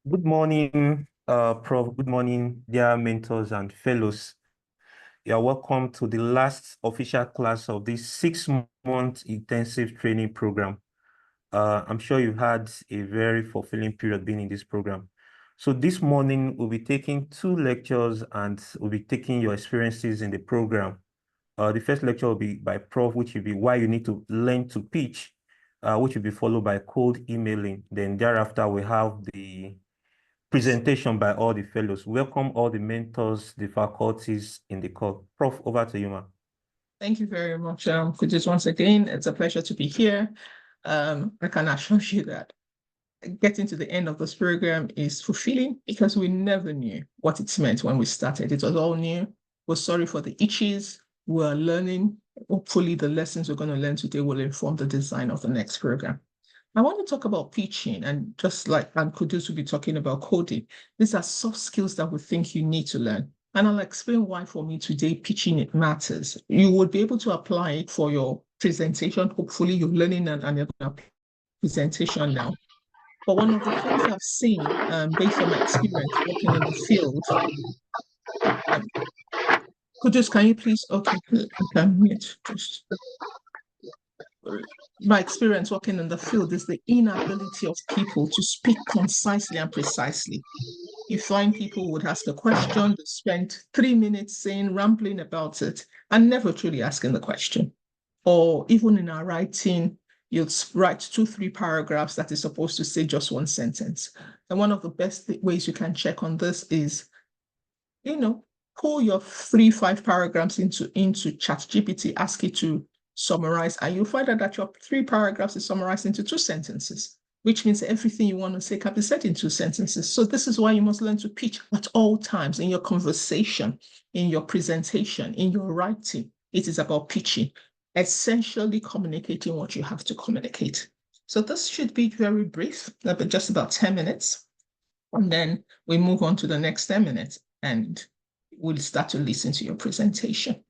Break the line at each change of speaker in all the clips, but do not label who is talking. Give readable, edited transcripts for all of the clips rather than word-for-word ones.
Good morning, Prof. Good morning, dear mentors and fellows. You are welcome to the last official class of this 6-month intensive training program. I'm sure you've had a very fulfilling period being in this program. So this morning, we'll be taking 2 lectures and we'll be taking your experiences in the program. The first lecture will be by Prof, which will be why you need to learn to pitch, which will be followed by cold emailing. Then thereafter, we have the presentation by all the fellows. Welcome all the mentors, the faculties in the call. Prof, over to you, ma'am.
Thank you very much, Kudus. Once again, it's a pleasure to be here. I can assure you that getting to the end of this program is fulfilling because we never knew what it meant when we started. It was all new. We're sorry for the itches. We're learning. Hopefully, the lessons we're going to learn today will inform the design of the next program. I want to talk about pitching, and just like Kudus will be talking about coding, these are soft skills that we think you need to learn. And I'll explain why for me today pitching it matters. You would be able to apply it for your presentation. Hopefully, you're learning and presentation now. But one of the things I've seen, based on my experience working in the field, Kudus, can you please? Okay, I can mute. Just my experience working in the field is the inability of people to speak concisely and precisely. You find people would ask a question, they spend 3 minutes saying, rambling about it, and never truly asking the question. Or even in our writing, you'd write 2, 3 paragraphs that is supposed to say just one sentence. And one of the best ways you can check on this is, pull your 3, 5 paragraphs into ChatGPT, ask it to summarize, and you'll find out that your 3 paragraphs is summarized into 2 sentences, which means everything you want to say can be said in 2 sentences. So this is why you must learn to pitch at all times in your conversation, in your presentation, in your writing. It is about pitching, essentially communicating what you have to communicate. So this should be very brief, just about 10 minutes. And then we move on to the next 10 minutes and we'll start to listen to your presentation.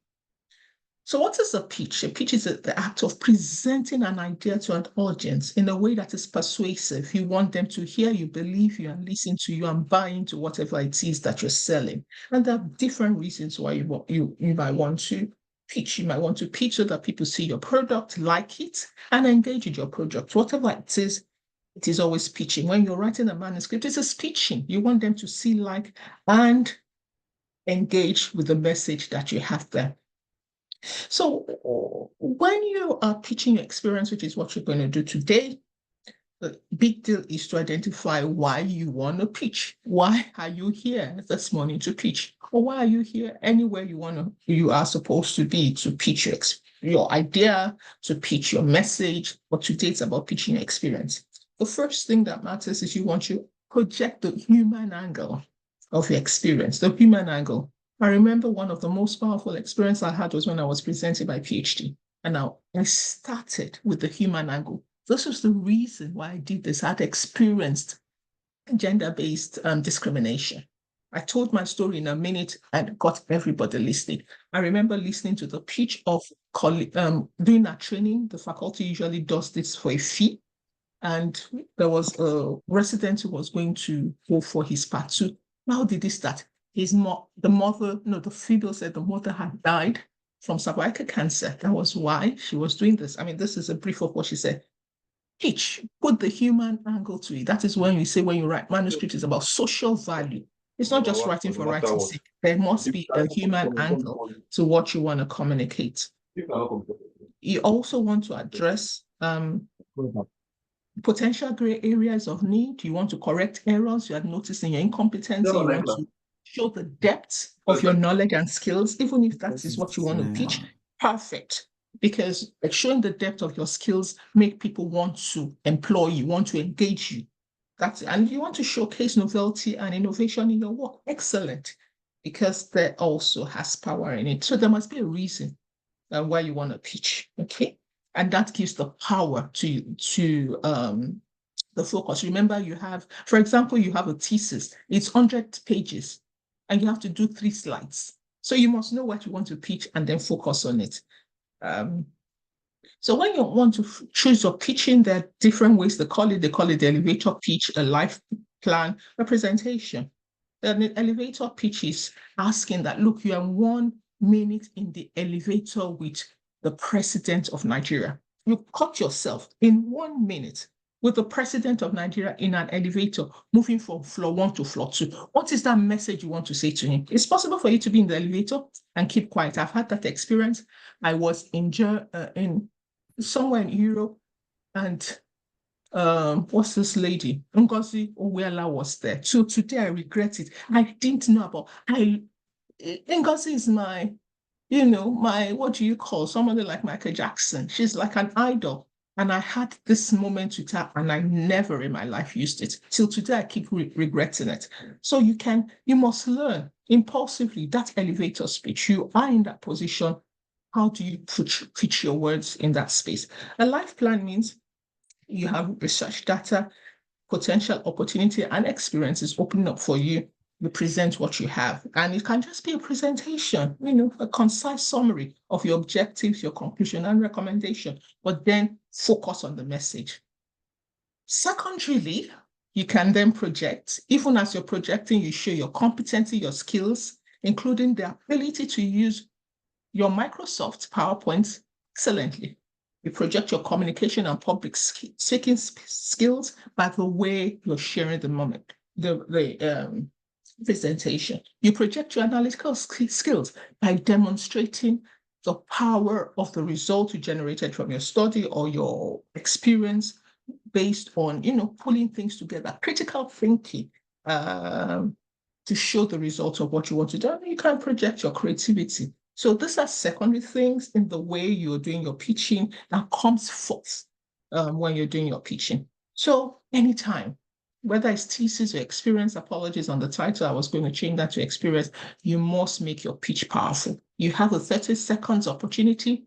So what is a pitch? A pitch is the act of presenting an idea to an audience in a way that is persuasive. You want them to hear you, believe you, and listen to you and buy into whatever it is that you're selling. And there are different reasons why you might want to pitch. You might want to pitch so that people see your product, like it, and engage with your product. Whatever it is always pitching. When you're writing a manuscript, it is pitching. You want them to see, like, and engage with the message that you have there. So when you are pitching your experience, which is what you're going to do today, the big deal is to identify why you want to pitch. Why are you here this morning to pitch? Or why are you here anywhere you are supposed to be to pitch your idea, to pitch your message? But today it's about pitching your experience. The first thing that matters is you want to project the human angle of your experience, the human angle. I remember one of the most powerful experiences I had was when I was presenting my PhD. And now I started with the human angle. This was the reason why I did this. I had experienced gender-based discrimination. I told my story in a minute and got everybody listening. I remember listening to the pitch of doing that training. The faculty usually does this for a fee. And there was a resident who was going to go for his part 2. How did he start? The female said the mother had died from cervical cancer. That was why she was doing this. I mean, this is a brief of what she said. Pitch, put the human angle to it. That is when we say when you write manuscript, it's about social value. It's not just writing for writing's sake. There must be a human angle to what you want to communicate. You also want to address potential gray areas of need. You want to correct errors you had noticed in your incompetency. You want to show the depth of your knowledge and skills, even if that is what you want to pitch. Perfect. Because showing the depth of your skills make people want to employ you, want to engage you. And you want to showcase novelty and innovation in your work. Excellent. Because that also has power in it. So there must be a reason why you want to pitch. Okay. And that gives the power to the focus. Remember, for example, you have a thesis. It's 100 pages, and you have to do 3 slides. So you must know what you want to pitch and then focus on it. So when you want to choose your pitching, there are different ways they call it. They call it the elevator pitch, a life plan a presentation. An elevator pitch is asking that, look, you are 1 minute in the elevator with the president of Nigeria. You caught yourself in 1 minute with the president of Nigeria in an elevator, moving from floor 1 to floor 2. What is that message you want to say to him? It's possible for you to be in the elevator and keep quiet. I've had that experience. I was in somewhere in Europe, and what's this lady? Ngozi Owela was there. So today I regret it. I didn't know about Ngozi is my, what do you call somebody like Michael Jackson? She's like an idol. And I had this moment with her, and I never in my life used it. Till today, I keep regretting it. So you must learn impulsively that elevator speech. You are in that position. How do you pitch your words in that space? A life plan means you have research data, potential opportunity, and experiences opening up for you. You present what you have, and it can just be a presentation, a concise summary of your objectives, your conclusion, and recommendation, but then focus on the message. Secondarily, you can then project. Even as you're projecting, you show your competency, your skills, including the ability to use your Microsoft PowerPoint excellently. You project your communication and public speaking skills by the way you're sharing the presentation. You project your analytical skills by demonstrating the power of the result you generated from your study or your experience based on, pulling things together, critical thinking, to show the results of what you want to do. And you can project your creativity. So these are secondary things in the way you're doing your pitching that comes forth when you're doing your pitching. So anytime, whether it's thesis or experience, apologies on the title, I was going to change that to experience, you must make your pitch powerful. You have a 30 seconds opportunity.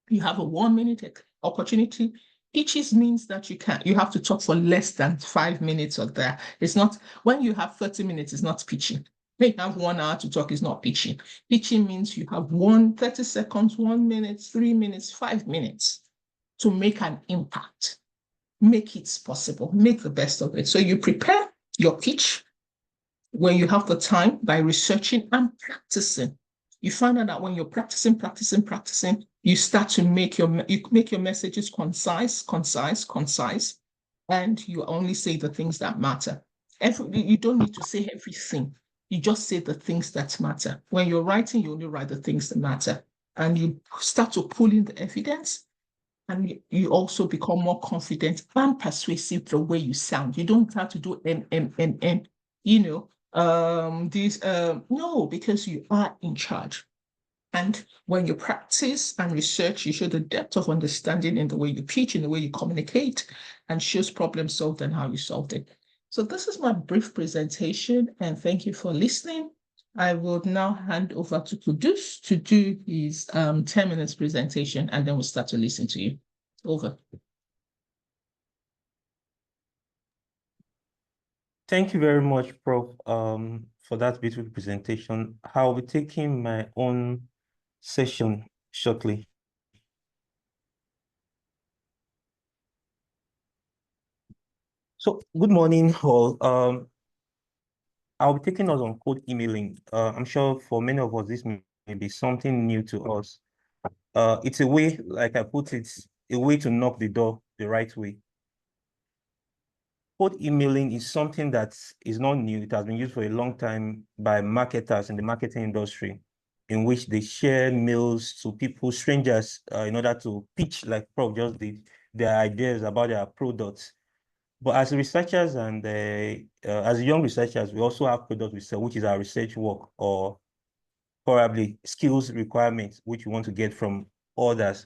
You have a 1 minute opportunity. Pitches means that you have to talk for less than 5 minutes or there. It's not, when you have 30 minutes, it's not pitching. When you have 1 hour to talk, it's not pitching. Pitching means you have 30 seconds, 1 minute, 3 minutes, 5 minutes to make an impact. Make it possible, make the best of it. So you prepare your pitch when you have the time by researching and practicing. You find out that when you're practicing, you start to make your messages concise, and you only say the things that matter. You don't need to say everything. You just say the things that matter. When you're writing, you only write the things that matter. And you start to pull in the evidence, and you also become more confident and persuasive the way you sound. You don't have to do no, because you are in charge. And when you practice and research, you show the depth of understanding in the way you pitch, in the way you communicate, and shows problem solved and how you solved it. So this is my brief presentation, and thank you for listening. I will now hand over to Kudus to do his 10 minutes presentation, and then we'll start to listen to you. Over.
Thank you very much, Prof, for that beautiful presentation. I'll be taking my own session shortly. So, good morning, all. I'll be taking us on cold emailing. I'm sure for many of us, this may be something new to us. It's a way, like I put it, a way to knock the door the right way. Cold emailing is something that is not new. It has been used for a long time by marketers in the marketing industry, in which they share mails to people, strangers, in order to pitch, like Prof just did, their ideas about their products. But as researchers and as young researchers, we also have products we sell, which is our research work or probably skills requirements, which we want to get from others.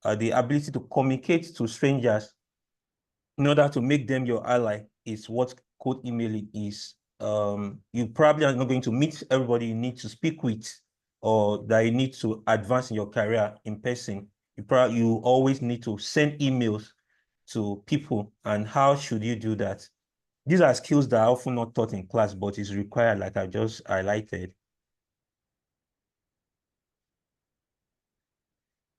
The ability to communicate to strangers in order to make them your ally is what cold emailing is. You probably are not going to meet everybody you need to speak with or that you need to advance in your career in person. You always need to send emails to people. And how should you do that? These are skills that are often not taught in class, but is required, like I just highlighted.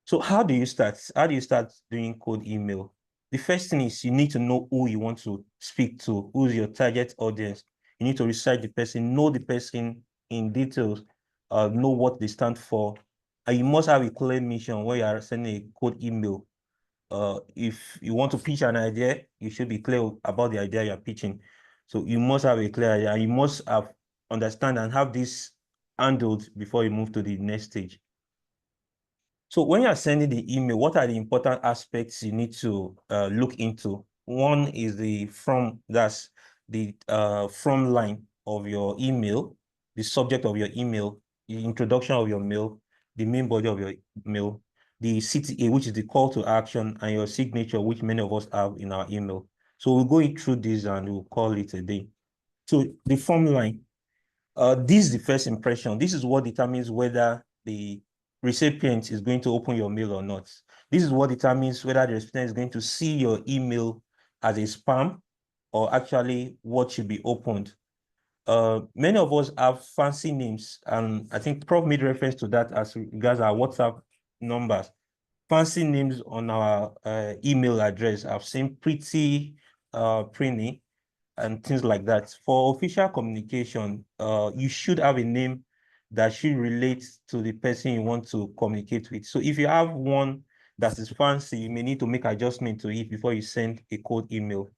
So how do you start? How do you start doing cold email? The first thing is you need to know who you want to speak to, who's your target audience. You need to research the person, know the person in details, know what they stand for. And you must have a clear mission when you are sending a cold email. If you want to pitch an idea, you should be clear about the idea you're pitching. So you must have a clear idea, and you must have understand and have this handled before you move to the next stage. So when you're sending the email, what are the important aspects you need to look into? One is that's the from line of your email, the subject of your email, the introduction of your mail, the main body of your mail, the CTA, which is the call to action, and your signature, which many of us have in our email. So we'll go through this and we'll call it a day. So the form line, this is the first impression. This is what determines whether the recipient is going to open your mail or not. This is what determines whether the recipient is going to see your email as a spam or actually what should be opened. Many of us have fancy names, and I think Prof made reference to that as regards our WhatsApp numbers. Fancy names on our email address. I've seen pretty printy and things like that. For official communication, you should have a name that should relate to the person you want to communicate with. So if you have one that is fancy, you may need to make adjustment to it before you send a cold email.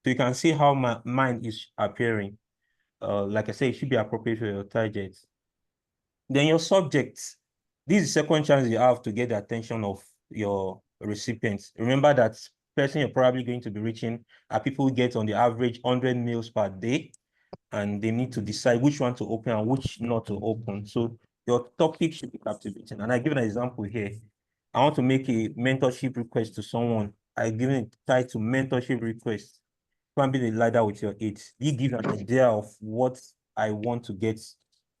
So you can see how mine is appearing. Like I said, it should be appropriate for your target. Then your subject. This is the second chance you have to get the attention of your recipients. Remember that person you're probably going to be reaching are people who get on the average 100 meals per day, and they need to decide which one to open and which not to open. So your topic should be captivating. And I give an example here. I want to make a mentorship request to someone. I give it title mentorship request. Can be the ladder with your aids. You give an idea of what I want to get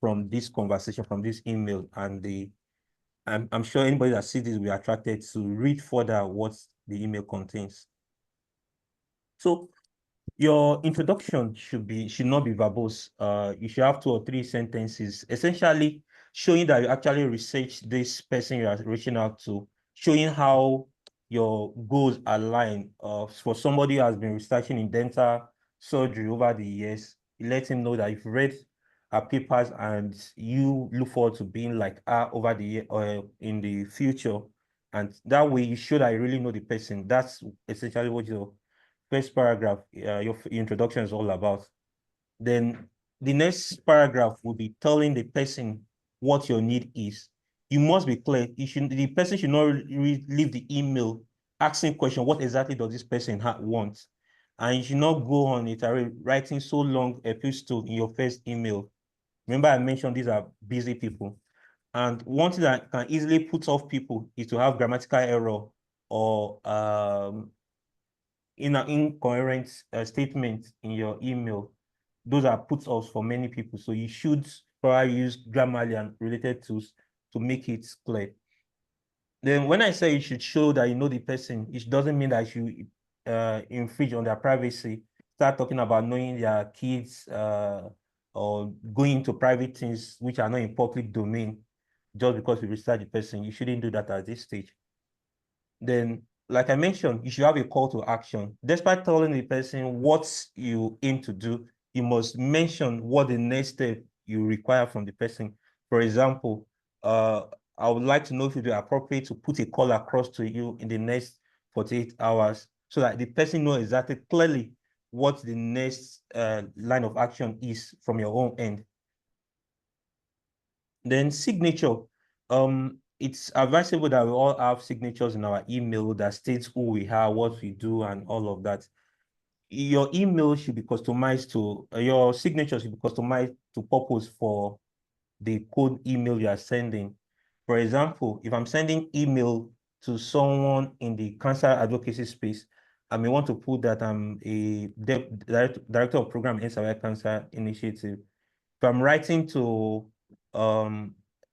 from this conversation, from this email, and I'm sure anybody that sees this will be attracted to read further what the email contains. So your introduction should not be verbose. You should have 2 or 3 sentences, essentially showing that you actually researched this person you are reaching out to, showing how your goals align. For somebody who has been researching in dental surgery over the years, you let him know that you've read her papers and you look forward to being like her over the year or in the future. And that way you show that you really know the person. That's essentially what your first paragraph, your introduction is all about. Then the next paragraph will be telling the person what your need is. You must be clear. The person should not leave the email asking question, what exactly does this person want? And you should not go on it writing so long epistle in your first email. Remember, I mentioned these are busy people. And one thing that can easily put off people is to have grammatical error or in an incoherent statement in your email. Those are put offs for many people. So you should probably use Grammarly and related tools to make it clear. Then when I say you should show that you know the person, it doesn't mean that you infringe on their privacy. Start talking about knowing their kids or going into private things which are not in public domain just because you research the person. You shouldn't do that at this stage. Then, like I mentioned, you should have a call to action. Despite telling the person what you aim to do, you must mention what the next step you require from the person. For example, I would like to know if it would be appropriate to put a call across to you in the next 48 hours so that the person knows exactly clearly what the next line of action is from your own end. Then signature. It's advisable that we all have signatures in our email that states who we are, what we do, and all of that. Your email should be customized to, your signature should be customized to purpose for the code email you are sending. For example, if I'm sending email to someone in the cancer advocacy space, I may want to put that I'm a director of program in Survive Cancer Initiative. If I'm writing to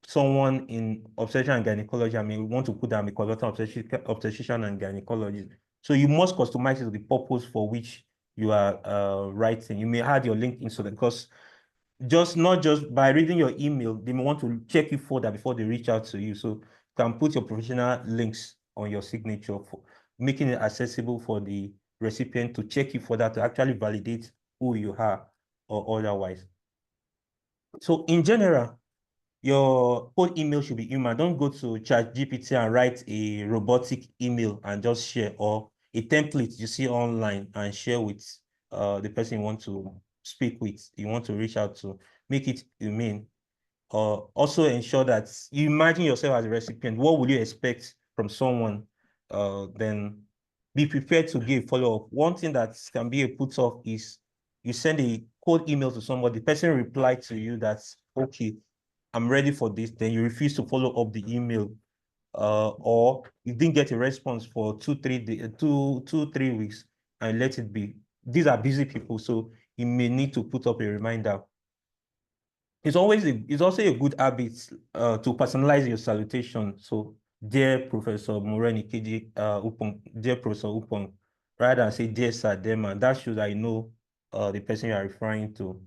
someone in obstetrics and gynecology, I may want to put that I'm a consultant obstetrician and gynecologist. So you must customize it to the purpose for which you are writing. You may add your LinkedIn so that because not just by reading your email, they may want to check you further before they reach out to you. So you can put your professional links on your signature making it accessible for the recipient to check you further to actually validate who you are or otherwise. So in general, your whole email should be human. Don't go to ChatGPT and write a robotic email and just share, or a template you see online and share with the person you want to speak with, you want to reach out to. Make it humane. Also ensure that you imagine yourself as a recipient. What would you expect from someone? Then be prepared to give follow-up. One thing that can be a put-off is you send a cold email to somebody, the person reply to you that's okay, I'm ready for this, then you refuse to follow up the email, or you didn't get a response for 3 weeks and let it be. These are busy people, so you may need to put up a reminder. It's also a good habit to personalize your salutation. So, dear Professor Moreni Keji Upong, dear Professor Upong, rather than say dear Sir, dear man, that shows I know the person you are referring to.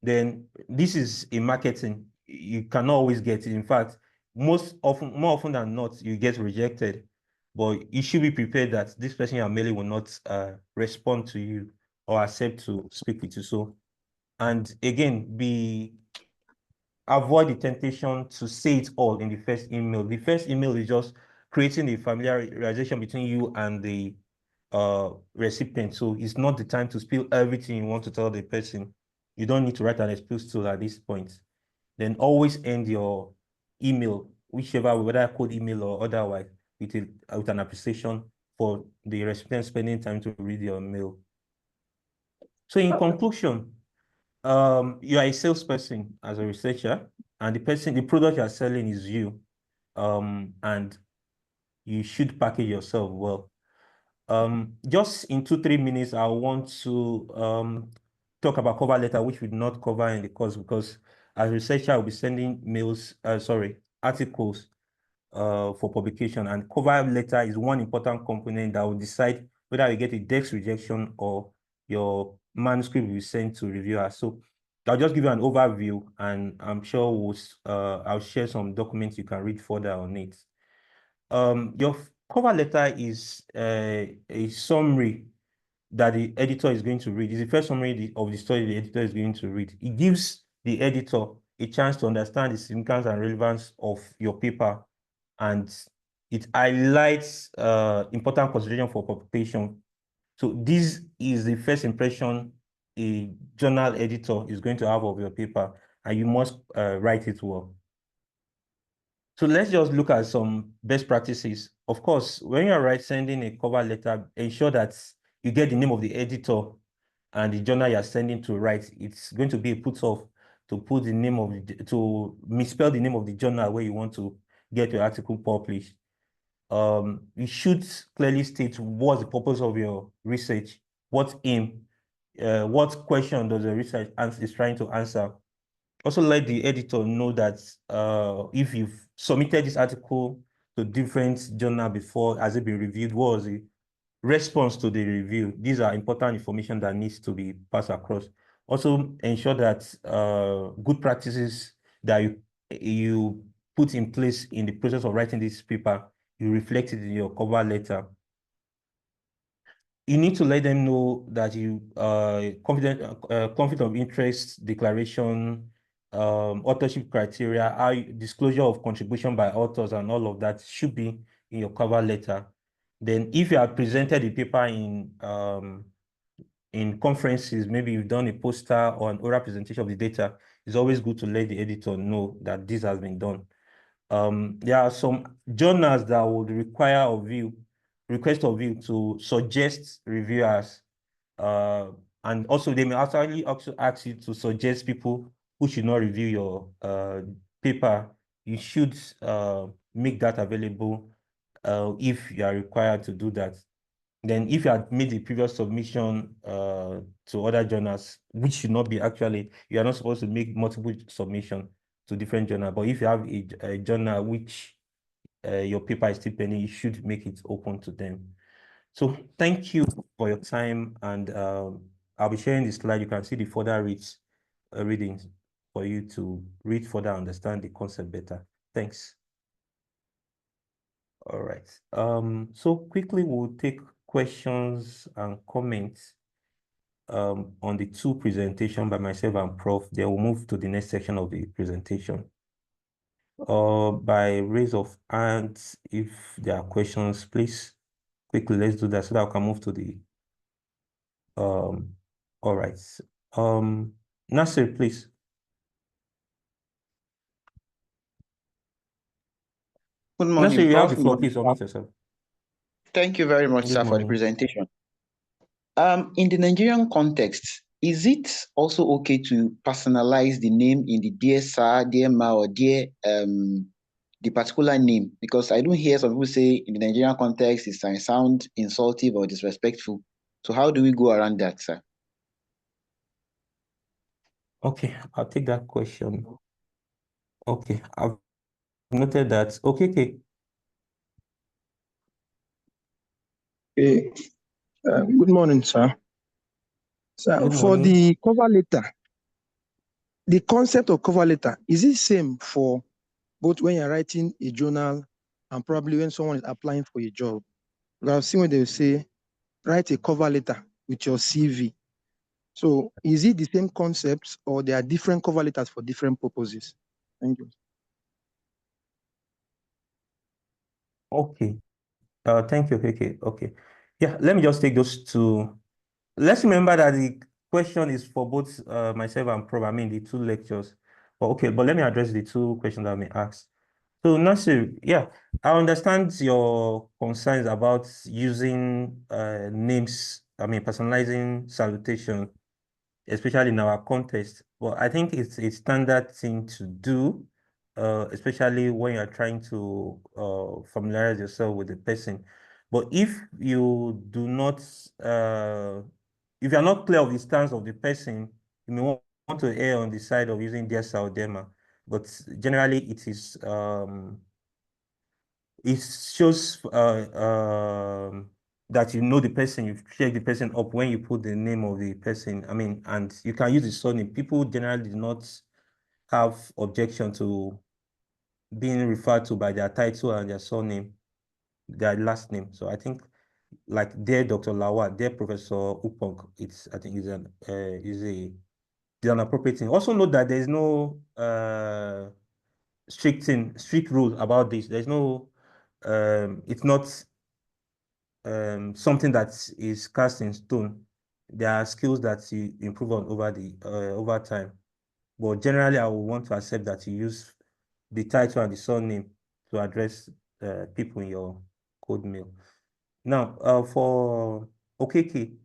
Then this is in marketing. You cannot always get it. In fact, more often than not, you get rejected. But you should be prepared that this person you are mailing will not respond to you or accept to speak with you. So, and again, avoid the temptation to say it all in the first email. The first email is just creating the familiarization between you and the recipient. So it's not the time to spill everything you want to tell the person. You don't need to write an excuse to at this point. Then always end your email, whichever, whether cold email or otherwise, with an appreciation for the recipient spending time to read your mail. So in conclusion, you are a salesperson as a researcher, and the product you are selling is you, and you should package yourself well. Just in 2-3 minutes, I want to talk about cover letter, which we did not cover in the course, because as a researcher, I'll be sending articles for publication, and cover letter is one important component that will decide whether you get a desk rejection or your manuscript will be sent to reviewers. So I'll just give you an overview, and I'm sure I'll share some documents you can read further on it. Your cover letter is a summary that the editor is going to read. It's the first summary of the story the editor is going to read. It gives the editor a chance to understand the significance and relevance of your paper, and it highlights important consideration for publication. So this is the first impression a journal editor is going to have of your paper, and you must write it well. So let's just look at some best practices. Of course, when you're sending a cover letter, ensure that you get the name of the editor and the journal you're sending to write. It's going to be a put-off to put the name of to misspell the name of the journal where you want to get your article published. You should clearly state what's the purpose of your research, what aim, what question does the research is trying to answer. Also let the editor know that if you've submitted this article to different journal before, has it been reviewed, what was the response to the review? These are important information that needs to be passed across. Also ensure that good practices that you put in place in the process of writing this paper, you reflect it in your cover letter. You need to let them know that you conflict of interest declaration, authorship criteria, disclosure of contribution by authors, and all of that should be in your cover letter. Then if you have presented the paper in conferences, maybe you've done a poster or an oral presentation of the data, it's always good to let the editor know that this has been done. There are some journals that would request of you to suggest reviewers, and also they may actually also ask you to suggest people who should not review your paper. You should make that available if you are required to do that. Then if you had made the previous submission to other journals, which should not be actually, you are not supposed to make multiple submissions to different journals. But if you have a journal which your paper is still pending, you should make it open to them. So thank you for your time, and I'll be sharing the slide. You can see the further readings for you to read further, understand the concept better. Thanks. All right. So quickly we'll take questions and comments on the two presentation by myself and Prof. Then we'll move to the next section of the presentation. By raise of hands, if there are questions, please quickly let's do that so that I can move to the all right. Nasir, please.
Good
Nasir,
morning,
you have
Prof.
the
Good
floor.
morning,
Please
sir.
unmute yourself.
Thank you very much,
Good
sir, for the
morning.
presentation. In the Nigerian context, is it also okay to personalize the name in the dear sir, dear ma, or dear the particular name? Because I do hear some people say in the Nigerian context it can sound insultive or disrespectful. So how do we go around that, sir?
Okay, I'll take that question. Okay, I've noted that. Okay, okay.
Okay. Good morning, sir. Sir,
Good
for
morning.
the cover letter, the concept of cover letter, is it same for both when you're writing a journal and probably when someone is applying for a job? Because I've seen when they say, write a cover letter with your CV. So is it the same concepts or there are different cover letters for different purposes? Thank you.
Okay. Thank you. Okay, okay. Yeah, let me just take those two. Let's remember that the question is for both myself and Prof. I mean the two lectures. But okay, but let me address the two questions that I may ask. So Nasir, yeah, I understand your concerns about using names, I mean personalizing salutation, especially in our context. But I think it's a standard thing to do, especially when you're trying to familiarize yourself with the person. But if you're not clear of the stance of the person, you may want to err on the side of using dear Saudema. But generally, it shows that you know the person, you've checked the person up when you put the name of the person. I mean, and you can use the surname. People generally do not have objection to being referred to by their title and their surname, their last name. So I think like dear Dr. Lawal, dear Professor Upong, I think is an appropriate thing. Also note that there's no strict rule about this. There's no it's not something that is cast in stone. There are skills that you improve on over time. But generally, I would want to accept that you use the title and the surname to address people in your code mail. Now, for OKK,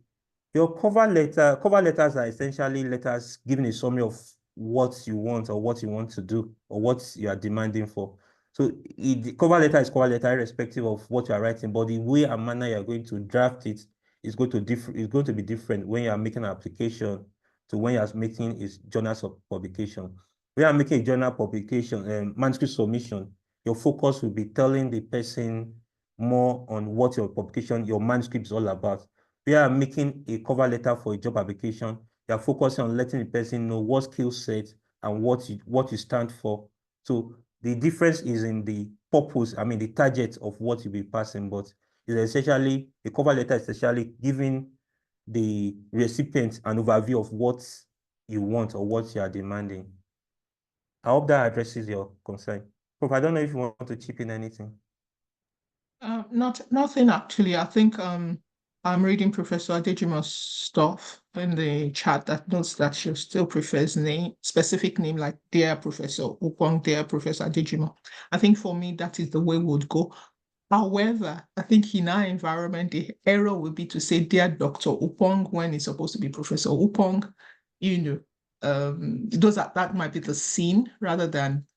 your cover letters are essentially letters giving a summary of what you want or what you want to do or what you are demanding for. So the cover letter is cover letter irrespective of what you are writing, but the way and manner you are going to draft it is going to be different when you are making an application to when you are making a journal publication. When you are making a journal publication, manuscript submission, your focus will be telling the person more on what your publication, your manuscript is all about. We are making a cover letter for a job application. You are focusing on letting the person know what skill set and what you stand for. So the difference is in the purpose, I mean the target of what you'll be passing, but it's essentially a cover letter is essentially giving the recipient an overview of what you want or what you are demanding. I hope that addresses your concern. Prof, I don't know if you want to chip in anything.
Nothing actually. I think I'm reading Professor Adejimo's stuff in the chat that notes that she still prefers specific name like dear Professor Upong, dear Professor Adejimo. I think for me that is the way we would go. However, I think in our environment, the error would be to say dear Dr. Upong when it's supposed to be Professor Upong. That might be the scene rather than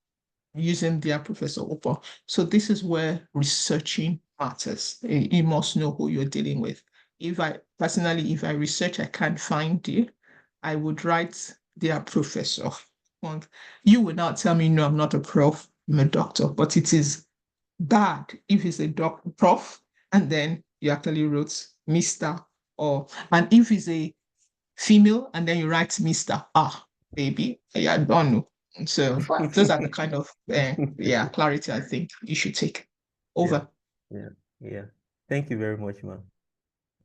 using their Professor Upong. So this is where researching matters. You must know who you're dealing with. If I research, I can't find you, I would write their professor. You would not tell me, no, I'm not a prof, I'm a doctor, but it is bad if it's a prof, and then you actually wrote Mr. And if it's a female, and then you write Mr. Baby, I don't know. So those are the kind of clarity I think you should take. Over.
Yeah, yeah. Thank you very much, ma'am.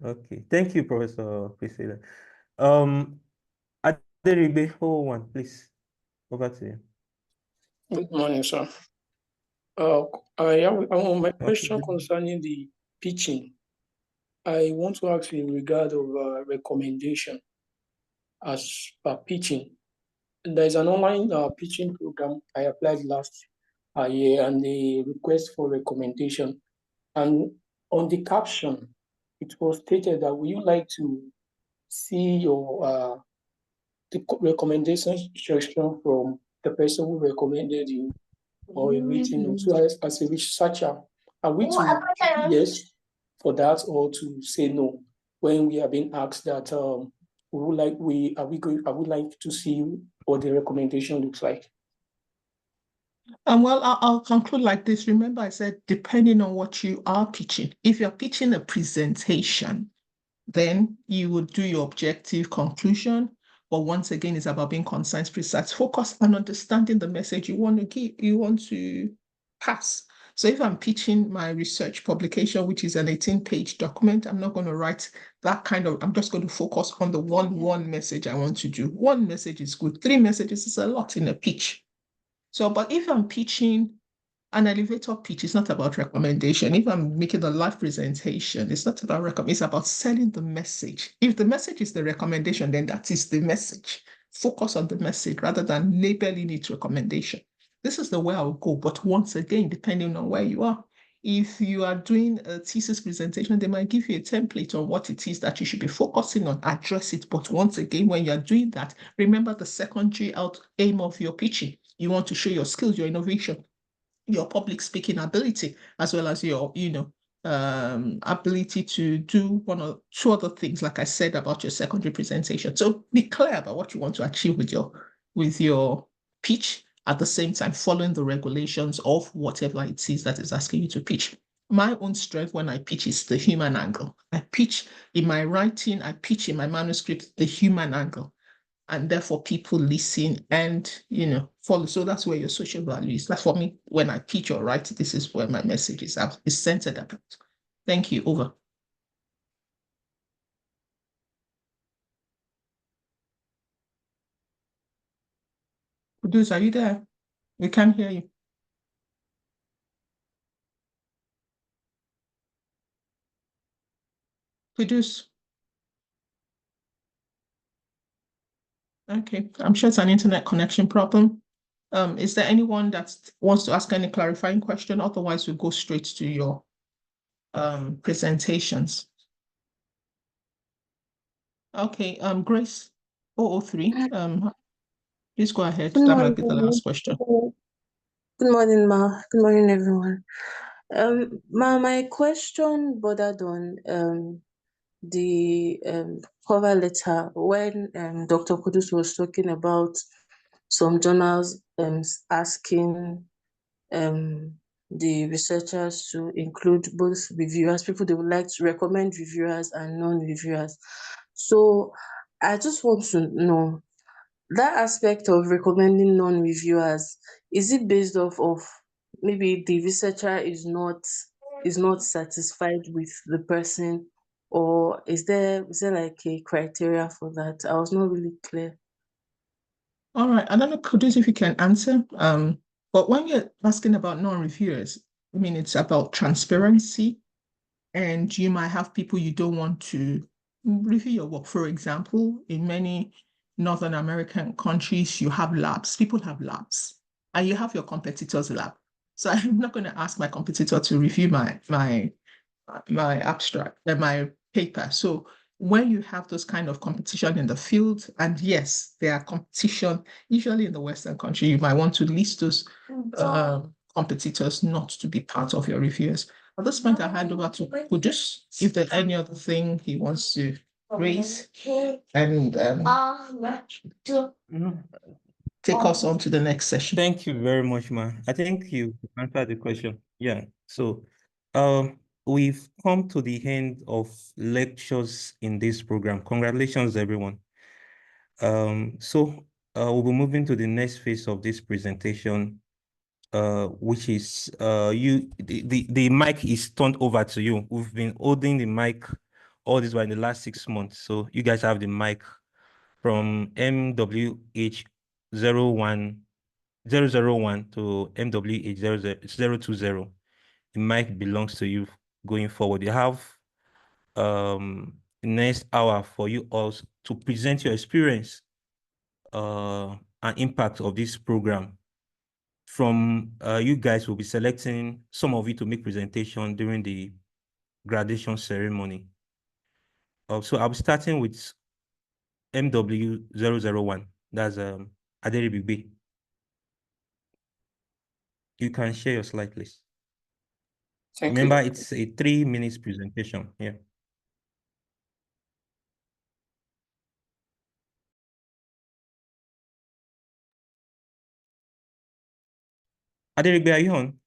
Okay. Thank you, Professor Priscilla. Aderibe, hold one, please. Over to you.
Good morning, sir. My question
Okay.
concerning the pitching, I want to ask in regard of recommendation as per pitching. There is an online pitching program I applied last year, and the request for recommendation. And on the caption, it was stated that would you like to see your the recommendation section from the person who recommended you, or a written note. So as a researcher, are we to yes for that, or to say no when we are being asked that I would like to see what the recommendation looks like?
And well, I'll conclude like this. Remember, I said, depending on what you are pitching, if you're pitching a presentation, then you would do your objective conclusion. But once again, it's about being concise, precise, focus on understanding the message you want to give, you want to pass. So if I'm pitching my research publication, which is an 18-page document, I'm not going to write that kind of, I'm just going to focus on the one message I want to do. One message is good. 3 messages is a lot in a pitch. So, but if I'm pitching an elevator pitch, it's not about recommendation. If I'm making a live presentation, it's not about recommend, it's about selling the message. If the message is the recommendation, then that is the message. Focus on the message rather than labeling it recommendation. This is the way I will go. But once again, depending on where you are, if you are doing a thesis presentation, they might give you a template on what it is that you should be focusing on, address it. But once again, when you're doing that, remember the secondary aim of your pitching. You want to show your skills, your innovation, your public speaking ability, as well as your, ability to do 1 or 2 other things, like I said about your secondary presentation. So be clear about what you want to achieve with your pitch, at the same time following the regulations of whatever it is that is asking you to pitch. My own strength when I pitch is the human angle. I pitch in my writing, I pitch in my manuscript, the human angle. And therefore people listen and follow. So that's where your social value is. That's for me. When I pitch or write, this is where my message is centered about. Thank you. Over. Produce, are you there? We can't hear you. Produce. Okay, I'm sure it's an internet connection problem. Is there anyone that wants to ask any clarifying question? Otherwise, we'll go straight to your presentations. Okay, Grace 003. Please go ahead. That might be the last question.
Good morning, Ma. Good morning, everyone. Ma, my question bordered on the cover letter when Dr. Kudus was talking about some journals asking the researchers to include both reviewers, people they would like to recommend reviewers and non-reviewers. So I just want to know that aspect of recommending non-reviewers, is it based off of maybe the researcher is not satisfied with the person, or is there like a criteria for that? I was not really clear.
All right, I don't know, Kudus, if you can answer. But when you're asking about non-reviewers, I mean, it's about transparency, and you might have people you don't want to review your work. For example, in many Northern American countries, you have labs. People have labs, and you have your competitor's lab. So I'm not going to ask my competitor to review my abstract, my paper. So when you have those kind of competition in the field, and yes, there are competition, usually in the Western country, you might want to list those competitors not to be part of your reviews. At this point, I hand over to Kudus, if there's any other thing he wants to raise, and take us on to the next session.
Thank you very much, ma. I think you answered the question. Yeah. So, we've come to the end of lectures in this program. Congratulations, everyone. So we'll be moving to the next phase of this presentation, which is the mic is turned over to you. We've been holding the mic all this while in the last 6 months. So you guys have the mic from MWH 001 to MWH 020. The mic belongs to you going forward. You have the next hour for you all to present your experience and impact of this program. From you guys will be selecting some of you to make presentation during the graduation ceremony. So I'll be starting with MW 001. That's Aderibigbe. You can share your slide, please.
Thank
Remember,
you.
it's a 3 minutes presentation. Yeah. Aderibigbe, are you on?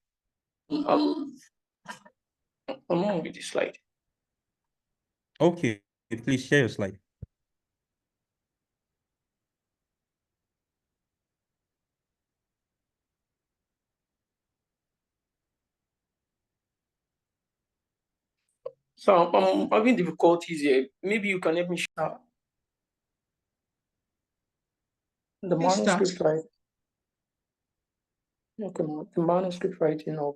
I'm on with the slide.
Okay, please share your slide.
So I'm having difficulties here. Maybe you can help me share the
Please start.
manuscript writing. Okay, the manuscript writing up.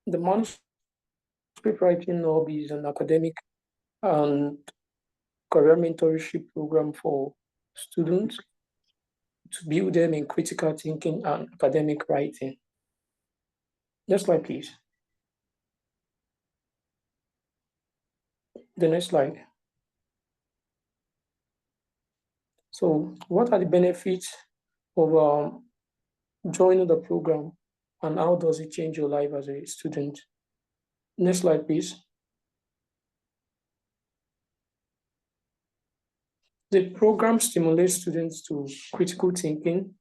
The manuscript writing hub is an academic and career mentorship program for students to build them in critical thinking and academic writing. Next slide, please. The next slide. So what are the benefits of joining the program, and how does it change your life as a student? Next slide, please. The program stimulates students to critical thinking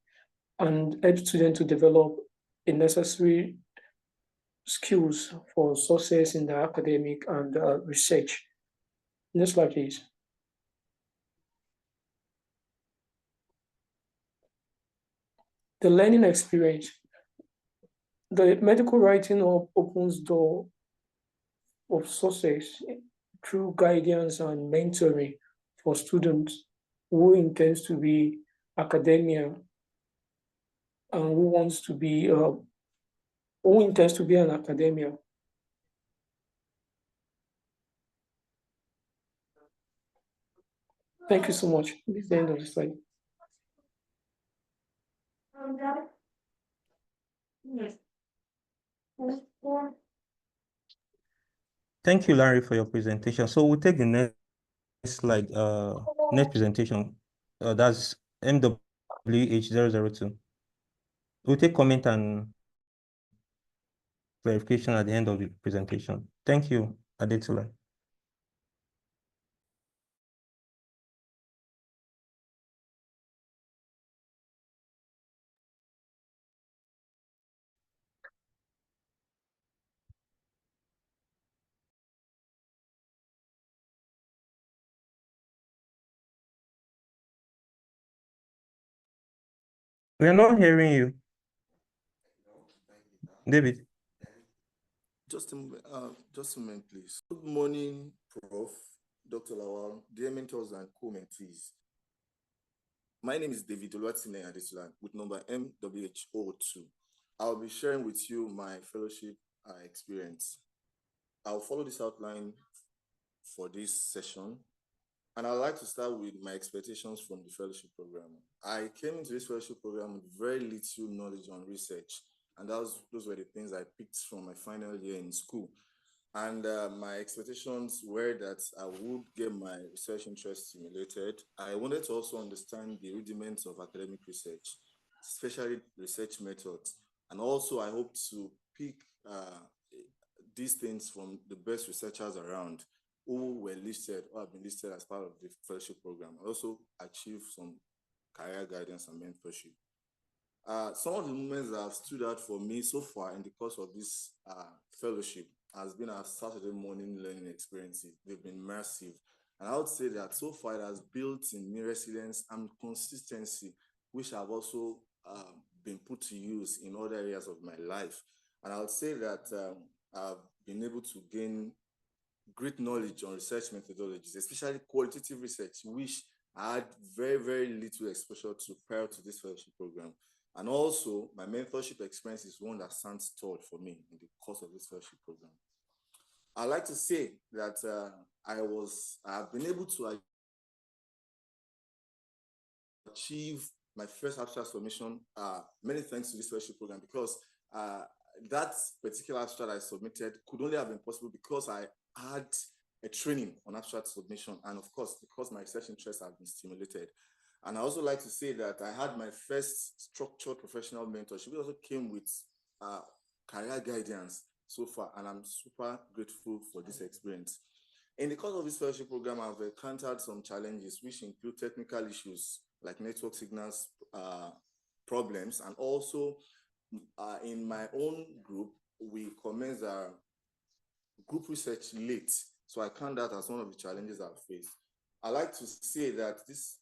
and helps students to develop the necessary skills for success in their academic and research. Next slide, please. The learning experience. The medical writing opens door of success through guidance and mentoring for students who intends to be academia and who intends to be an academia. Thank you so much. This is the end of the slide.
Thank you, Larry, for your presentation. So we'll take the next slide, next presentation. That's MWH 002. We'll take comment and verification at the end of the presentation. Thank you, Adetula. We are not hearing you. David.
Just a moment, please. Good morning, Prof. Dr. Lawal, dear mentors and co-mentees. My name is David Oluwatime Adesula with number MWH02. I'll be sharing with you my fellowship experience. I'll follow this outline for this session, and I'd like to start with my expectations from the fellowship program. I came into this fellowship program with very little knowledge on research, and those were the things I picked from my final year in school. And my expectations were that I would get my research interest stimulated. I wanted to also understand the rudiments of academic research, especially research methods. And also I hope to pick these things from the best researchers around who were listed or have been listed as part of the fellowship program. I also achieve some career guidance and mentorship. Some of the moments that have stood out for me so far in the course of this fellowship has been our Saturday morning learning experiences. They've been immersive. And I would say that so far it has built in me resilience and consistency, which have also been put to use in other areas of my life. And I would say that I've been able to gain great knowledge on research methodologies, especially qualitative research, which I had very, very little exposure to prior to this fellowship program. And also, my mentorship experience is one that stands tall for me in the course of this fellowship program. I like to say that I've been able to achieve my first abstract submission, many thanks to this fellowship program, because that particular abstract I submitted could only have been possible because I had a training on abstract submission, and of course, because my research interests have been stimulated. And I also like to say that I had my first structured professional mentorship. It also came with career guidance so far, and I'm super grateful for this experience. In the course of this fellowship program, I've encountered some challenges, which include technical issues like network signals problems, and also in my own group, we commenced our group research late, so I count that as one of the challenges I've faced. I like to say that this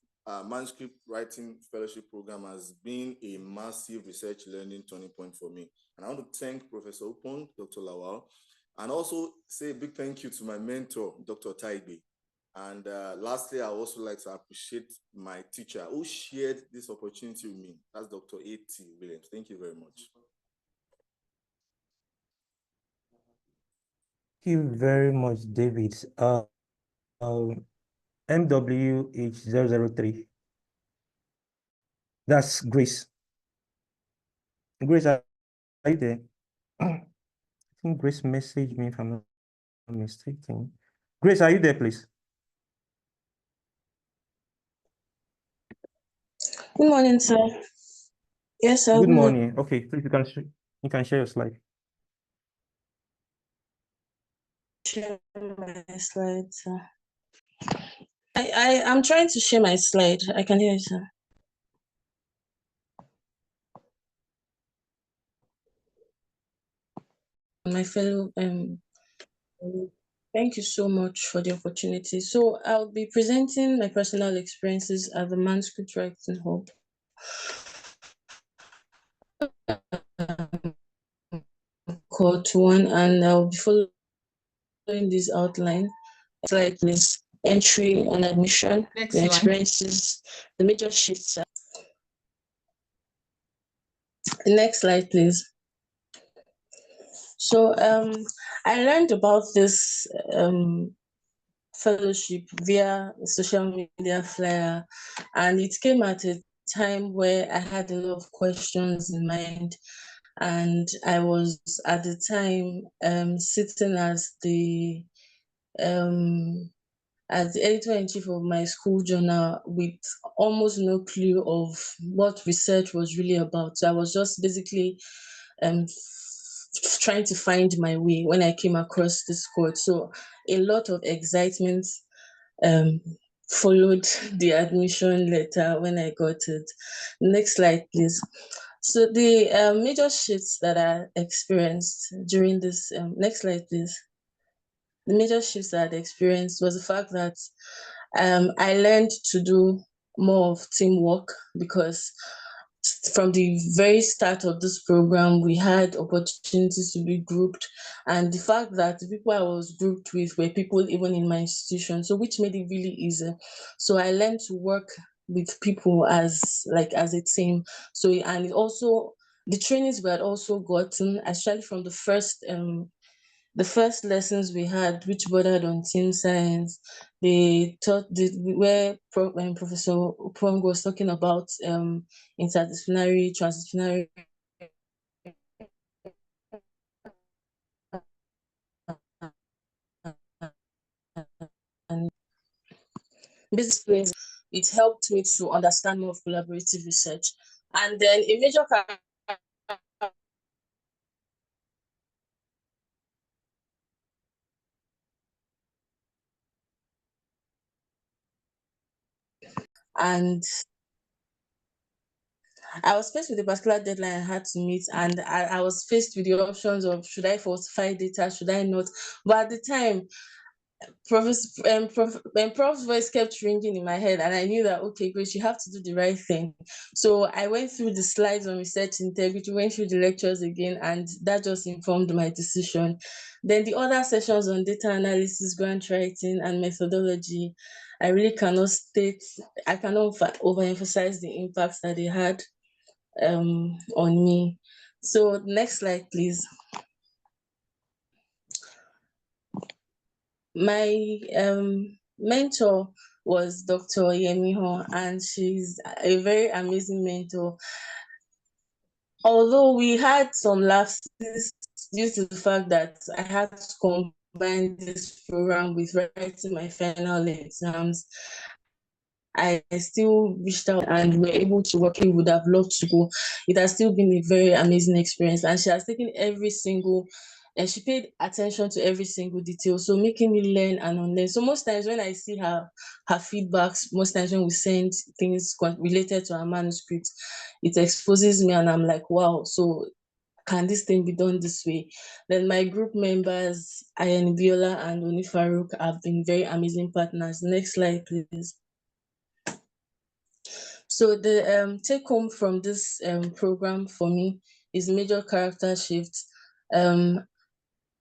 manuscript writing fellowship program has been a massive research learning turning point for me. And I want to thank Professor Upon, Dr. Lawal, and also say a big thank you to my mentor, Dr. Taigbe. And lastly, I also like to appreciate my teacher who shared this opportunity with me. That's Dr. A.T. Williams. Thank you very much.
Thank you very much, David. MWH003. That's Grace. Grace, are you there? I think Grace messaged me if I'm not mistaken. Grace, are you there, please?
Good morning, sir. Yes, sir.
Good morning. Okay, please you can share your slide.
Share my slide, sir. I'm trying to share my slide. I can hear you, sir. My fellow thank you so much for the opportunity. So I'll be presenting my personal experiences at the Manuscript Writing Hub. Court 1, and I'll be following this outline. Slide, please. Entry and admission,
Next
the
slide.
experiences, the major shifts. Next slide, please. So I learned about this fellowship via a social media flyer, and it came at a time where I had a lot of questions in mind, and I was at the time sitting as the editor-in-chief of my school journal with almost no clue of what research was really about. So I was just basically trying to find my way when I came across this quote. So a lot of excitement followed the admission letter when I got it. Next slide, please. So the major shifts that I experienced during this, next slide, please. The major shifts that I experienced was the fact that I learned to do more of teamwork, because from the very start of this program, we had opportunities to be grouped, and the fact that the people I was grouped with were people even in my institution, so which made it really easy. So I learned to work with people as a team. So, and it also, the trainings we had also gotten, especially from the first lessons we had, which bordered on team science, they taught where Professor Upong was talking about interdisciplinary, transdisciplinary, and basically it helped me to understand more of collaborative research. And then a major and I was faced with a particular deadline I had to meet, and I was faced with the options of, should I falsify data, should I not? But at the time, Prof's voice kept ringing in my head, and I knew that, okay, Grace, you have to do the right thing. So I went through the slides on research integrity, went through the lectures again, and that just informed my decision. Then the other sessions on data analysis, grant writing, and methodology, I really cannot overemphasize the impact that they had on me. So next slide, please. My mentor was Dr. Yemiho, and she's a very amazing mentor. Although we had some lapses due to the fact that I had to combine this program with writing my final exams, I still reached out and were able to work. He would have loved to go. It has still been a very amazing experience, and she has taken and she paid attention to every single detail, so making me learn and unlearn. So most times when I see her feedbacks, most times when we send things related to our manuscript, it exposes me, and I'm like, wow, so can this thing be done this way? Then my group members, Ayan Biola and Oni Farouk, have been very amazing partners. Next slide, please. So the take home from this program for me is major character shift.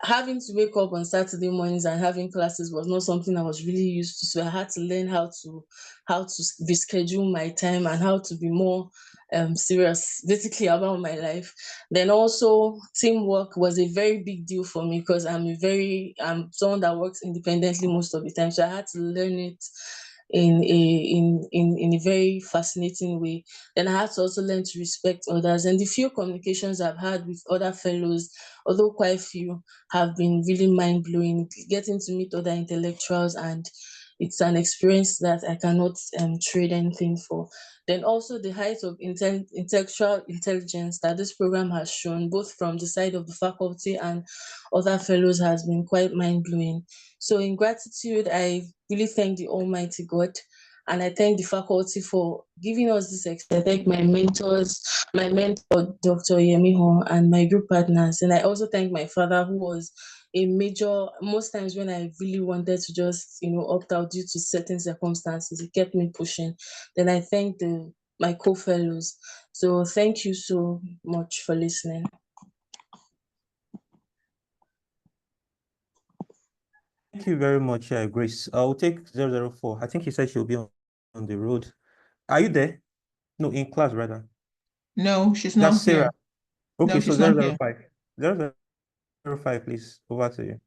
Having to wake up on Saturday mornings and having classes was not something I was really used to. So I had to learn how to reschedule my time and how to be more serious basically about my life. Then also teamwork was a very big deal for me because I'm someone that works independently most of the time. So I had to learn it in a very fascinating way. Then I had to also learn to respect others. And the few communications I've had with other fellows, although quite few, have been really mind-blowing. Getting to meet other intellectuals, and it's an experience that I cannot trade anything for. Then also the height of intellectual intelligence that this program has shown, both from the side of the faculty and other fellows, has been quite mind-blowing. So in gratitude, I really thank the Almighty God, and I thank the faculty for giving us this experience. I thank my mentors, my mentor, Dr. Yemiho, and my group partners. And I also thank my father, who was a major, most times when I really wanted to just, opt out due to certain circumstances, he kept me pushing. Then I thank my co-fellows. So thank you so much for listening.
Thank you very much, Grace. I'll take 004. I think he said she'll be on the road. Are you there? No, in class rather.
No, she's
That's
not
Sarah.
here.
Okay,
No,
so
she's not here.
005. 005, please. Over to you.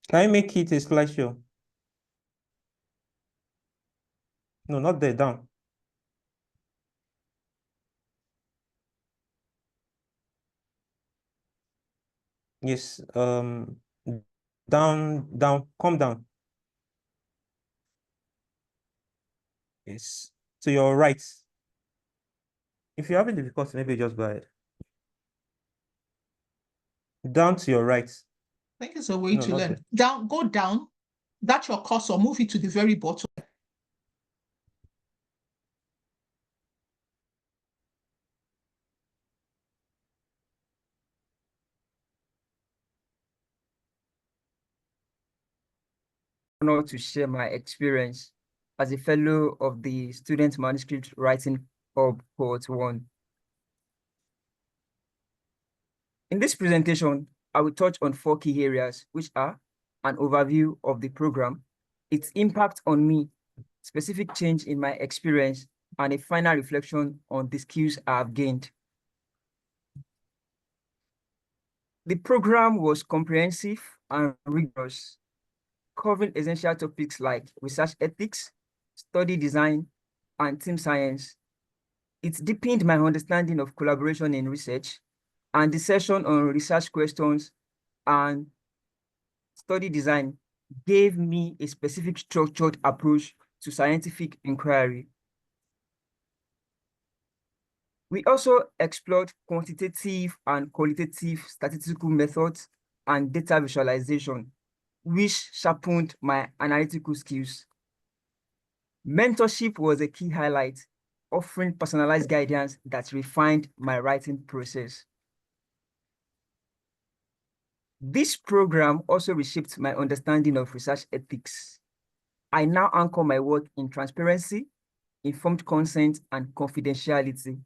Can I make it a slideshow? No, not there, down. Yes, down, come down. Yes, to your right. If you're having difficulty, maybe just go ahead. Down to your right.
I think it's a way to learn. Down, go down. That's your cursor. Move it to the very bottom.
Honor to share my experience as a fellow of the Student Manuscript Writing Hub Cohort 1. In this presentation, I will touch on 4 key areas, which are an overview of the program, its impact on me, specific change in my experience, and a final reflection on the skills I have gained. The program was comprehensive and rigorous, covering essential topics like research ethics, study design, and team science. It deepened my understanding of collaboration in research, and the session on research questions and study design gave me a specific structured approach to scientific inquiry. We also explored quantitative and qualitative statistical methods and data visualization, which sharpened my analytical skills. Mentorship was a key highlight, offering personalized guidance that refined my writing process. This program also reshaped my understanding of research ethics. I now anchor my work in transparency, informed consent, and confidentiality.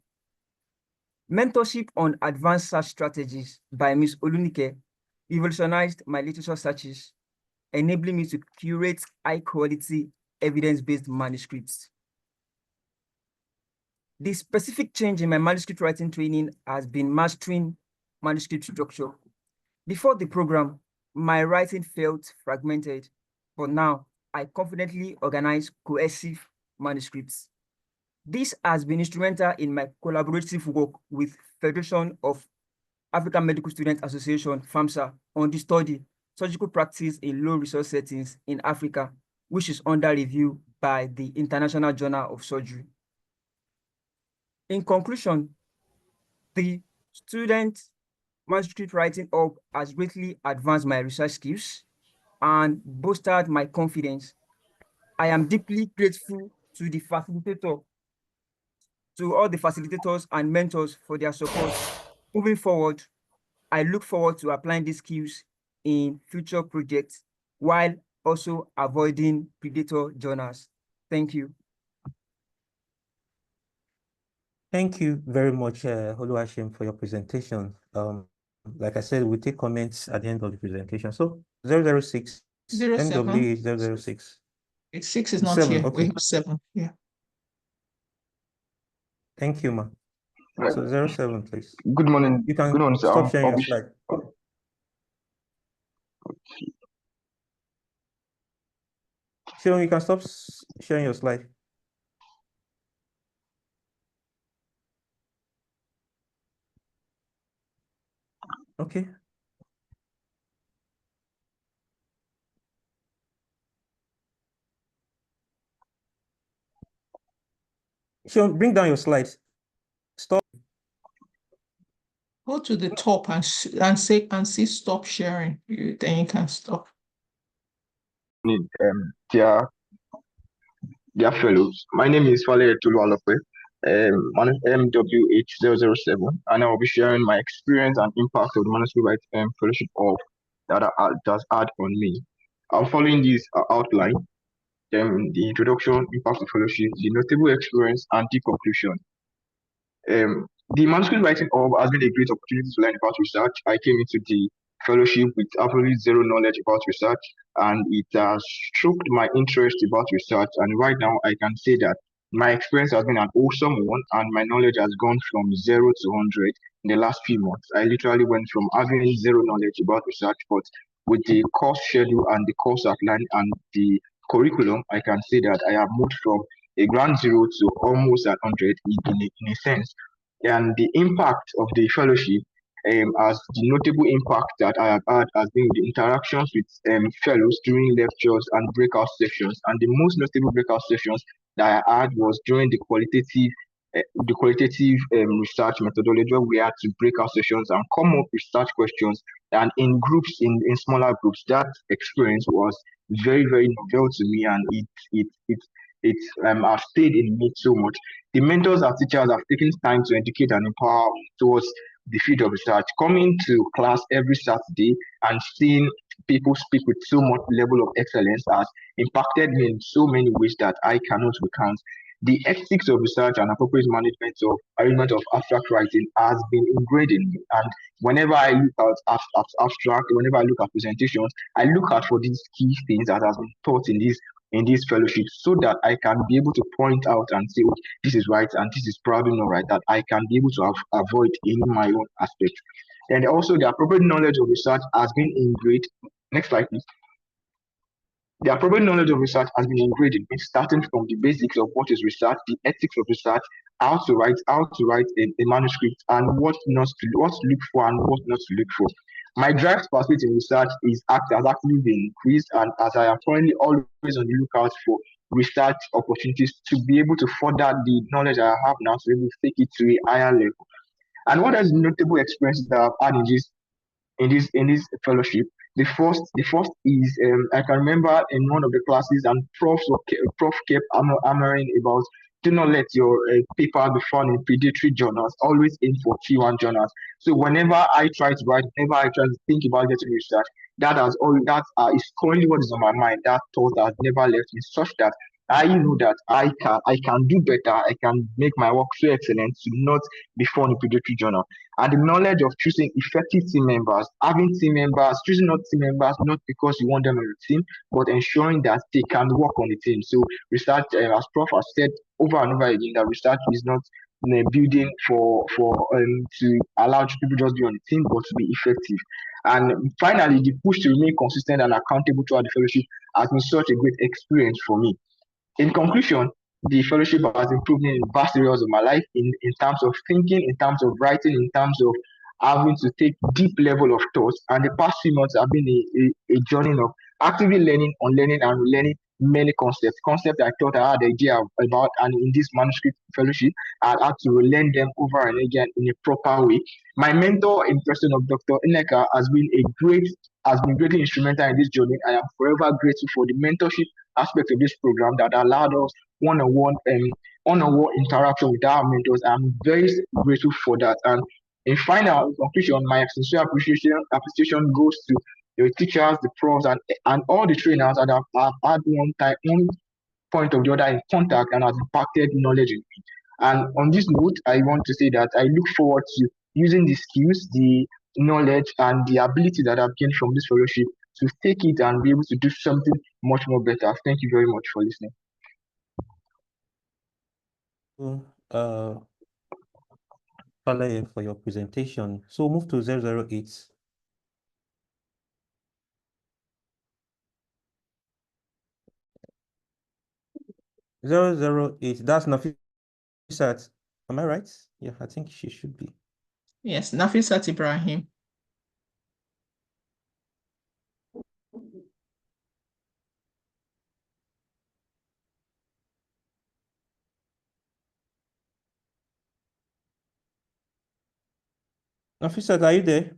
Mentorship on Advanced Search Strategies by Ms. Olunike revolutionized my literature searches, enabling me to curate high-quality, evidence-based manuscripts. The specific change in my manuscript writing training has been mastering manuscript structure. Before the program, my writing felt fragmented, but now I confidently organize cohesive manuscripts. This has been instrumental in my collaborative work with Federation of African Medical Students Association, FAMSA, on the study, Surgical Practice in Low Resource Settings in Africa, which is under review by the International Journal of Surgery. In conclusion, the Student Manuscript Writing Hub has greatly advanced my research skills and bolstered my confidence. I am deeply grateful to all the facilitators and mentors for their support. Moving forward, I look forward to applying these skills in future projects while also avoiding predator journals. Thank you.
Thank you very much, Oluwashim, for your presentation. Like I said, we'll take comments at the end of the presentation. So 006,
07.
MW 006.
6 is not
7,
here.
okay.
We have 7. Yeah.
Thank you, ma.
Right.
So 07, please.
Good morning.
You can
Good morning, sir.
stop sharing your slide. Sharon, you can stop sharing your slide. Okay. Sharon, bring down your slides. Stop.
Go to the top and see stop sharing. Then you can stop.
Dear fellows, my name is Wale Tulualope, MW8007, and I will be sharing my experience and impact of the Manuscript Writing Fellowship of that does add on me. I'm following this outline, then the introduction, impact of fellowship, the notable experience, and the conclusion. The Manuscript Writing Hub has been a great opportunity to learn about research. I came into the fellowship with absolutely zero knowledge about research, and it has stroked my interest about research. And right now, I can say that my experience has been an awesome one, and my knowledge has gone from 0 to 100 in the last few months. I literally went from having zero knowledge about research, but with the course schedule and the course outline and the curriculum, I can say that I have moved from a ground zero to almost at 100 in a sense. And the impact of the fellowship, as the notable impact that I have had has been the interactions with fellows during lectures and breakout sessions. And the most notable breakout sessions that I had was during the qualitative research methodology, where we had to break out sessions and come up with research questions, and in groups, in smaller groups. That experience was very, very novel to me, and it has stayed in me so much. The mentors and teachers have taken time to educate and empower towards the field of research. Coming to class every Saturday and seeing people speak with so much level of excellence has impacted me in so many ways that I cannot recount. The ethics of research and appropriate arrangement of abstract writing has been ingrained in me. And whenever I look at abstract, whenever I look at presentations, I look at for these key things that has been taught in this fellowship, so that I can be able to point out and say, oh, this is right and this is probably not right, that I can be able to avoid in my own aspect. And also the appropriate knowledge of research has been ingrained. Next slide, please. The appropriate knowledge of research has been ingrained in me, starting from the basics of what is research, the ethics of research, how to write a manuscript, and what to look for and what not to look for. My drive to participate in research has actually been increased, and as I am currently always on the lookout for research opportunities to be able to further the knowledge I have now, to be able to take it to a higher level. And what are the notable experiences that I've had in this fellowship? The first is I can remember in one of the classes, and Prof kept hammering about, do not let your paper be found in predatory journals. Always aim for T1 journals. So whenever I try to write, whenever I try to think about getting research, that is currently what is on my mind. That thought has never left me, such that I know that I can do better. I can make my work so excellent to not be found in predatory journal. And the knowledge of choosing effective team members, having team members, choosing not team members not because you want them on your team, but ensuring that they can work on the team. So research, as Prof has said over and over again, that research is not building for to allow people just be on the team, but to be effective. And finally, the push to remain consistent and accountable throughout the fellowship has been such a great experience for me. In conclusion, the fellowship has improved me in vast areas of my life, in terms of thinking, in terms of writing, in terms of having to take deep level of thoughts. And the past few months have been a journey of actively learning, unlearning, and relearning many concepts I thought I had an idea about, and in this manuscript fellowship, I had to relearn them over and again in a proper way. My mentor in person of Dr. Ineka has been greatly instrumental in this journey. I am forever grateful for the mentorship aspect of this program that allowed us one-on-one interaction with our mentors. I'm very grateful for that. And in conclusion, my sincere appreciation goes to the teachers, the profs, and all the trainers that have had one point of the other in contact and has impacted knowledge in me. And on this note, I want to say that I look forward to using the skills, the knowledge, and the ability that I've gained from this fellowship to take it and be able to do something much more better. Thank you very much for listening.
Falaye, for your presentation. So move to 008. That's Nafisat. Am I right? Yeah, I think she should be.
Yes, Nafisat Ibrahim.
Nafisat, are you there?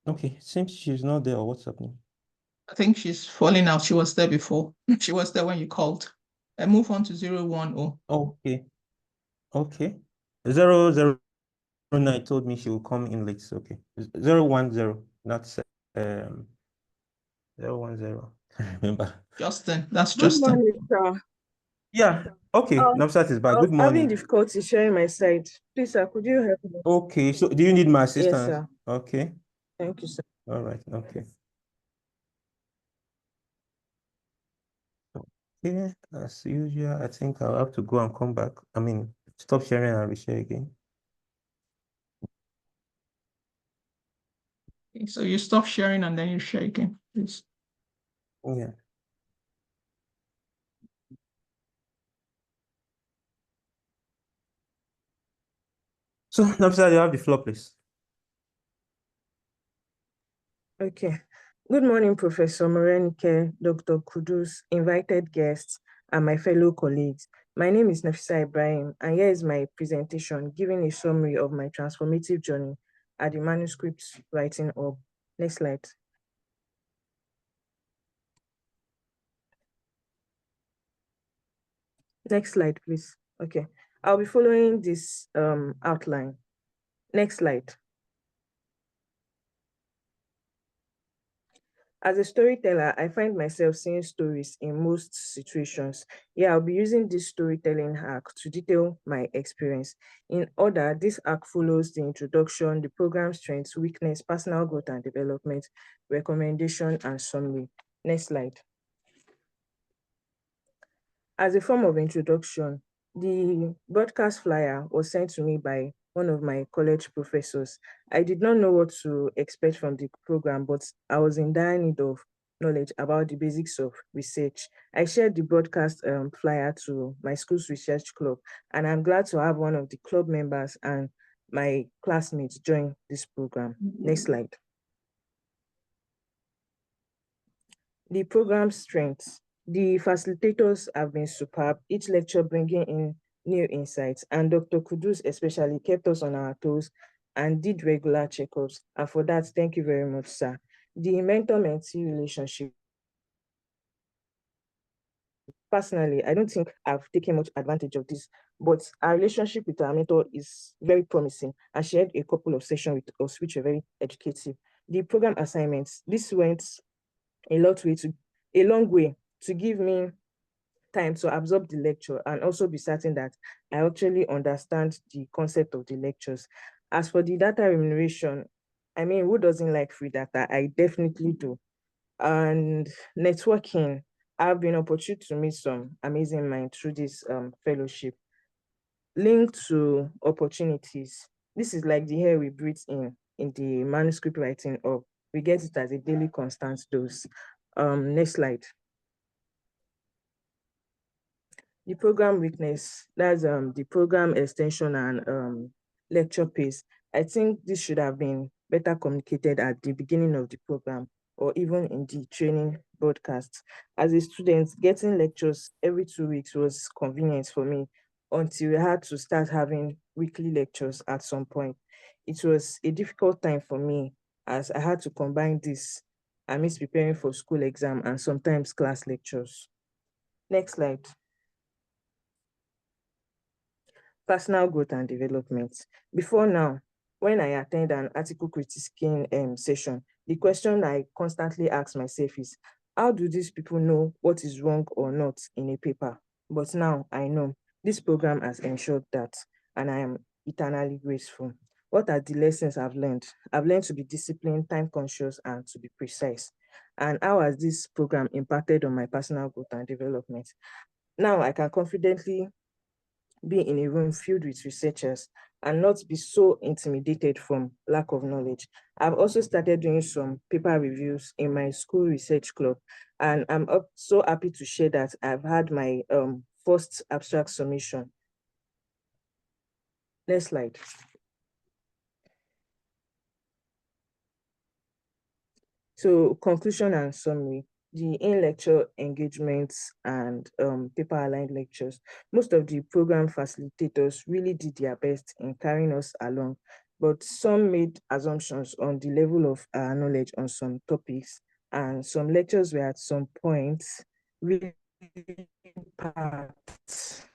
Okay, seems she's not there, or what's happening?
I think she's falling out. She was there before. She was there when you called. And move on to 010.
Okay. Okay. 009 told me she will come in late. Okay. 010. That's 010. Remember.
Justin. That's
Good
Justin.
morning, sir.
Yeah. Okay. Nafisat is back.
I
Good
was having
morning.
difficulty sharing my side. Please, sir, could you help me?
Okay. So do you need my assistance?
Yes, sir.
Okay.
Thank you, sir.
All right. Okay. Okay. As usual, I think I'll have to go and come back. I mean, stop sharing and reshare again.
Okay, so you stop sharing and then you share again, please.
Yeah. So, Nafisat, you have the floor, please.
Okay. Good morning, Professor Morenike, Dr. Kudus, invited guests, and my fellow colleagues. My name is Nafisa Ibrahim, and here is my presentation giving a summary of my transformative journey at the Manuscript Writing Hub. Next slide. Next slide, please. Okay. I'll be following this outline. Next slide. As a storyteller, I find myself seeing stories in most situations. Yeah, I'll be using this storytelling hack to detail my experience. In order, this hack follows the introduction, the program strengths, weakness, personal growth and development, recommendation, and summary. Next slide. As a form of introduction, the broadcast flyer was sent to me by one of my college professors. I did not know what to expect from the program, but I was in dire need of knowledge about the basics of research. I shared the broadcast flyer to my school's research club, and I'm glad to have one of the club members and my classmates join this program. Next slide. The program strengths. The facilitators have been superb, each lecture bringing in new insights, and Dr. Kudus especially kept us on our toes and did regular checkups. And for that, thank you very much, sir. The mentor-mentee relationship, personally, I don't think I've taken much advantage of this, but our relationship with our mentor is very promising, and she had a couple of sessions with us which were very educative. The program assignments, this went a long way to give me time to absorb the lecture and also be certain that I actually understand the concept of the lectures. As for the data remuneration, I mean, who doesn't like free data? I definitely do. And networking, I've been opportunity to meet some amazing minds through this fellowship. Linked to opportunities, this is like the air we breathe in the manuscript writing of. We get it as a daily constant dose. Next slide. The program weakness, that's the program extension and lecture pace. I think this should have been better communicated at the beginning of the program or even in the training broadcast. As a student, getting lectures every 2 weeks was convenient for me until we had to start having weekly lectures at some point. It was a difficult time for me as I had to combine this amidst preparing for school exam and sometimes class lectures. Next slide. Personal growth and development. Before now, when I attend an article critiquing session, the question I constantly ask myself is, how do these people know what is wrong or not in a paper? But now I know this program has ensured that, and I am eternally grateful. What are the lessons I've learned? I've learned to be disciplined, time conscious, and to be precise. And how has this program impacted on my personal growth and development? Now I can confidently be in a room filled with researchers and not be so intimidated from lack of knowledge. I've also started doing some paper reviews in my school research club, and I'm so happy to share that I've had my first abstract submission. Next slide. So conclusion and summary. The in-lecture engagements and paper-aligned lectures, most of the program facilitators really did their best in carrying us along, but some made assumptions on the level of our knowledge on some topics, and some lectures were at some points really packed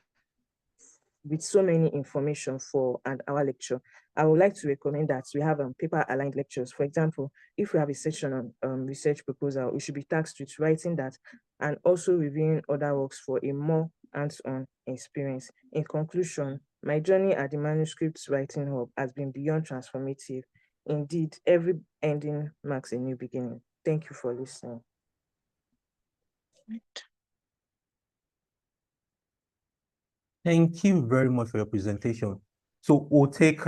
with so many information for an hour lecture. I would like to recommend that we have paper-aligned lectures. For example, if we have a section on research proposal, we should be tasked with writing that and also reviewing other works for a more hands-on experience. In conclusion, my journey at the Manuscripts Writing Hub has been beyond transformative. Indeed, every ending marks a new beginning. Thank you for listening.
Thank you very much for your presentation. So we'll take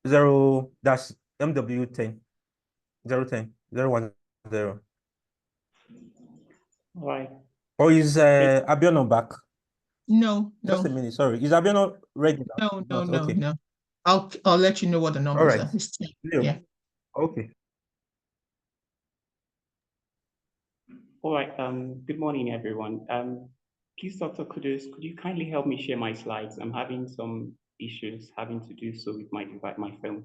0, that's MW10, 010, 010.
All right.
Or is Abiono back?
No,
Just a minute, sorry. Is Abiono ready now?
No,
Okay.
no. I'll let you know what the numbers are. Yeah.
Okay.
All right. Good morning, everyone. Please, Dr. Kudus, could you kindly help me share my slides? I'm having some issues having to do so with my phone.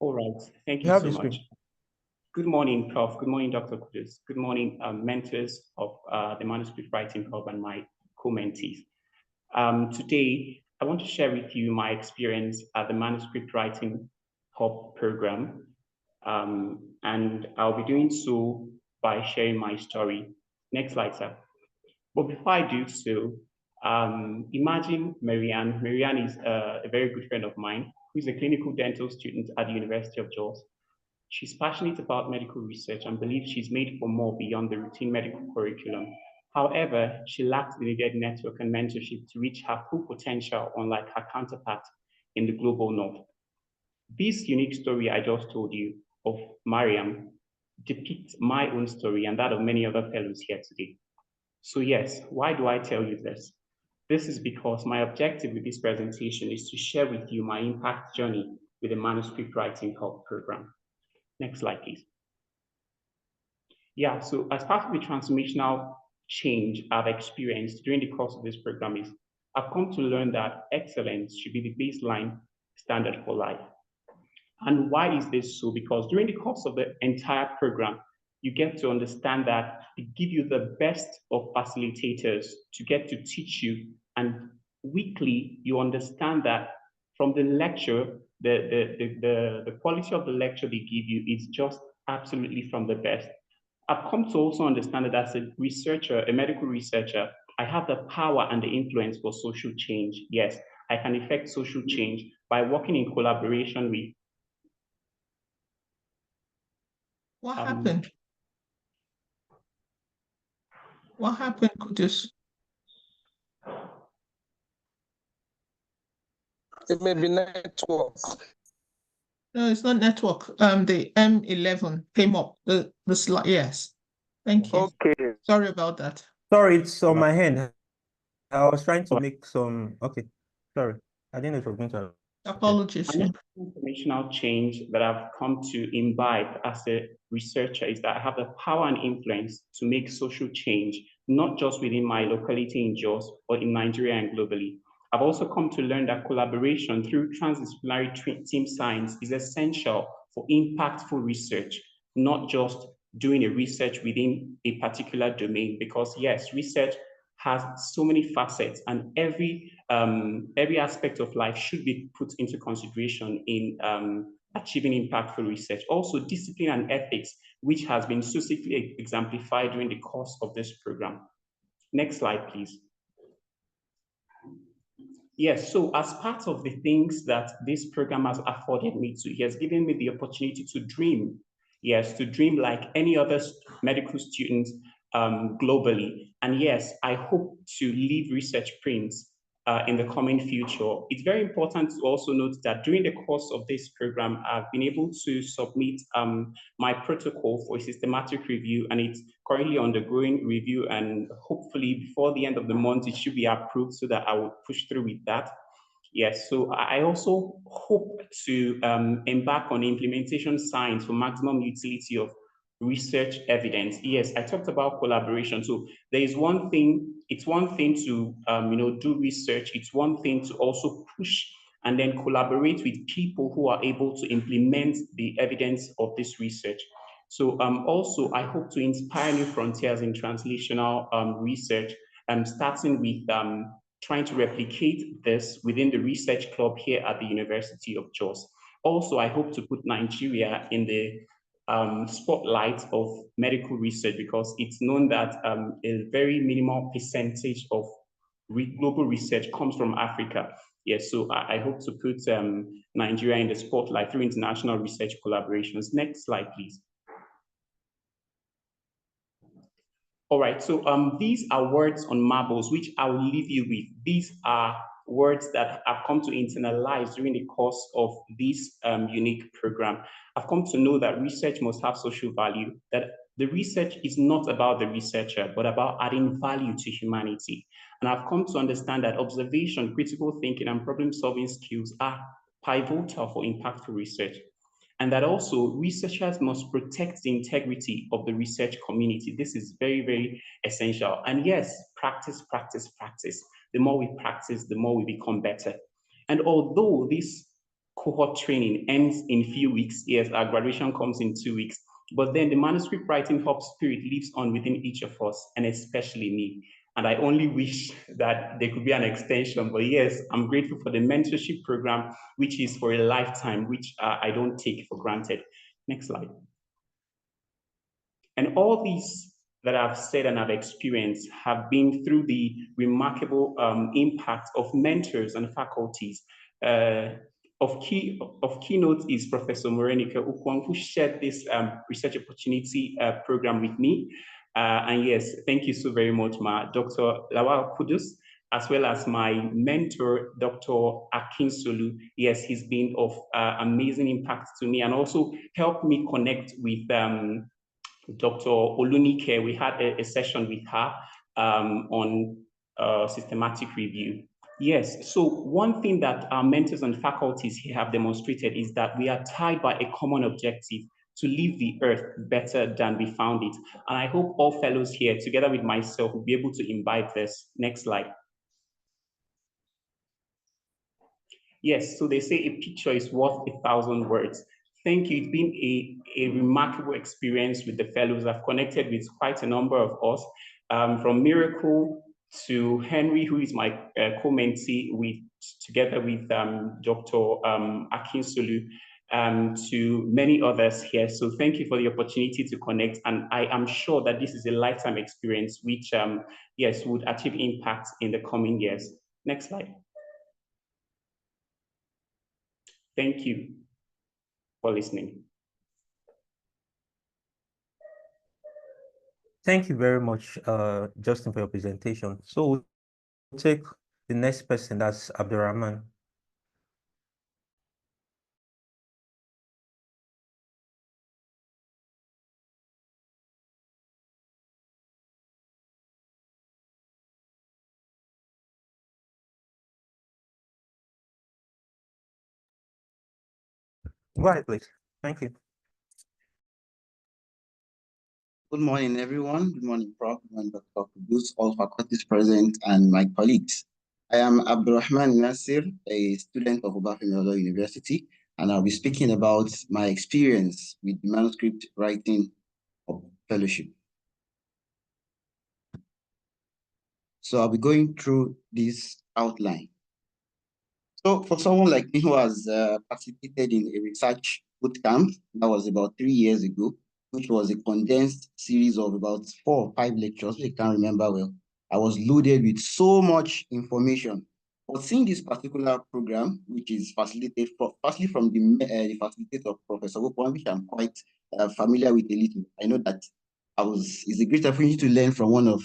All right. Thank you so much. Good morning, Prof. Good morning, Dr. Kudus. Good morning, mentors of the Manuscript Writing Hub and my co-mentees. Today, I want to share with you my experience at the Manuscript Writing Hub program. And I'll be doing so by sharing my story. Next slide, sir. But before I do so, imagine Marianne. Marianne is a very good friend of mine, who is a clinical dental student at the University of Jos. She's passionate about medical research and believes she's made for more beyond the routine medical curriculum. However, she lacks the needed network and mentorship to reach her full potential, unlike her counterpart in the global north. This unique story I just told you of Mariam depicts my own story and that of many other fellows here today. So yes, why do I tell you this? This is because my objective with this presentation is to share with you my impact journey with the Manuscript Writing Hub program. Next slide, please. Yeah, so as part of the transformational change I've experienced during the course of this program is I've come to learn that excellence should be the baseline standard for life. And why is this so? Because during the course of the entire program, you get to understand that they give you the best of facilitators to get to teach you. And weekly, you understand that from the lecture, the quality of the lecture they give you is just absolutely from the best. I've come to also understand that as a researcher, a medical researcher, I have the power and the influence for social change. Yes, I can effect social change by working in collaboration with.
What happened? What happened, Kudus?
It may be network.
No, it's not network. The M11 came up. The slide. Yes. Thank you.
Okay.
Sorry about that.
Sorry, it's on my hand. I was trying to make some. Okay. Sorry. I didn't know it was going to.
Apologies.
Another informational change that I've come to imbibe as a researcher is that I have the power and influence to make social change, not just within my locality in Jos, but in Nigeria and globally. I've also come to learn that collaboration through transdisciplinary team science is essential for impactful research, not just doing a research within a particular domain, because yes, research has so many facets, and every aspect of life should be put into consideration in achieving impactful research. Also, discipline and ethics, which has been succinctly exemplified during the course of this program. Next slide, please. Yes, so as part of the things that this program has afforded me to, he has given me the opportunity to dream. Yes, to dream like any other medical student globally. And yes, I hope to leave research prints in the coming future. It's very important to also note that during the course of this program, I've been able to submit my protocol for a systematic review, and it's currently undergoing review, and hopefully before the end of the month, it should be approved so that I will push through with that. Yes, so I also hope to embark on implementation science for maximum utility of research evidence. Yes, I talked about collaboration. So there is one thing, it's one thing to do research, it's one thing to also push and then collaborate with people who are able to implement the evidence of this research. So also I hope to inspire new frontiers in translational research, starting with trying to replicate this within the research club here at the University of Jos. Also, I hope to put Nigeria in the spotlight of medical research, because it's known that a very minimal percentage of global research comes from Africa. Yes, so I hope to put Nigeria in the spotlight through international research collaborations. Next slide, please. All right, so these are words on marbles, which I will leave you with. These are words that I've come to internalize during the course of this unique program. I've come to know that research must have social value, that the research is not about the researcher, but about adding value to humanity. And I've come to understand that observation, critical thinking, and problem-solving skills are pivotal for impactful research. And that also researchers must protect the integrity of the research community. This is very, very essential. And yes, practice, practice, practice. The more we practice, the more we become better. And although this cohort training ends in a few weeks, yes, our graduation comes in 2 weeks, but then the Manuscript Writing Hub spirit lives on within each of us, and especially me. And I only wish that there could be an extension, but yes, I'm grateful for the mentorship program, which is for a lifetime, which I don't take for granted. Next slide. And all these that I've said and I've experienced have been through the remarkable impact of mentors and faculties, of keynote is Professor Morenike Ukwang, who shared this research opportunity program with me. And yes, thank you so very much, Dr. Lawal Kudus, as well as my mentor, Dr. Akinsolu. Yes, he's been of amazing impact to me and also helped me connect with Dr. Olunike. We had a session with her on systematic review. Yes, so one thing that our mentors and faculties here have demonstrated is that we are tied by a common objective to leave the earth better than we found it. And I hope all fellows here, together with myself, will be able to imbibe this. Next slide. Yes, so they say a picture is worth 1,000 words. Thank you. It's been a remarkable experience with the fellows. I've connected with quite a number of us, from Miracle to Henry, who is my co-mentee, together with Dr. Akinsolu, to many others here. So thank you for the opportunity to connect. And I am sure that this is a lifetime experience, which, yes, would achieve impact in the coming years. Next slide. Thank you for listening.
Thank you very much, Justin, for your presentation. So we'll take the next person, that's Abdurrahman. Go ahead, please. Thank you.
Good morning, everyone. Good morning, Prof. Good morning, Dr. Kudus, all faculties present, and my colleagues. I am Abdurrahman Nasir, a student of Obafemi University, and I'll be speaking about my experience with the manuscript writing of fellowship. So I'll be going through this outline. So for someone like me who has participated in a research bootcamp, that was about 3 years ago, which was a condensed series of about 4 or 5 lectures, I can't remember well. I was loaded with so much information. But seeing this particular program, which is facilitated firstly from the facilitator, Professor Wopon, which I'm quite familiar with a little. I know that it's a great opportunity to learn from one of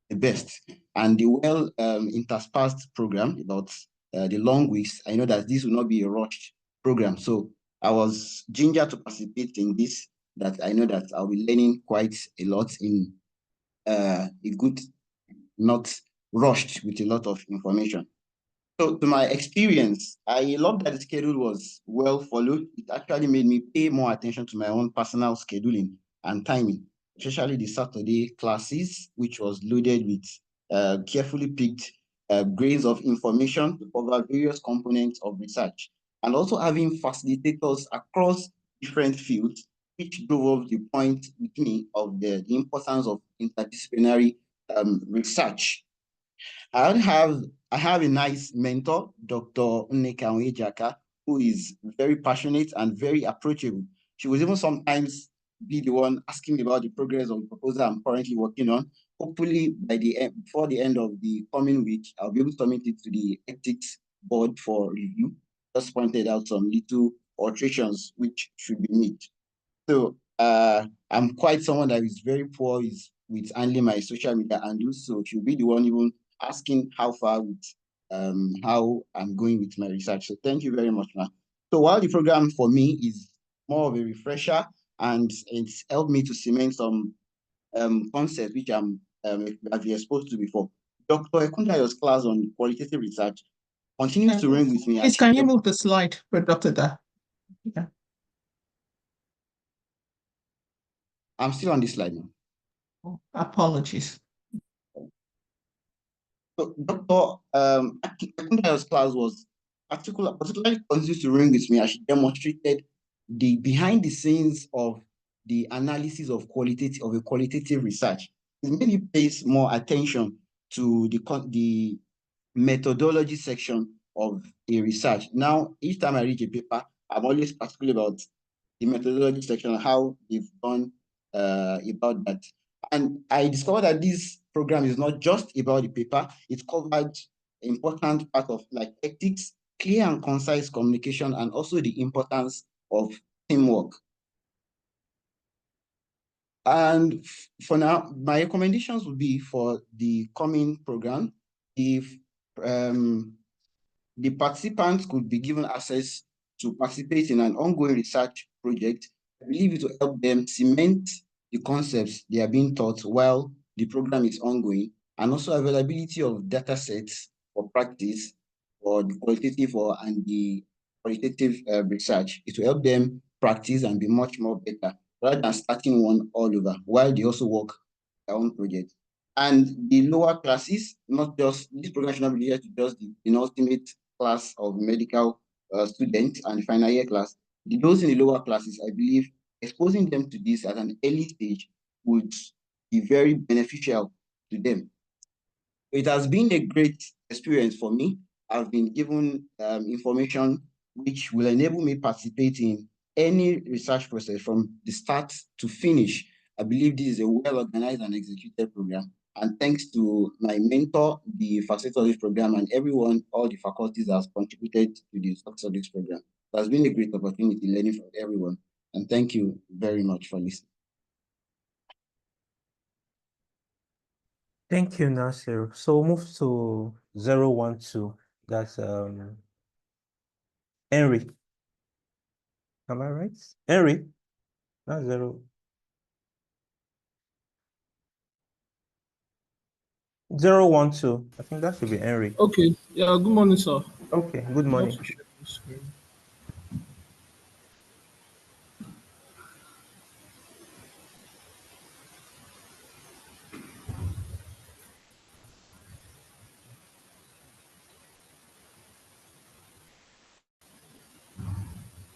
the best. And the well interspersed program about the long weeks, I know that this will not be a rushed program. So I was gingered to participate in this, that I know that I'll be learning quite a lot in a good, not rushed with a lot of information. So to my experience, I love that the schedule was well followed. It actually made me pay more attention to my own personal scheduling and timing, especially the Saturday classes, which was loaded with carefully picked grains of information to cover various components of research, and also having facilitators across different fields, which drove up the point with me of the importance of interdisciplinary research. I have a nice mentor, Dr. Nneka Onwejaka, who is very passionate and very approachable. She was even sometimes be the one asking me about the progress of the proposal I'm currently working on. Hopefully, before the end of the coming week, I'll be able to submit it to the ethics board for review. Just pointed out some little alterations which should be made. So I'm quite someone that is very poor with handling my social media handles. So she'll be the one even asking how far with how I'm going with my research. So thank you very much, ma'am. So while the program for me is more of a refresher and it's helped me to cement some concepts which I've been exposed to before, Dr. Ekundayo's class on qualitative research continues to ring with me.
Please, can you move the slide for Dr. Da? Yeah.
I'm still on this slide now.
Oh, apologies.
So Dr. Ekundayo's class was particularly continues to ring with me as she demonstrated the behind the scenes of the analysis of a qualitative research. It made me pay more attention to the methodology section of a research. Now, each time I read a paper, I'm always particular about the methodology section, how they've done about that. And I discovered that this program is not just about the paper, it covered important part of like ethics clear and concise communication, and also the importance of teamwork. And for now, my recommendations would be for the coming program, if the participants could be given access to participate in an ongoing research project, I believe it will help them cement the concepts they are being taught while the program is ongoing, and also availability of data sets for practice for the qualitative and the qualitative research. It will help them practice and be much more better rather than starting one all over while they also work their own project. And the lower classes, not just, this program should not be limited to just the penultimate class of medical students and final year class. Those in the lower classes, I believe, exposing them to this at an early stage would be very beneficial to them. It has been a great experience for me. I've been given information which will enable me participate in any research process from the start to finish. I believe this is a well-organized and executed program. And thanks to my mentor, the facilitator of this program, and everyone, all the faculties that have contributed to the success of this program. It has been a great opportunity learning from everyone. And thank you very much for listening.
Thank you, Nasir. So we'll move to 012. That's Henry. Am I right? Henry? Not 0. 012. I think that should be Henry.
Okay. Yeah, good morning, sir.
Okay, good morning.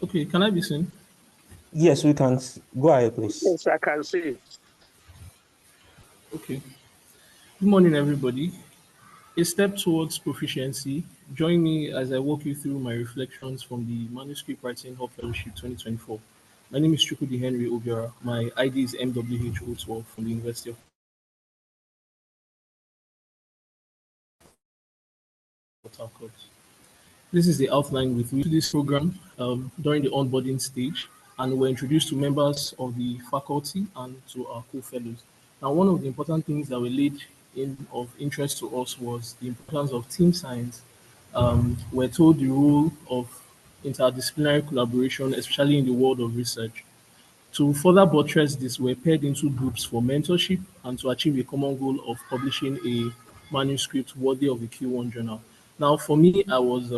Okay, can I be seen?
Yes, we can. Go ahead, please.
Yes, I can see.
Okay. Good morning, everybody. A step towards proficiency. Join me as I walk you through my reflections from the Manuscript Writing Hub Fellowship 2024. My name is Chukwudi Henry Obiora. My ID is MWH012 from the University of Port Harcourt. This is the outline with which this program during the onboarding stage, and we're introduced to members of the faculty and to our co-fellows. Now, one of the important things that were laid in of interest to us was the importance of team science. We're told the role of interdisciplinary collaboration, especially in the world of research. To further buttress this, we're paired into groups for mentorship and to achieve a common goal of publishing a manuscript worthy of the Q1 journal. Now, for me, I was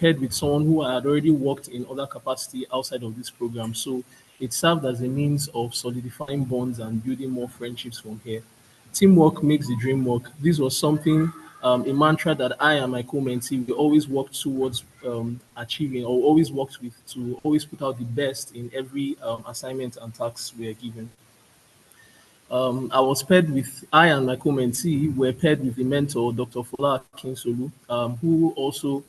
paired with someone who had already worked in other capacity outside of this program. So it served as a means of solidifying bonds and building more friendships from here. Teamwork makes the dream work. This was something, a mantra that I and my co-mentee, we always worked towards achieving, or always worked with, to always put out the best in every assignment and tasks we are given. I and my co-mentee were paired with the mentor, Dr. Fola Kinsolu, who also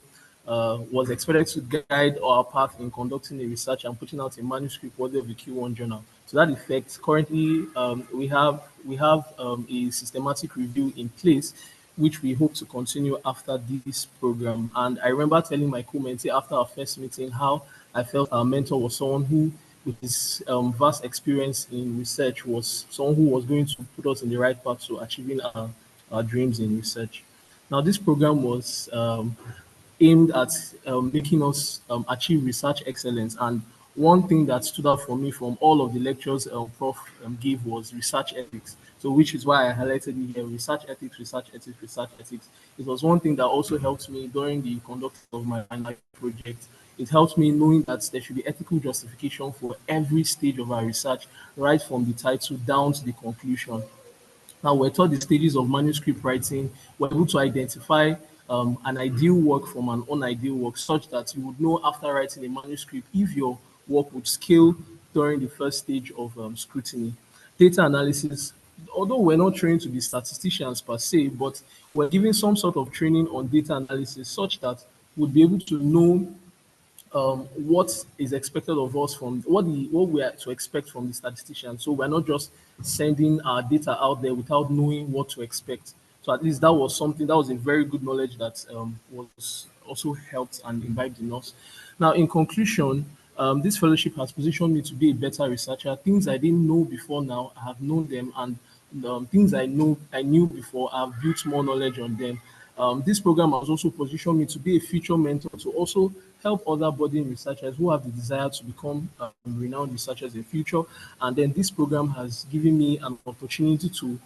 was expected to guide our path in conducting a research and putting out a manuscript worthy of the Q1 journal. To that effect, currently we have a systematic review in place, which we hope to continue after this program. And I remember telling my co-mentee after our first meeting how I felt our mentor was someone who, with his vast experience in research, was someone who was going to put us in the right path to achieving our dreams in research. Now, this program was aimed at making us achieve research excellence. And one thing that stood out for me from all of the lectures Prof gave was research ethics. So which is why I highlighted it here, research ethics, research ethics, research ethics. It was one thing that also helped me during the conduct of my project. It helped me knowing that there should be ethical justification for every stage of our research, right from the title down to the conclusion. Now, we're taught the stages of manuscript writing. We're able to identify an ideal work from an unideal work, such that you would know after writing a manuscript if your work would scale during the first stage of scrutiny. Data analysis, although we're not trained to be statisticians per se, but we're given some sort of training on data analysis such that we'll be able to know what is expected of us from what we are to expect from the statistician. So we're not just sending our data out there without knowing what to expect. So at least that was something, that was a very good knowledge that was also helped and imbibed in us. Now, in conclusion, this fellowship has positioned me to be a better researcher. Things I didn't know before now, I have known them, and things I knew before, I've built more knowledge on them. This program has also positioned me to be a future mentor to also help other budding researchers who have the desire to become renowned researchers in future. And then this program has given me an opportunity to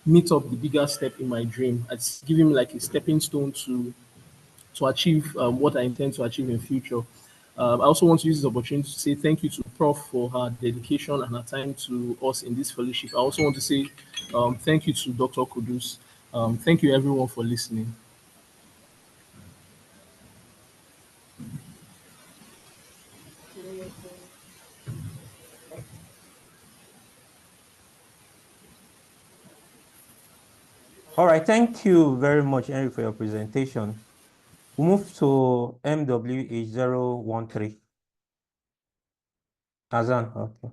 meet up the bigger step in my dream. It's giving me like a stepping stone to achieve what I intend to achieve in future. I also want to use this opportunity to say thank you to Prof for her dedication and her time to us in this fellowship. I also want to say thank you to Dr. Kudus. Thank you everyone for listening.
All right, thank you very much, Henry, for your presentation. We'll move to MWH013. Azan, okay.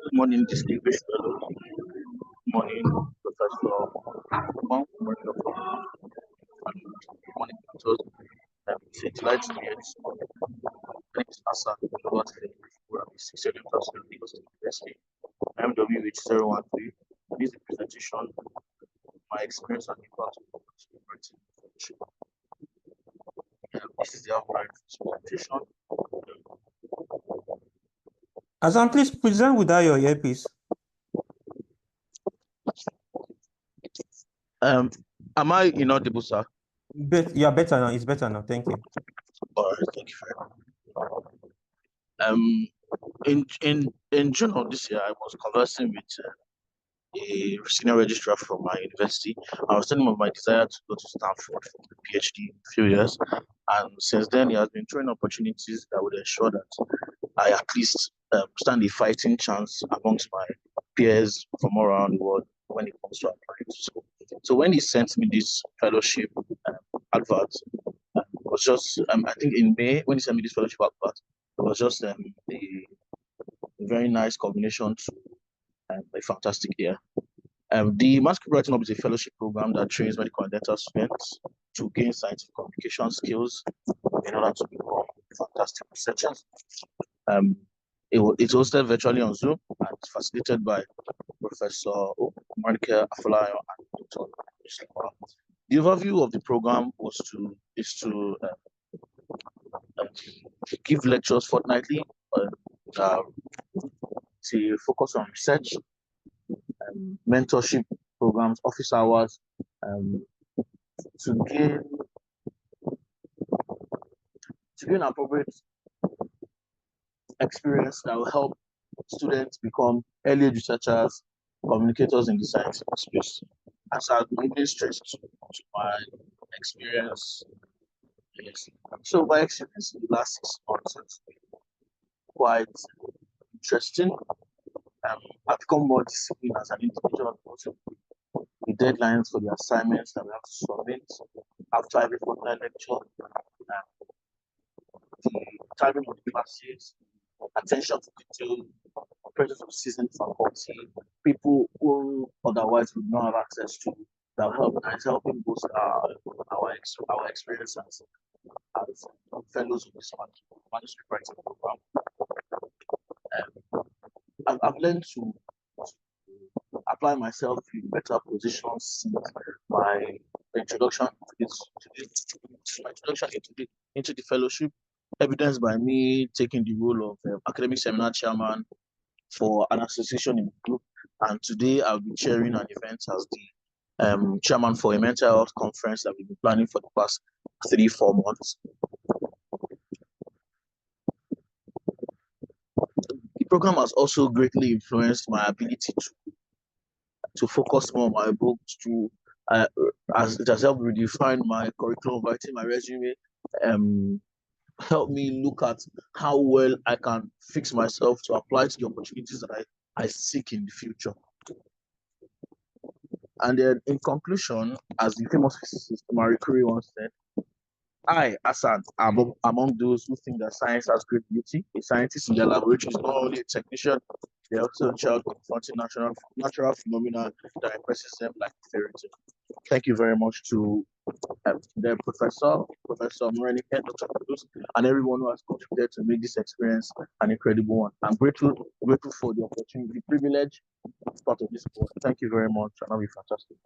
Good morning, distinguished fellows. Good morning, Professor. Good morning, mentors. It's a delight to be here this morning. My name is Hassan. I'm a 6 year university of Lagos University, MWH013. This is a presentation of my experience and impact of writing fellowship. This is the outline of this presentation.
Azan, please present without your earpiece.
Am I inaudible, sir?
Yeah, better now. It's better now. Thank you.
All right, thank you very much. In June of this year, I was conversing with a senior registrar from my university. I was telling him of my desire to go to Stanford for the PhD in a few years, and since then he has been throwing opportunities that would ensure that I at least stand a fighting chance amongst my peers from all around the world when it comes to applying to school. So when he sent me this fellowship advert, it was just I think in May when he sent me this fellowship advert, it was just a very nice combination to a fantastic year. The Manuscript Writing Hub is a fellowship program that trains medical and dental students to gain scientific communication skills in order to become fantastic researchers. It's hosted virtually on Zoom and facilitated by Professor Monica Afolayo and Dr. Islam. The overview of the program is to give lectures fortnightly to focus on research, mentorship programs, office hours, to gain appropriate experience that will help students become early researchers, communicators in the scientific space. As I've been stressed to my experience, yes. So my experience in the last 6 months has been quite interesting. I've become more disciplined as an individual because of the deadlines for the assignments that we have to submit after every fortnight lecture, the timing of the classes, attention to detail, presence of seasoned faculty, people who otherwise would not have access to, that helping boost our experience as fellows of this manuscript writing program. I've learned to apply myself in better positions since my introduction into the fellowship, evidenced by me taking the role of academic seminar chairman for an association in the group, and today I'll be chairing an event as the chairman for a mental health conference that we've been planning for the past 3-4 months. The program has also greatly influenced my ability to focus more on my books, as it has helped redefine my curriculum, writing my resume, help me look at how well I can fix myself to apply to the opportunities that I seek in the future. And then in conclusion, as the famous physicist Marie Curie once said, I, Hassan, am among those who think that science has great beauty. A scientist in their laboratory is not only a technician, They're also a child confronting natural phenomena that impresses them like a fairy tale. Thank you very much to the Professor Morenike, Dr. Kudus, and everyone who has contributed to make this experience an incredible one. I'm grateful for the opportunity, the privilege as part of this course. Thank you very much, and that'll be fantastic.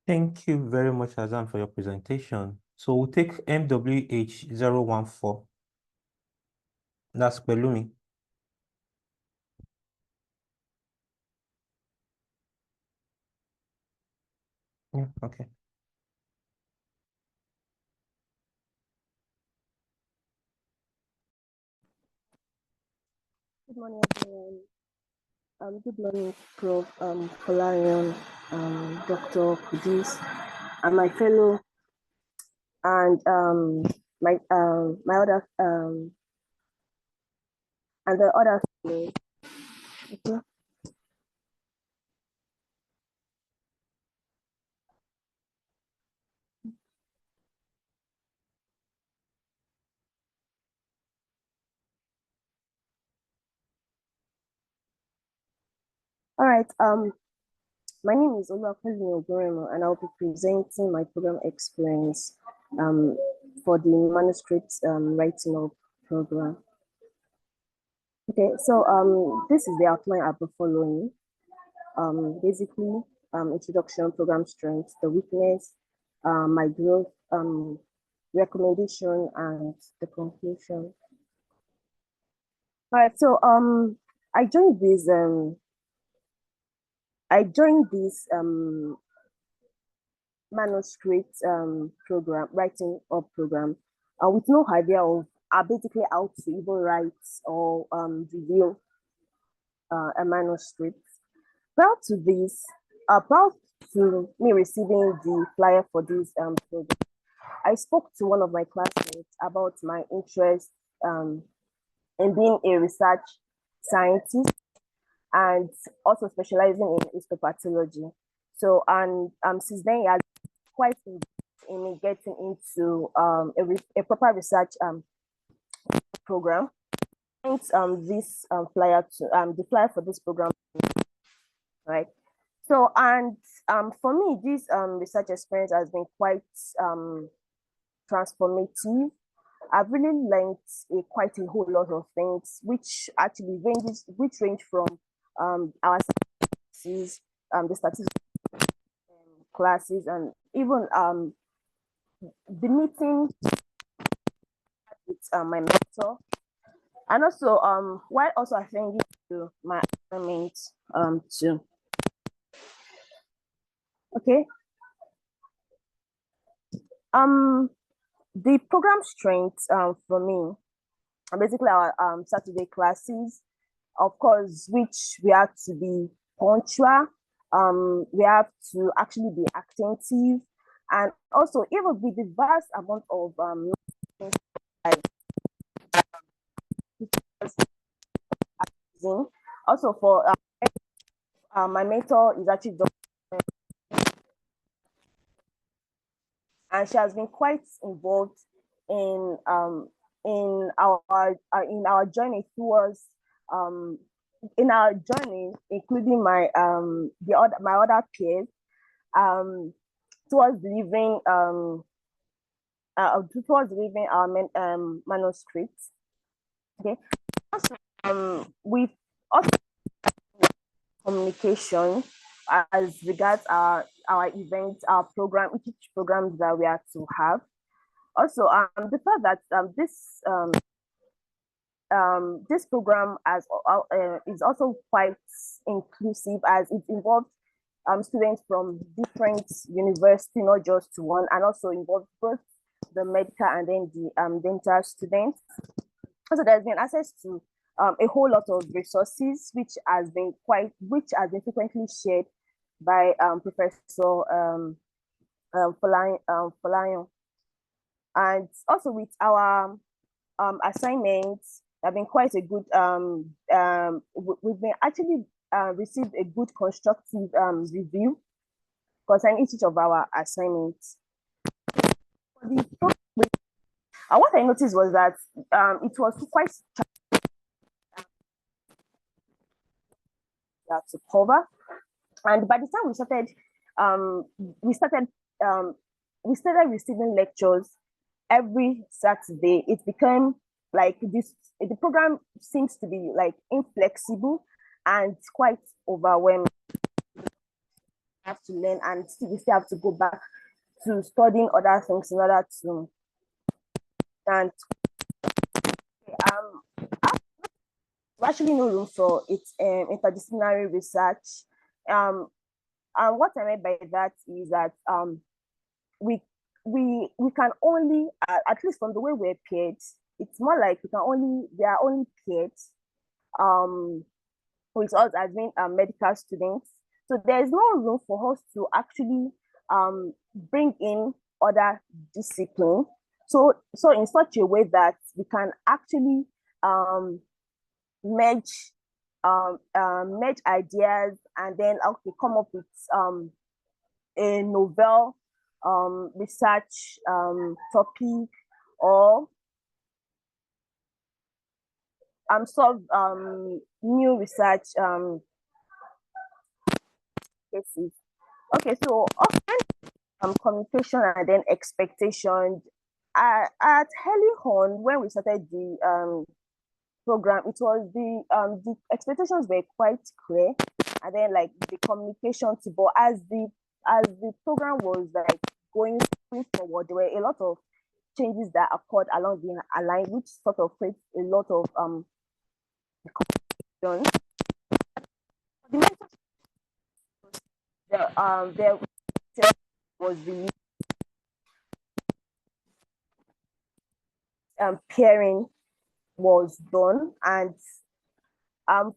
Thank you very much, Hassan, for your presentation. So we'll take MWH014. That's Pelumi. Yeah, okay.
Good morning, everyone. Good morning, Prof. Polarion, Dr. Kudis, and my fellow, and my other and the other fellows. Okay. All right. My name is Oluwapeli Ogoremo, and I'll be presenting my program experience for the manuscript writing up program. Okay, so this is the outline I'll be following. Basically, introduction, program strength, the weakness, my growth, recommendation, and the conclusion. All right, so I joined this manuscript program, writing up program, with no idea of basically how to even write or review a manuscript. Prior to this, prior to me receiving the flyer for this program, I spoke to one of my classmates about my interest in being a research scientist and also specializing in histopathology. So, and since then, he has quite involved in me getting into a proper research program. This flyer to the flyer for this program, right? So, and for me, this research experience has been quite transformative. I've really learned quite a whole lot of things, which actually range from our classes, the statistics classes, and even the meeting with my mentor, and also while also attending to my assignment too. Okay. The program strength for me, basically our Saturday classes, of course, which we have to be punctual, we have to actually be attentive, and also even with the vast amount of also for my mentor is actually and she has been quite involved in our journey towards in our journey, including my my other peers, towards delivering our manuscripts. Okay. Also, with also communication as regards our events, our program, each programs that we are to have. Also, the fact that this program is also quite inclusive, as it involves students from different universities, not just one, and also involves both the medical and then the dental students. Also, there's been access to a whole lot of resources, which has been frequently shared by Professor Folayan. And also with our assignments, have been quite a good, we've been actually received a good constructive review concerning each of our assignments. What I noticed was that it was quite to cover. And by the time we started receiving lectures every Saturday. It became like this. The program seems to be like inflexible and quite overwhelming. Have to learn, and we still have to go back to studying other things in order to and actually no room for its interdisciplinary research. And what I meant by that is that we can only at least from the way we're paired, it's more like we are only paired with us as being medical students. So there's no room for us to actually bring in other discipline. So in such a way that we can actually merge ideas and then come up with a novel research topic or solve new research cases. Okay, so often communication and then expectations. At early on, when we started the program, it was the expectations were quite clear, and then like the communication to, but as the program was like going forward, there were a lot of changes that occurred along the line, which sort of creates a lot of confusion. There was released pairing was done, and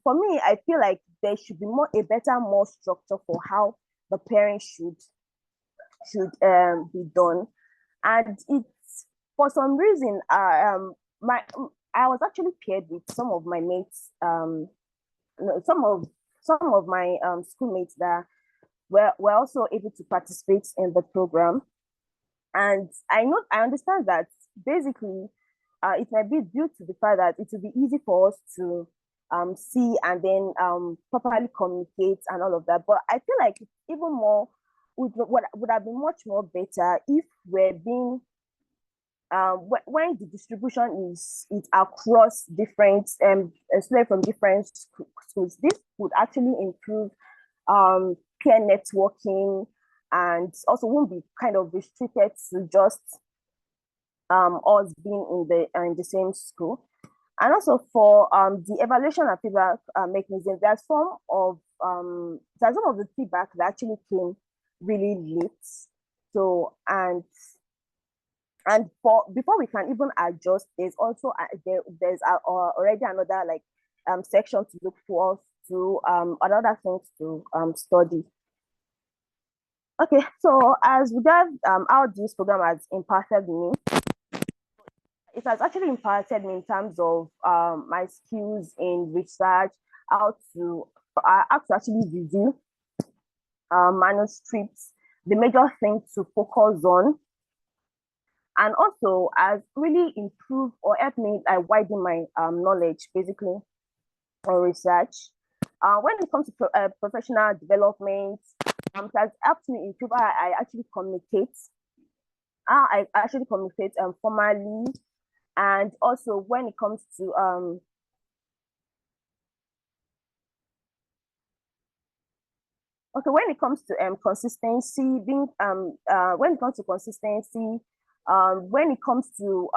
for me, I feel like there should be more structure for how the pairing should be done. And it's for some reason I was actually paired with some of my mates, some of my schoolmates that were also able to participate in the program. And I understand that basically it might be due to the fact that it will be easy for us to see and then properly communicate and all of that. But I feel like it's even more would have been much more better if we're being when the distribution is across different students from different schools. This would actually improve peer networking, and also won't be kind of restricted to just us being in the same school. And also for the evaluation and feedback mechanism, there's some of the feedback that actually came really late. So and before we can even adjust, there's also there's already another like section to look for us to another things to study. Okay, so as regards how this program has impacted me, it has actually impacted me in terms of my skills in research, how to actually review manuscripts, the major thing to focus on, and also has really improved or helped me widen my knowledge basically on research. When it comes to professional development, it has helped me improve how I actually communicate. Formally, and also when it comes to when it comes to consistency, when it comes to consistency, when it comes to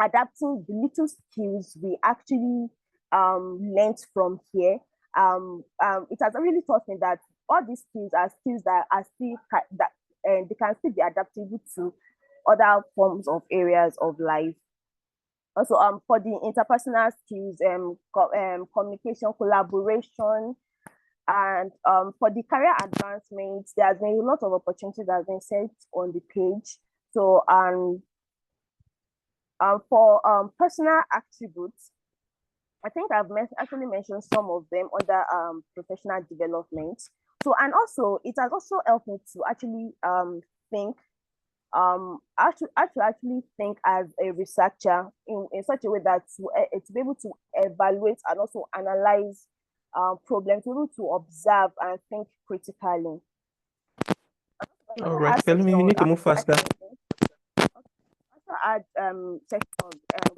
adapting the little skills we actually learned from here, it has really taught me that all these skills are skills that are still they can still be adaptable to other forms of areas of life. Also, for the interpersonal skills, communication, collaboration, and for the career advancement, there has been a lot of opportunities that have been set on the page. So, for personal attributes, I think I've actually mentioned some of them under professional development. So, and also it has also helped me to actually think, actually think as a researcher in such a way that to be able to evaluate and also analyze problem, to be able to observe and think critically.
All right, Pelumi, you need to move faster.
Also add section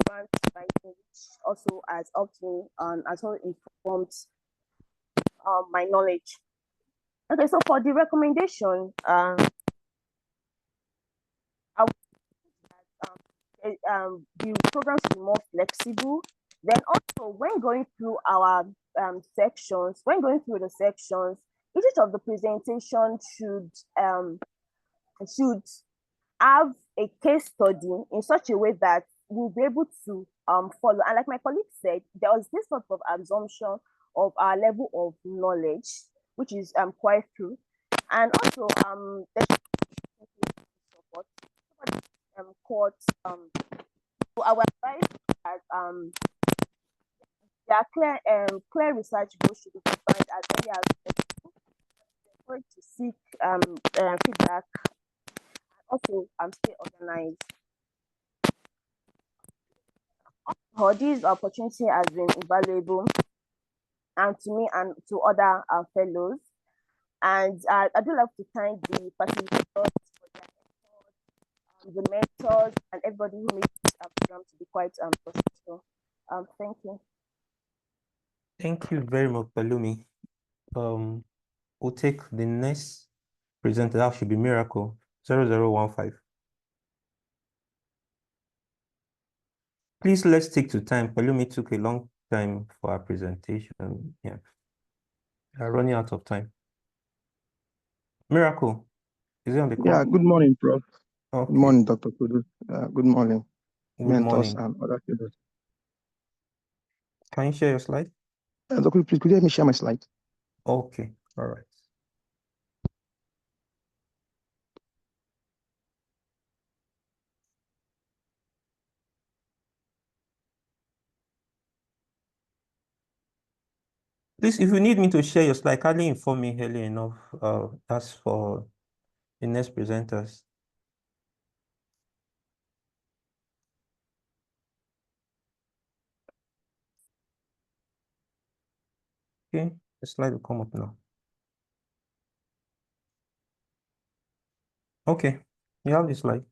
grant writing, which also has helped me and as well informed my knowledge. Okay, so for the recommendation, the program should be more flexible. Then also when going through our sections, each of the presentation should have a case study in such a way that we'll be able to follow. And like my colleague said, there was this sort of assumption of our level of knowledge, which is quite true. And also there should be support court. So our advice is that there are clear research goals should be defined as early as possible. Encourage to seek feedback and also stay organized. This opportunity has been invaluable to me and to other fellows. And I do love to thank the facilitators for their efforts, the mentors, and everybody who made this program to be quite successful. Thank you.
Thank you very much, Pelumi. We'll take the next presenter. That should be Miracle 0015. Please, let's stick to time. Pelumi took a long time for our presentation. Yeah, we're running out of time. Miracle, is it on the call?
Yeah, good morning, Prof.
Okay.
Good morning, Dr. Kudus. Good morning,
Good
mentors
morning.
and other students.
Can you share your slide?
Dr. Please, could you let me share my slide?
Okay, all right. Please, if you need me to share your slide, kindly inform me early enough. That's for the next presenters. Okay, the slide will come up now. Okay, you have the slide.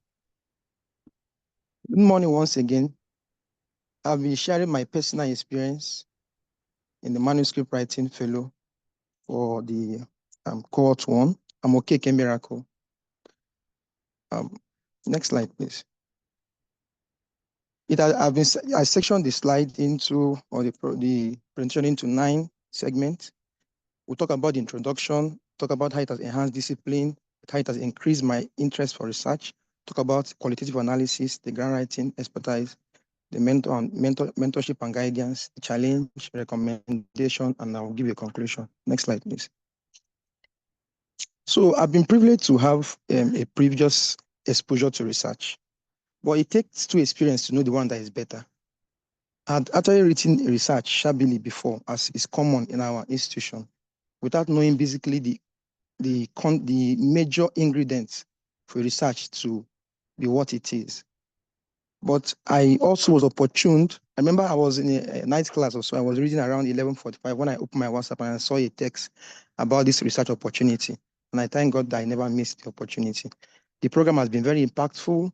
Good morning once again. I've been sharing my personal experience in the manuscript writing fellow for the cohort 1. I'm Okeke Miracle. Next slide, please. I sectioned the slide into, or the presentation into 9 segments. We'll talk about the introduction, talk about how it has enhanced discipline, how it has increased my interest for research, talk about qualitative analysis, the grant writing expertise, the mentorship and guidance, the challenge, recommendation, and I'll give you a conclusion. Next slide, please. So I've been privileged to have a previous exposure to research, but it takes 2 experience to know the one that is better. I'd actually written research shabbily before, as is common in our institution, without knowing basically the major ingredients for research to be what it is. But I also was opportuned. I remember I was in a night class or so. I was reading around 11:45 when I opened my WhatsApp and I saw a text about this research opportunity. And I thank God that I never missed the opportunity. The program has been very impactful.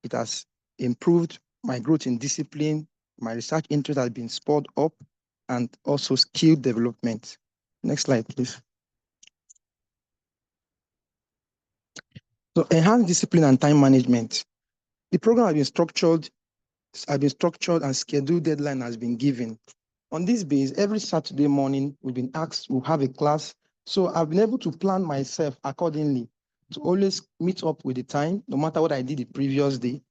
It has improved my growth in discipline. My research interest has been spurred up, and also skill development. Next slide, please. So enhanced discipline and time management. The program has been structured and scheduled deadline has been given. On this base, every Saturday morning, we've been asked to have a class. So I've been able to plan myself accordingly to always meet up with the time, no matter what I did the previous day.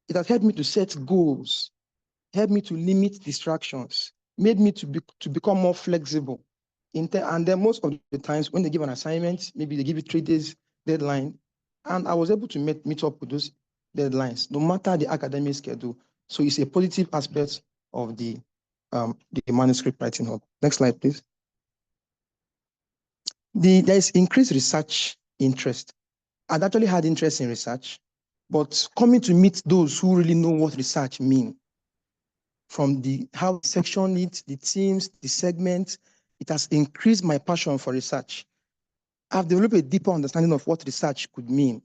It has helped me to set goals, helped me to limit distractions, made me to become more flexible. And then most of the times when they give an assignment, maybe they give you 3 days deadline, and I was able to meet up with those deadlines, no matter the academic schedule. So it's a positive aspect of the manuscript writing hub. Next slide, please. There is increased research interest. I'd actually had interest in research, but coming to meet those who really know what research means, from how section it, the teams, the segments, it has increased my passion for research. I've developed a deeper understanding of what research could mean.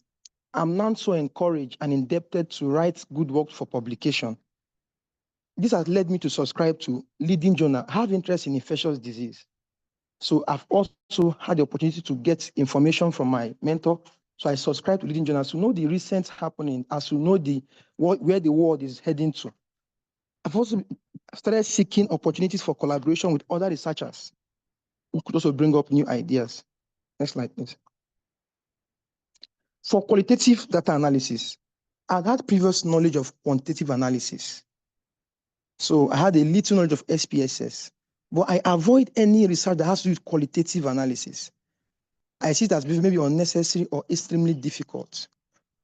I'm now so encouraged and indebted to write good work for publication. This has led me to subscribe to leading journal, have interest in infectious disease. So I've also had the opportunity to get information from my mentor. So I subscribe to leading journals to know the recent happening, as to know where the world is heading to. I've also started seeking opportunities for collaboration with other researchers who could also bring up new ideas. Next slide, please. For qualitative data analysis, I've had previous knowledge of quantitative analysis. So I had a little knowledge of SPSS, but I avoid any research that has to do with qualitative analysis. I see it as maybe unnecessary or extremely difficult.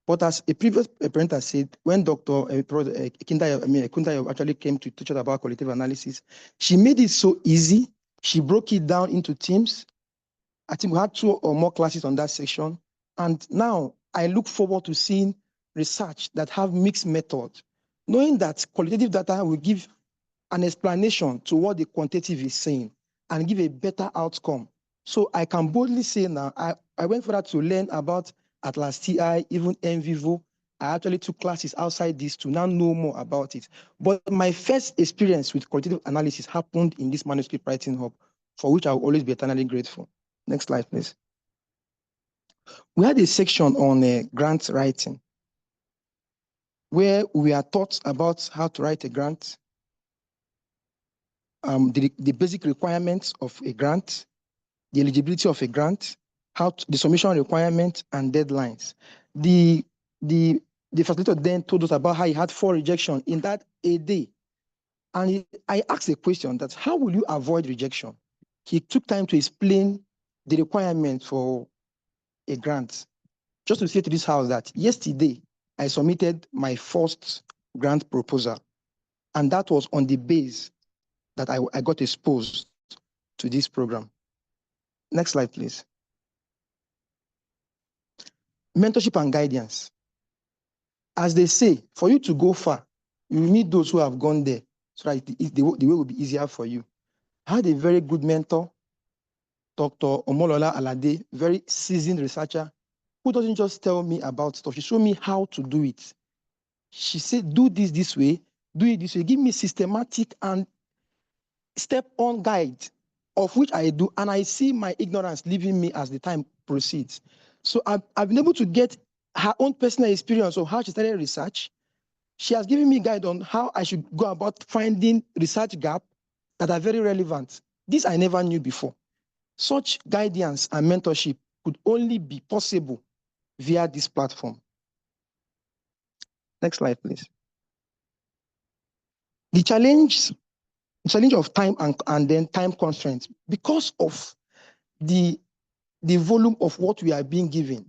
But as a previous presenter said, when Dr. Kunda actually came to teach us about qualitative analysis, she made it so easy. She broke it down into teams. I think we had 2 or more classes on that section. And now I look forward to seeing research that have mixed methods, knowing that qualitative data will give an explanation to what the quantitative is saying and give a better outcome. So I can boldly say now, I went further to learn about Atlas TI, even NVivo. I actually took classes outside this to now know more about it. But my first experience with qualitative analysis happened in this manuscript writing hub, for which I will always be eternally grateful. Next slide, please. We had a section on grant writing, where we are taught about how to write a grant, the basic requirements of a grant, the eligibility of a grant, the submission requirement and deadlines. The facilitator then told us about how he had 4 rejections in that a day. And I asked a question that how will you avoid rejection? He took time to explain the requirement for a grant. Just to say to this house that yesterday I submitted my first grant proposal, and that was on the base that I got exposed to this program. Next slide, please. Mentorship and guidance. As they say, for you to go far, you need those who have gone there, so that the way will be easier for you. I had a very good mentor, Dr. Omolola Alade, very seasoned researcher, who doesn't just tell me about stuff, she showed me how to do it. She said, do this way, do it this way, give me systematic and step-on guide, of which I do, and I see my ignorance leaving me as the time proceeds. So I've been able to get her own personal experience of how she started research. She has given me guide on how I should go about finding research gaps that are very relevant. This I never knew before. Such guidance and mentorship could only be possible via this platform. Next slide, please. The challenge of time and then time constraints, because of the volume of what we are being given,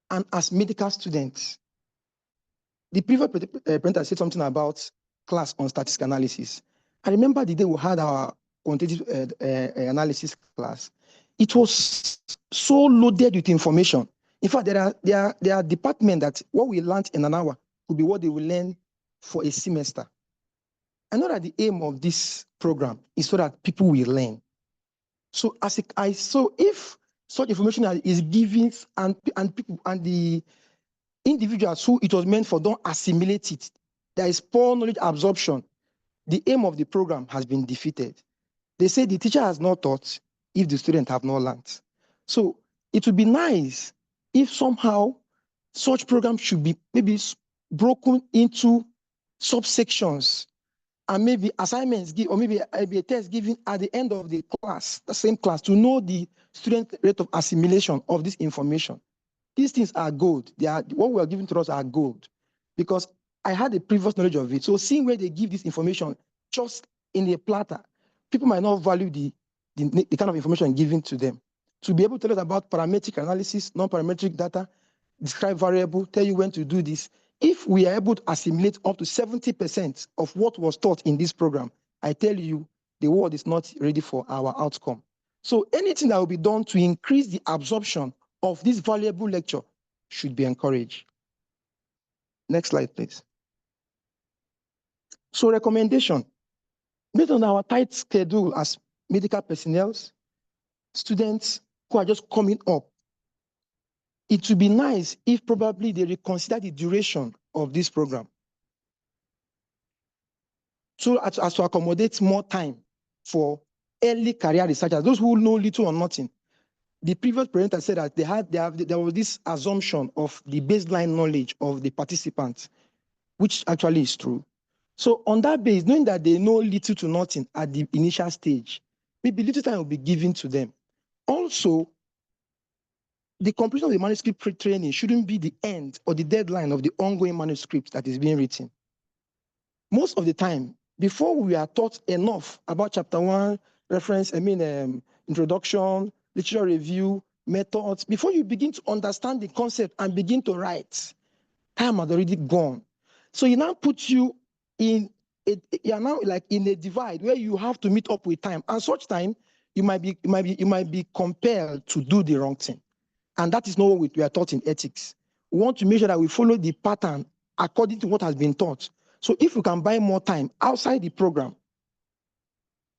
and as medical students, the previous presenter said something about class on statistical analysis. I remember the day we had our quantitative analysis class. It was so loaded with information. In fact, there are departments that what we learned in an hour could be what they will learn for a semester. I know that the aim of this program is so that people will learn. So if such information is given and people and the individuals who it was meant for don't assimilate it, there is poor knowledge absorption, the aim of the program has been defeated. They say the teacher has not taught if the student have not learned. So it would be nice if somehow such programs should be maybe broken into subsections, and maybe assignments give, or maybe a test given at the end of the class, the same class, to know the student rate of assimilation of this information. These things are gold. What we are giving to us are gold, because I had a previous knowledge of it. So seeing where they give this information just in a platter, people might not value the kind of information given to them. To be able to tell us about parametric analysis, non-parametric data, describe variable, tell you when to do this. If we are able to assimilate up to 70% of what was taught in this program, I tell you, the world is not ready for our outcome. So anything that will be done to increase the absorption of this valuable lecture should be encouraged. Next slide, please. So recommendation. Based on our tight schedule as medical personnel, students who are just coming up. It would be nice if probably they reconsider the duration of this program, so as to accommodate more time for early career researchers, those who know little or nothing. The previous presenter said that there was this assumption of the baseline knowledge of the participants, which actually is true. So on that base, knowing that they know little to nothing at the initial stage, maybe little time will be given to them. Also, the completion of the manuscript pre-training shouldn't be the end or the deadline of the ongoing manuscript that is being written. Most of the time, before we are taught enough about chapter 1, introduction, literature review, methods, before you begin to understand the concept and begin to write, time has already gone. So it now puts you in you're now like in a divide where you have to meet up with time. And such time, you might be compelled to do the wrong thing. And that is not what we are taught in ethics. We want to make sure that we follow the pattern according to what has been taught. So if we can buy more time outside the program,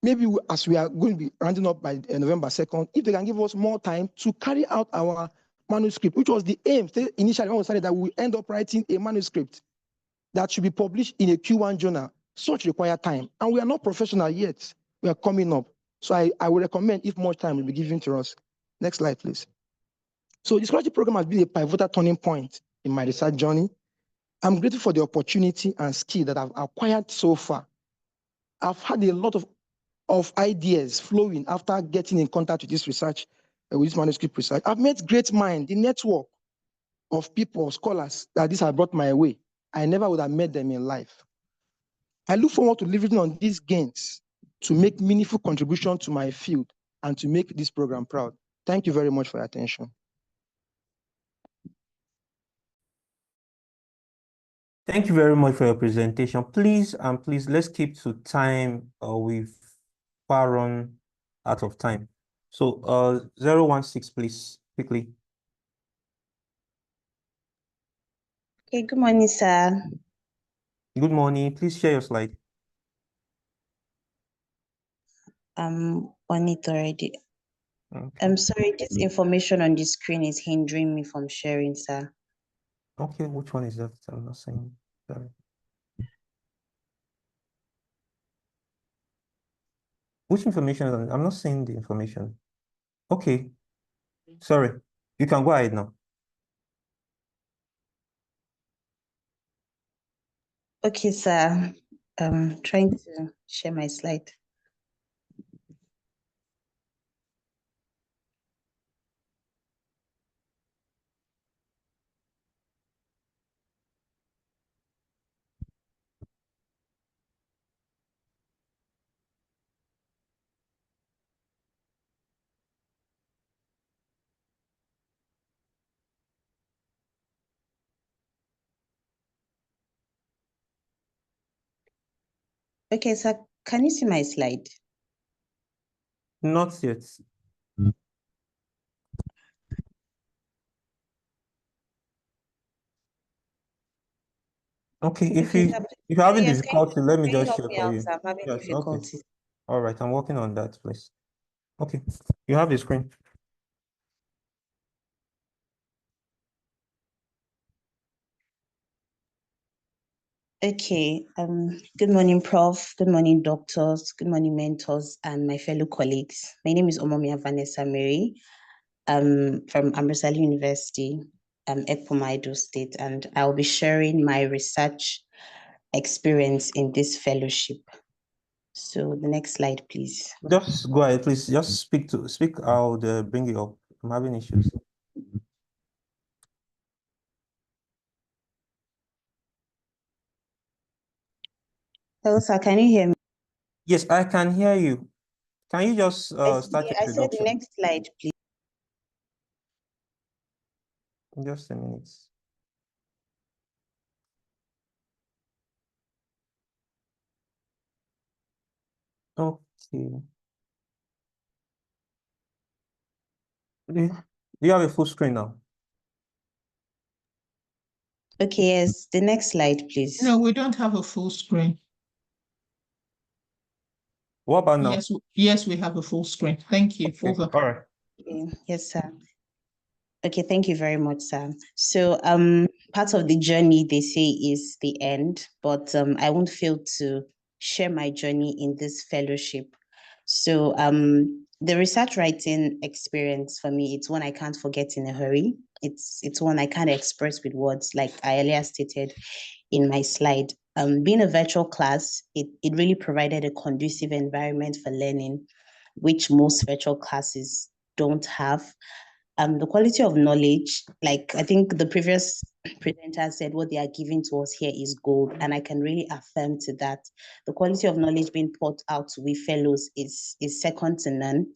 maybe as we are going to be rounding up by November 2nd, if they can give us more time to carry out our manuscript, which was the aim initially when we started, that we end up writing a manuscript that should be published in a Q1 journal. Such require time. And we are not professional yet. We are coming up. So I would recommend if more time will be given to us. Next slide, please. So the scholarship program has been a pivotal turning point in my research journey. I'm grateful for the opportunity and skill that I've acquired so far. I've had a lot of ideas flowing after getting in contact with this research, with this manuscript research. I've met great minds, the network of people, scholars that this has brought my way. I never would have met them in life. I look forward to leveraging on these gains to make meaningful contribution to my field and to make this program proud. Thank you very much for your attention.
Thank you very much for your presentation. Please, let's keep to time. We've far run out of time. So 016, please, quickly.
Okay, good morning, sir.
Good morning. Please share your slide.
I'm on it already.
Okay.
I'm sorry, this information on the screen is hindering me from sharing, sir.
Okay, which one is that? I'm not saying. Sorry. Which information? I'm not seeing the information. Okay. Sorry. You can go ahead now.
Okay, sir. I'm trying to share my slide. Okay, sir, can you see my slide?
Not yet. Okay, if
Okay,
you
sir,
if you're having
yes,
difficulty, let me
can you
just
help
share
me
for
out,
you.
sir? I'm having
Yes, okay.
difficulties.
All right, I'm working on that, please. Okay, you have the screen.
Okay, good morning, Prof. Good morning, doctors. Good morning, mentors, and my fellow colleagues. My name is Omomia Vanessa Mary. From Amritsar University, Ekpoma, Edo State, and I'll be sharing my research experience in this fellowship. So the next slide, please.
Just go ahead, please. Just speak. I'll bring you up. I'm having issues.
Hello, sir. Can you hear me?
Yes, I can hear you. Can you just start your
I said the
introduction?
next slide, please.
Just a minute. Okay. Do you have a full screen now?
Okay, yes. The next slide, please.
No, we don't have a full screen.
What about now?
Yes, we have a full screen. Thank you for the.
All right.
Yes, sir. Okay, thank you very much, Sam. So part of the journey, they say, is the end, but I won't fail to share my journey in this fellowship. So the research writing experience for me, it's one I can't forget in a hurry. It's one I can't express with words, like I earlier stated in my slide. Being a virtual class, it really provided a conducive environment for learning, which most virtual classes don't have. The quality of knowledge, like I think the previous presenter said, what they are giving to us here is gold, and I can really affirm to that. The quality of knowledge being poured out to we fellows is second to none.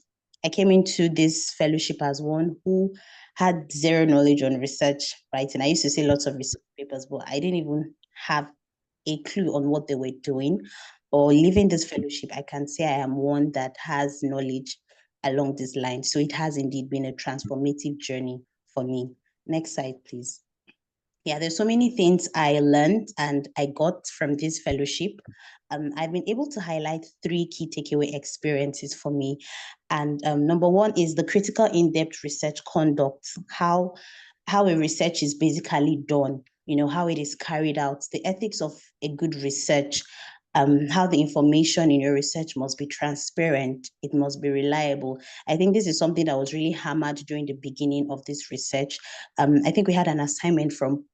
I came into this fellowship as one who had zero knowledge on research writing. I used to see lots of research papers, but I didn't even have a clue on what they were doing. Or leaving this fellowship, I can say I am one that has knowledge along this line. So it has indeed been a transformative journey for me. Next slide, please. Yeah, there's so many things I learned and I got from this fellowship. I've been able to highlight 3 key takeaway experiences for me. And number 1 is the critical in-depth research conduct, how a research is basically done, how it is carried out, the ethics of a good research, how the information in your research must be transparent, it must be reliable. I think this is something that was really hammered during the beginning of this research. I think we had an assignment from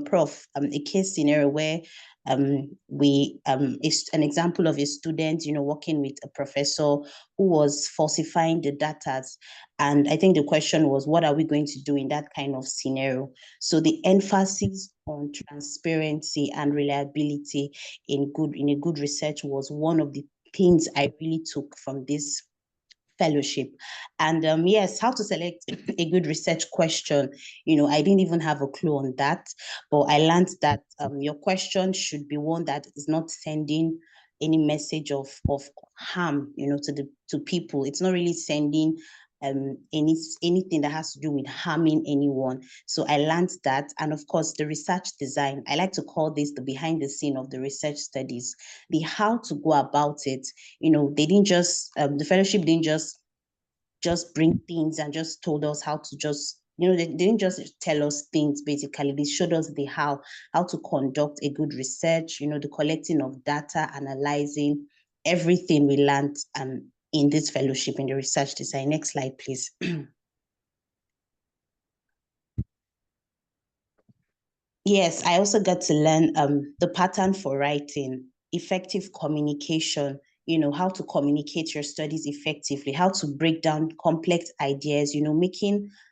Prof, a case scenario where it's an example of a student, working with a professor who was falsifying the data. And I think the question was, what are we going to do in that kind of scenario? So the emphasis on transparency and reliability in a good research was one of the things I really took from this fellowship. And yes, how to select a good research question, I didn't even have a clue on that, but I learned that your question should be one that is not sending any message of harm, to people. It's not really sending anything that has to do with harming anyone. So I learned that. And of course, the research design, I like to call this the behind the scene of the research studies, the how to go about it. They didn't just, the fellowship didn't just bring things and just told us how to just, they didn't just tell us things, basically. They showed us the how to conduct a good research, the collecting of data, analyzing everything we learned in this fellowship in the research design. Next slide, please. Yes, I also got to learn the pattern for writing, effective communication, how to communicate your studies effectively, how to break down complex ideas,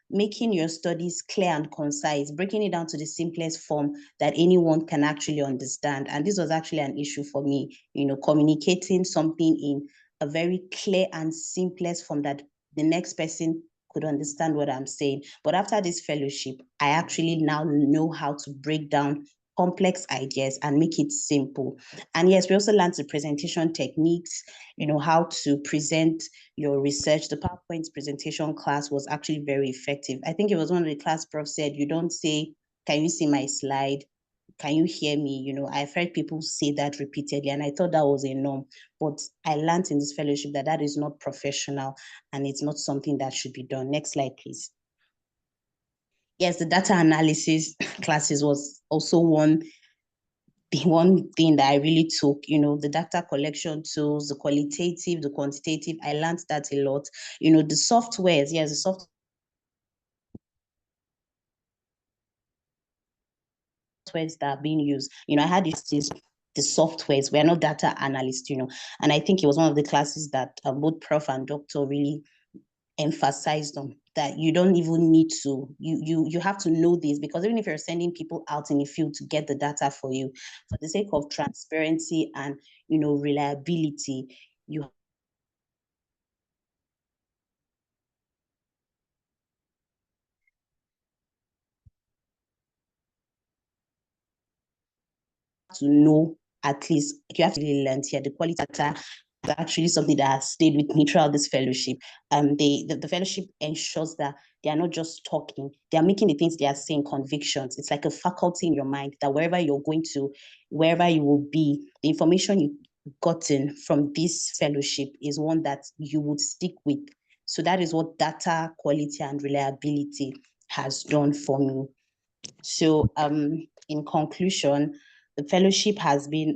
making your studies clear and concise, breaking it down to the simplest form that anyone can actually understand. And this was actually an issue for me, communicating something in a very clear and simplest form that the next person could understand what I'm saying. But after this fellowship, I actually now know how to break down complex ideas and make it simple. And yes, we also learned the presentation techniques, how to present your research. The PowerPoint presentation class was actually very effective. I think it was one of the class prof said, you don't say, can you see my slide? Can you hear me? I've heard people say that repeatedly, and I thought that was a norm. But I learned in this fellowship that is not professional and it's not something that should be done. Next slide, please. Yes, the data analysis classes was also one thing that I really took, the data collection tools, the qualitative, the quantitative. I learned that a lot. The softwares, yes, the software that are being used. I had the softwares. We are not data analysts, and I think it was one of the classes that both prof and doctor really emphasized on, that you don't even need to, you have to know this, because even if you're sending people out in the field to get the data for you, for the sake of transparency and reliability, you to know, at least you have to really learn here. The quality data is actually something that has stayed with me throughout this fellowship. The fellowship ensures that they are not just talking, they are making the things they are saying convictions. It's like a faculty in your mind that wherever you're going to, wherever you will be, the information gotten from this fellowship is one that you would stick with. So that is what data quality and reliability has done for me. So in conclusion, the fellowship has been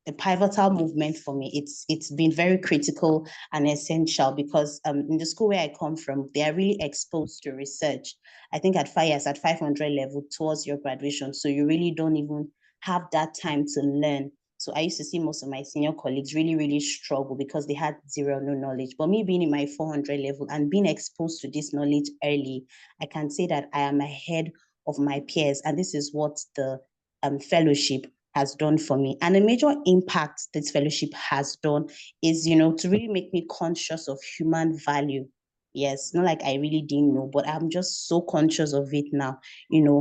a pivotal movement for me. It's been very critical and essential because in the school where I come from, they are really exposed to research. I think at 5 years, at 500 level towards your graduation. So you really don't even have that time to learn. So I used to see most of my senior colleagues really, really struggle because they had zero, no knowledge. But me being in my 400 level and being exposed to this knowledge early, I can say that I am ahead of my peers. And this is what the fellowship has done for me. And a major impact this fellowship has done is, to really make me conscious of human value. Yes, not like I really didn't know, but I'm just so conscious of it now.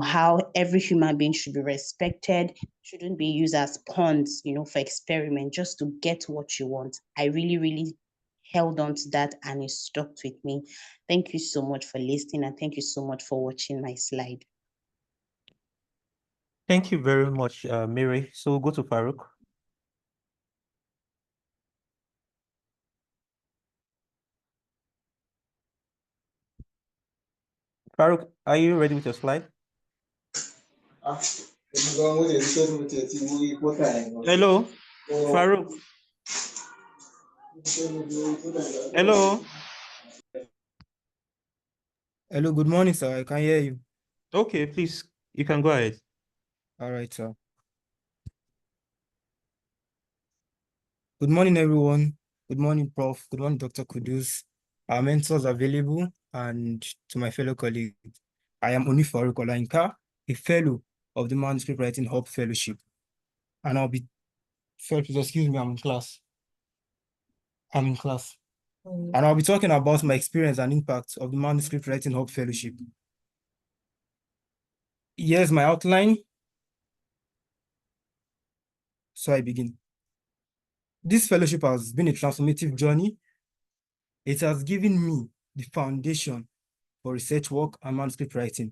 How every human being should be respected, shouldn't be used as pawns, for experiment, just to get what you want. I really, really held on to that and it stuck with me. Thank you so much for listening and thank you so much for watching my slide.
Thank you very much, Mary. So we'll go to Farouk. Farouk, are you ready with your slide? Hello, Farouk. Hello.
Hello, good morning, sir. I can hear you.
Okay, please, you can go ahead.
All right, sir. Good morning, everyone. Good morning, Prof. Good morning, Dr. Kudus. Our mentors available and to my fellow colleagues. I am Oni Farouk Olainka, a fellow of the Manuscript Writing Hub Fellowship. And I'll be, sorry, please excuse me, I'm in class. And I'll be talking about my experience and impact of the Manuscript Writing Hub Fellowship. Here's my outline. So I begin. This fellowship has been a transformative journey. It has given me the foundation for research work and manuscript writing.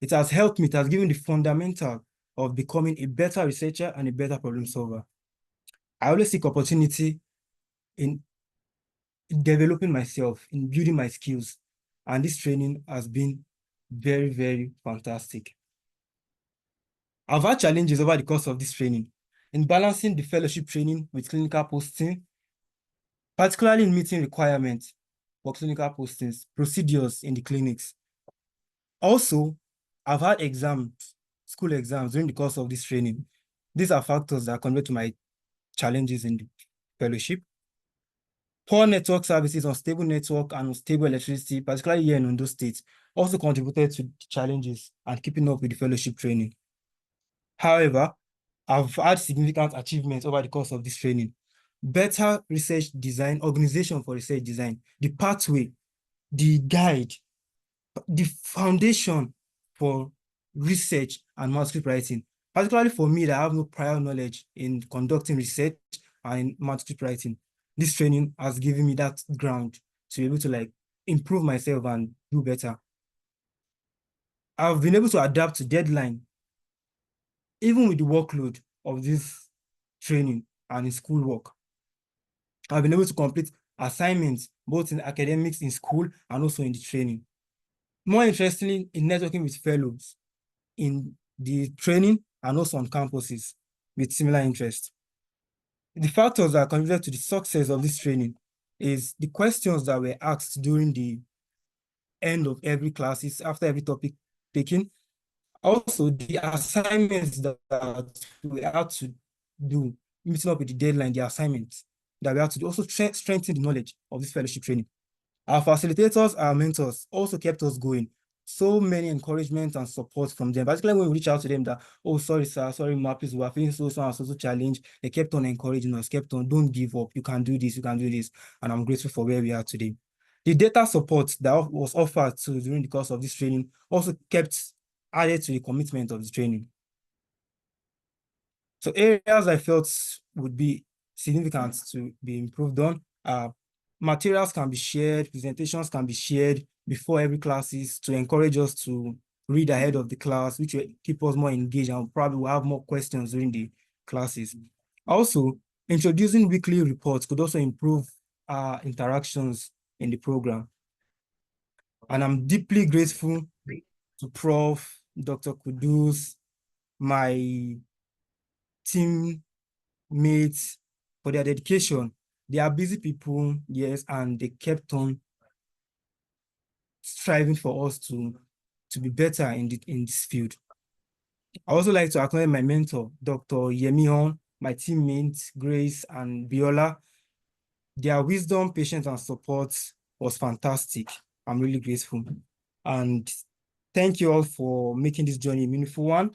It has helped me, it has given the fundamental of becoming a better researcher and a better problem solver. I always seek opportunity in developing myself, in building my skills, and this training has been very, very fantastic. I've had challenges over the course of this training in balancing the fellowship training with clinical posting, particularly in meeting requirements for clinical postings, procedures in the clinics. Also, I've had school exams during the course of this training. These are factors that contribute to my challenges in the fellowship. Poor network services, unstable network, and unstable electricity, particularly here in Ondo State, also contributed to the challenges and keeping up with the fellowship training. However, I've had significant achievements over the course of this training. Better research design, organization for research design, the pathway, the guide, the foundation for research and manuscript writing, particularly for me that I have no prior knowledge in conducting research and in manuscript writing. This training has given me that ground to be able to improve myself and do better. I've been able to adapt to deadline, even with the workload of this training and in schoolwork. I've been able to complete assignments, both in academics, in school, and also in the training. More interestingly, in networking with fellows in the training and also on campuses with similar interests. The factors that contributed to the success of this training is the questions that were asked during the end of every classes, after every topic taken. Also, the assignments that we had to do, meeting up with the deadline, the assignments that we had to do, also strengthen the knowledge of this fellowship training. Our facilitators, our mentors also kept us going. So many encouragement and support from them, particularly when we reach out to them that, oh, sorry, sir, sorry, ma, please, we are feeling so and so challenge. They kept on encouraging us, kept on, don't give up, you can do this, you can do this. And I'm grateful for where we are today. The data support that was offered during the course of this training also added to the commitment of the training. So areas I felt would be significant to be improved on are materials can be shared, presentations can be shared before every classes to encourage us to read ahead of the class, which will keep us more engaged and probably will have more questions during the classes. Also, Introducing weekly reports could also improve our interactions in the program. And I'm deeply grateful to Prof. Dr. Kudus, my teammates for their dedication. They are busy people, yes, and they kept on striving for us to be better in this field. I also like to acknowledge my mentor, Dr. Yemihon, my teammates, Grace and Biola. Their wisdom, patience, and support was fantastic. I'm really grateful. And thank you all for making this journey a meaningful one.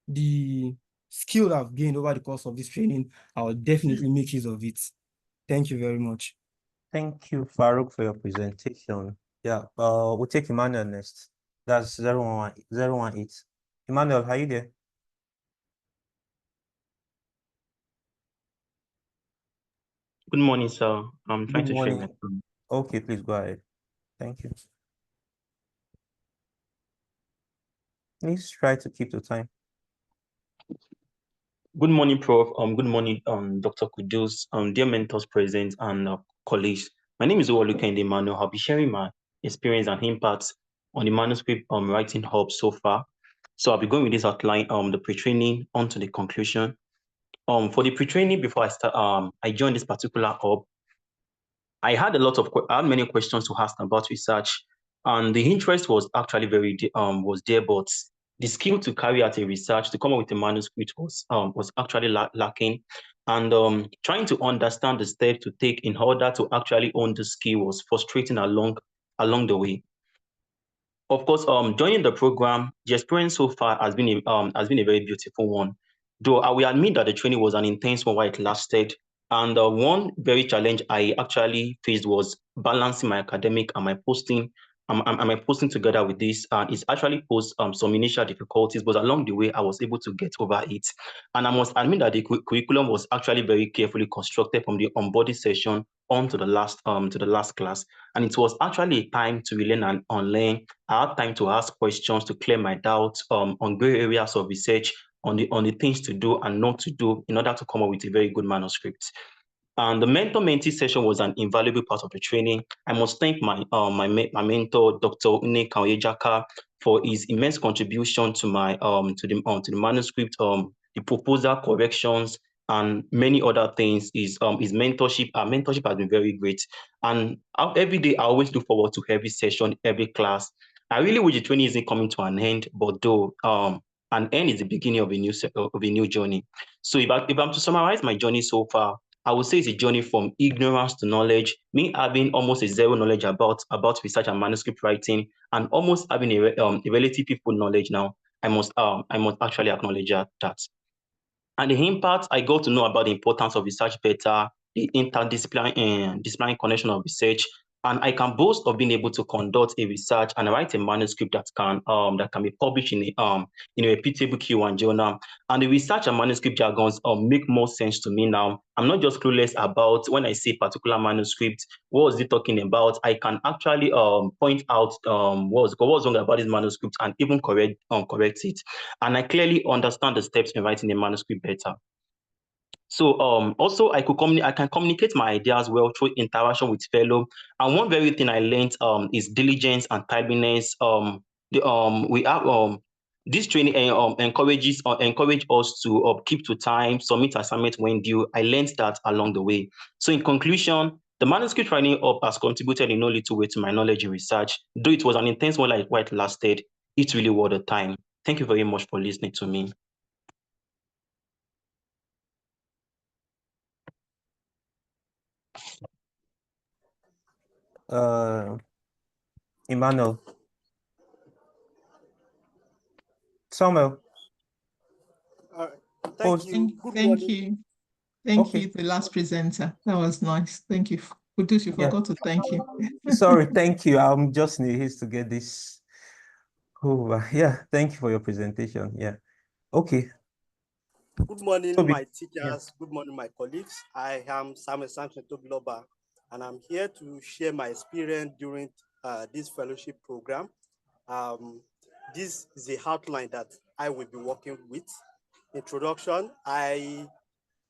The skill I've gained over the course of this training, I'll definitely make use of it. Thank you very much.
Thank you, Farouk, for your presentation. Yeah, we'll take Emmanuel next. That's 018. Emmanuel, are you there?
Good morning, sir. I'm trying
Good
to share my
morning.
screen.
Okay, please go ahead. Thank you. Please try to keep the time.
Good morning, Prof. Good morning, Dr. Kudus, dear mentors present and colleagues. My name is Oluwalekende Emmanuel. I'll be sharing my experience and impact on the manuscript writing hub so far. So I'll be going with this outline, the pre-training onto the conclusion. For the pre-training, before I start, I joined this particular hub. I had many questions to ask about research, and the interest was actually was there, but the skill to carry out a research, to come up with a manuscript was actually lacking, and trying to understand the steps to take in order to actually own the skill was frustrating along the way. Of course, joining the program, the experience so far has been a very beautiful one. Though I will admit that the training was an intense one while it lasted, and one very challenge I actually faced was balancing my academic and my posting. My posting together with this, and it's actually posed some initial difficulties, but along the way I was able to get over it. And I must admit that the curriculum was actually very carefully constructed from the onboarding session on to the last class, and it was actually a time to relearn and unlearn. I had time to ask questions to clear my doubts on gray areas of research, on the things to do and not to do in order to come up with a very good manuscript. And the mentor-mentee session was an invaluable part of the training. I must thank my mentor, Dr. Une Kaoyejaka, for his immense contribution to my to the manuscript, the proposal corrections, and many other things. His mentorship, our mentorship has been very great. And every day I always look forward to every session, every class. I really wish the training isn't coming to an end, but though an end is the beginning of a new journey. So if I'm to summarize my journey so far, I would say it's a journey from ignorance to knowledge, me having almost a zero knowledge about research and manuscript writing, and almost having a relative full knowledge now. I must actually acknowledge that. And the impact, I got to know about the importance of research better, the interdisciplinary connection of research, and I can boast of being able to conduct a research and write a manuscript that can be published in a reputable Q1 journal. And the research and manuscript jargons make more sense to me now. I'm not just clueless about when I say particular manuscript, what is it talking about? I can actually point out what's wrong about this manuscript and even correct it. And I clearly understand the steps in writing a manuscript better. So also I can communicate my ideas well through interaction with fellow. And one very thing I learned is diligence and timeliness. This training encourage us to keep to time, submit assignment when due. I learned that along the way. So in conclusion, the manuscript training up has contributed in no little way to my knowledge in research. Though it was an intense one like what lasted, it really worth the time. Thank you very much for listening to me.
Emmanuel. Samuel.
Thank you. Thank you, the last presenter. That was nice. Thank you. Kudus, you forgot to thank you.
Sorry, thank you. I'm just new here to get this over. Yeah, thank you for your presentation. Yeah. Okay.
Good morning,
Toby.
my teachers. Good morning, my colleagues. I am Samuel Samson Tobiloba, and I'm here to share my experience during this fellowship program. This is the outline that I will be working with. Introduction, I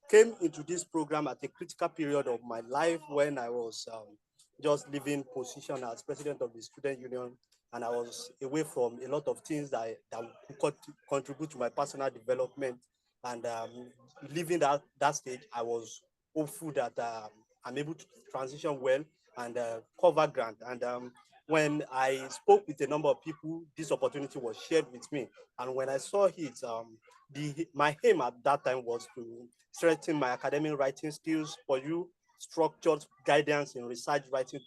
came into this program at a critical period of my life when I was just leaving position as president of the student union, and I was away from a lot of things that could contribute to my personal development. And leaving that stage, I was hopeful that I'm able to transition well and cover grant. And when I spoke with a number of people, this opportunity was shared with me. And when I saw it, my aim at that time was to strengthen my academic writing skills, for you structured guidance in research writing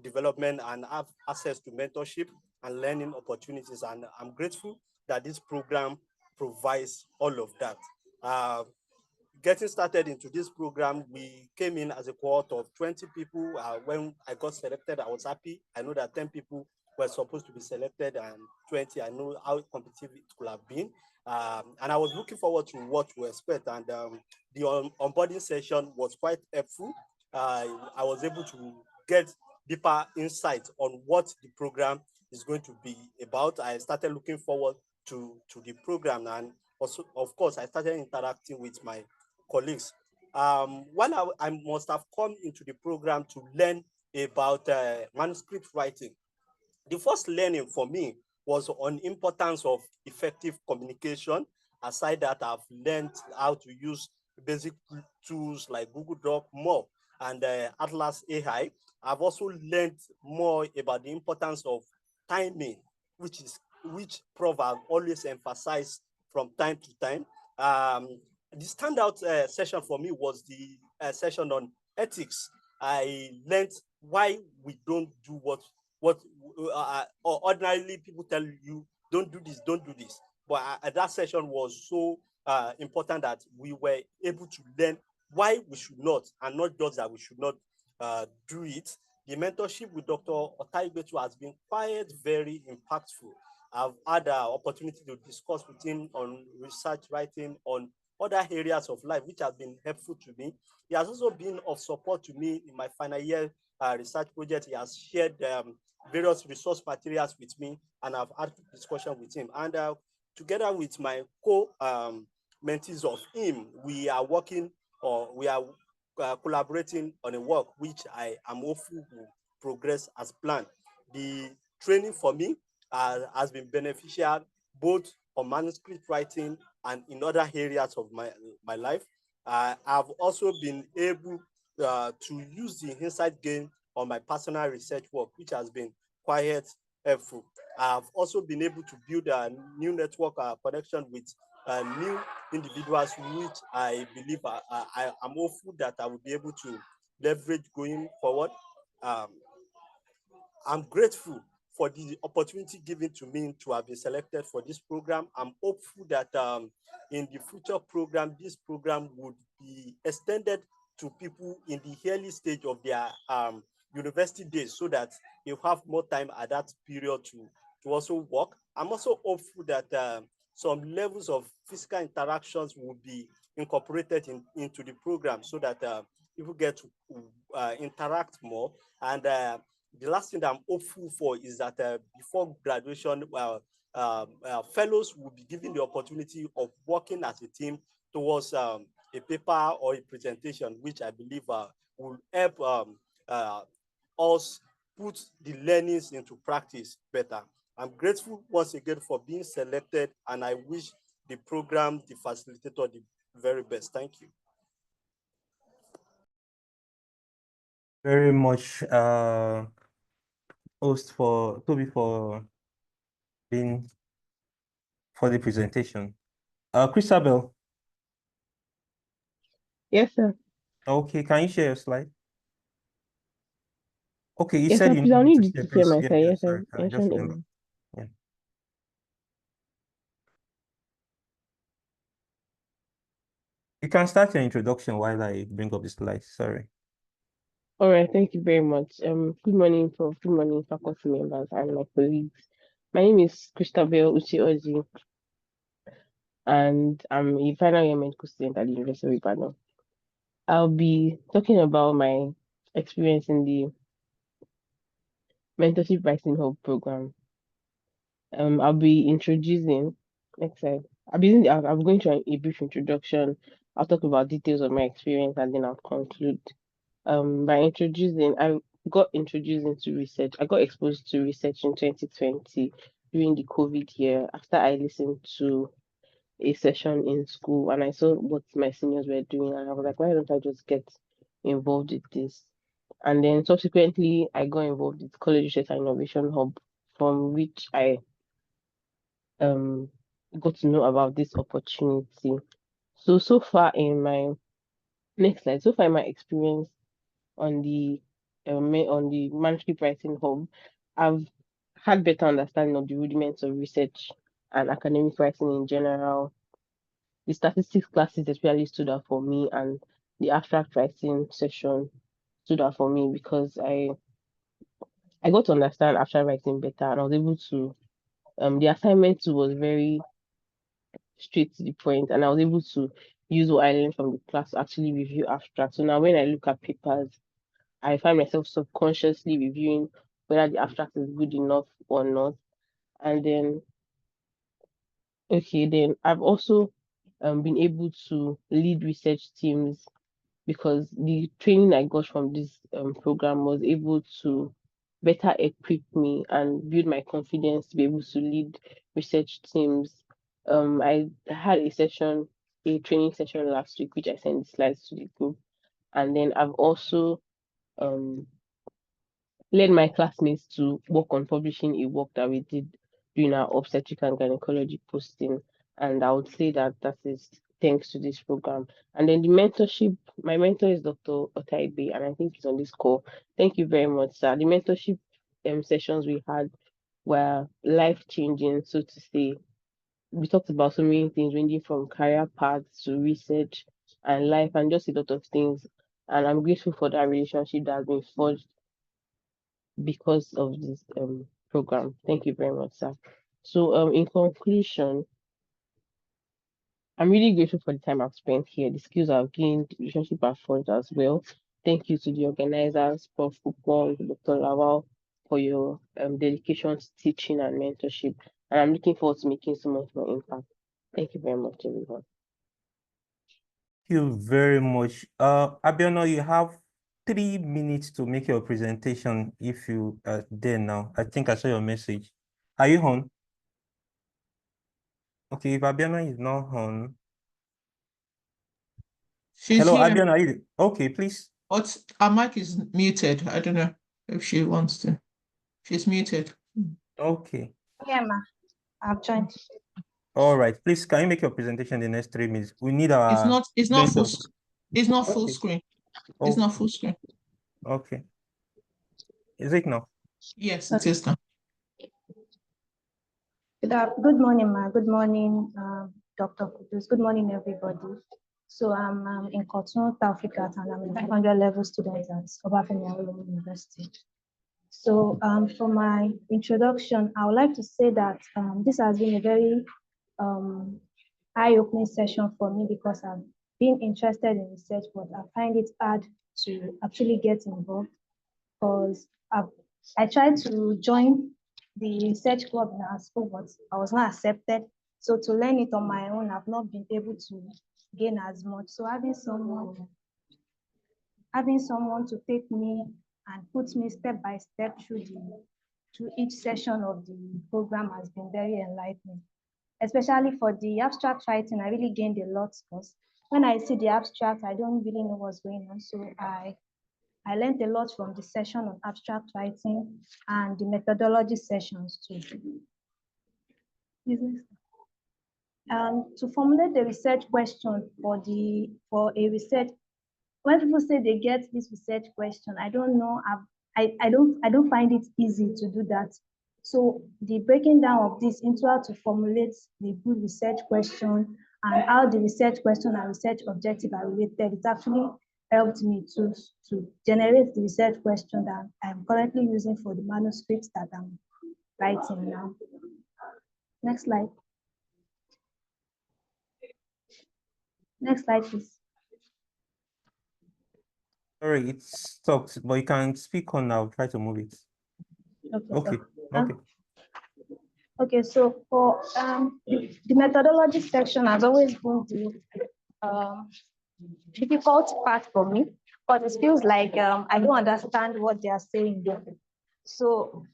development, and have access to mentorship and learning opportunities. And I'm grateful that this program provides all of that. Getting started into this program, we came in as a cohort of 20 people. When I got selected, I was happy. I know that 10 people were supposed to be selected and 20, I know how competitive it could have been. And I was looking forward to what to expect. And the onboarding session was quite helpful. I was able to get deeper insight on what the program is going to be about. I started looking forward to the program, and also, of course, I started interacting with my colleagues. When I must have come into the program to learn about manuscript writing, the first learning for me was on importance of effective communication. Aside that, I've learned how to use basic tools like Google Doc more and Atlas AI. I've also learned more about the importance of timing, which Prof have always emphasized from time to time. The standout session for me was the session on ethics. I learned why we don't do what ordinarily people tell you, don't do this, don't do this. But that session was so important that we were able to learn why we should not, and not just that we should not do it. The mentorship with Dr. Otaibetu has been quite very impactful. I've had an opportunity to discuss with him on research writing, on other areas of life, which has been helpful to me. He has also been of support to me in my final year research project. He has shared various resource materials with me, and I've had discussion with him. And together with my co-mentees of him, we are working, or we are collaborating on a work which I am hopeful will progress as planned. The training for me has been beneficial both on manuscript writing and in other areas of my life. I've also been able to use the insight gained on my personal research work, which has been quite helpful. I've also been able to build a new network connection with new individuals, which I believe I'm hopeful that I will be able to leverage going forward. I'm grateful for the opportunity given to me to have been selected for this program. I'm hopeful that in the future program, this program would be extended to people in the early stage of their university days, so that they have more time at that period to also work. I'm also hopeful that some levels of physical interactions will be incorporated into the program, so that people get to interact more. And the last thing that I'm hopeful for is that before graduation, fellows will be given the opportunity of working as a team towards a paper or a presentation, which I believe will help us put the learnings into practice better. I'm grateful once again for being selected, and I wish the program, the facilitator, the very best. Thank you.
Very much, host for Toby, for being for the presentation. Christabel.
Yes, sir.
Okay, can you share your slide? Okay, you
Yes,
said
sir.
you
Please, I'll
need
need
to
you
share,
to share
please.
my
Yeah,
side.
yeah,
Yes,
sorry,
sir.
I just
Mention
remember.
it.
Yeah. You can start your introduction while I bring up the slides. Sorry.
All right. Thank you very much. Good morning, Prof. Good morning, faculty members and my colleagues. My name is Christabel Uchi-Oji, and I'm a final year medical student at the University of Ibadan. I'll be talking about my experience in the Mentorship Writing Hub program. I'll be introducing, next slide. I'm going to a brief introduction I'll talk about details of my experience and then I'll conclude. By introducing, I got introduced into research. I got exposed to research in 2020 during the COVID year after I listened to a session in school and I saw what my seniors were doing and I was like, why don't I just get involved with this? And then subsequently, I got involved with College Research and Innovation Hub, from which I got to know about this opportunity. So far in my next slide, so far in my experience on the manuscript writing hub, I've had better understanding of the rudiments of research and academic writing in general. The statistics classes especially stood out for me, and the abstract writing session stood out for me because I got to understand abstract writing better, and I was able to the assignment too was very straight to the point, and I was able to use what I learned from the class to actually review abstract. So now when I look at papers, I find myself subconsciously reviewing whether the abstract is good enough or not. And then I've also been able to lead research teams because the training I got from this program was able to better equip me and build my confidence to be able to lead research teams. I had a training session last week, which I sent the slides to the group. And then I've also led my classmates to work on publishing a work that we did during our obstetric and gynecology posting. And I would say that is thanks to this program. And then the mentorship, my mentor is Dr. Otaibe, and I think he's on this call. Thank you very much, sir. The mentorship sessions we had were life-changing, so to say. We talked about so many things, ranging from career paths to research and life and just a lot of things. And I'm grateful for that relationship that has been forged because of this program. Thank you very much, sir. So in conclusion, I'm really grateful for the time I've spent here, the skills I've gained, the relationship I've forged as well. Thank you to the organizers, Prof. Kupong, Dr. Lawal, for your dedication to teaching and mentorship. And I'm looking forward to making so much more impact. Thank you very much, everyone.
Thank you very much. Abiona, you have 3 minutes to make your presentation if you are there now. I think I saw your message. Are you on? Okay, if Abiona is not on.
She's
Hello,
here.
Abiona, are you? Okay, please.
But her mic is muted. I don't know if she wants to. She's muted.
Okay.
Yeah, ma. I've joined.
All right. Please, can you make your presentation in the next 3 minutes? We need our
It's not full.
mentors.
It's not full
Okay.
screen. It's not full screen.
Okay. Is it now?
Yes, it is now.
Good morning, ma. Good morning, Dr. Kudus. Good morning, everybody. So I'm in Cotonou, South Africa, and I'm a 500 level student at Obafemi Awolowo University. So for my introduction, I would like to say that this has been a very eye-opening session for me because I've been interested in research, but I find it hard to actually get involved because I tried to join the research club in our school, but I was not accepted. So to learn it on my own, I've not been able to gain as much. So having someone to take me and put me step by step through each session of the program has been very enlightening. Especially for the abstract writing, I really gained a lot because when I see the abstract, I don't really know what's going on. So I learned a lot from the session on abstract writing and the methodology sessions too. To formulate the research question for a research, when people say they get this research question, I don't know. I don't find it easy to do that. So the breaking down of this into how to formulate the good research question and how the research question and research objective are related, it actually helped me to generate the research question that I'm currently using for the manuscripts that I'm writing now. Next slide. Next slide, please.
Sorry, it's stuck, but you can speak on now. Try to move it.
Okay.
Okay.
Okay, so for the methodology section has always been difficult part for me, but it feels like I don't understand what they are saying. So,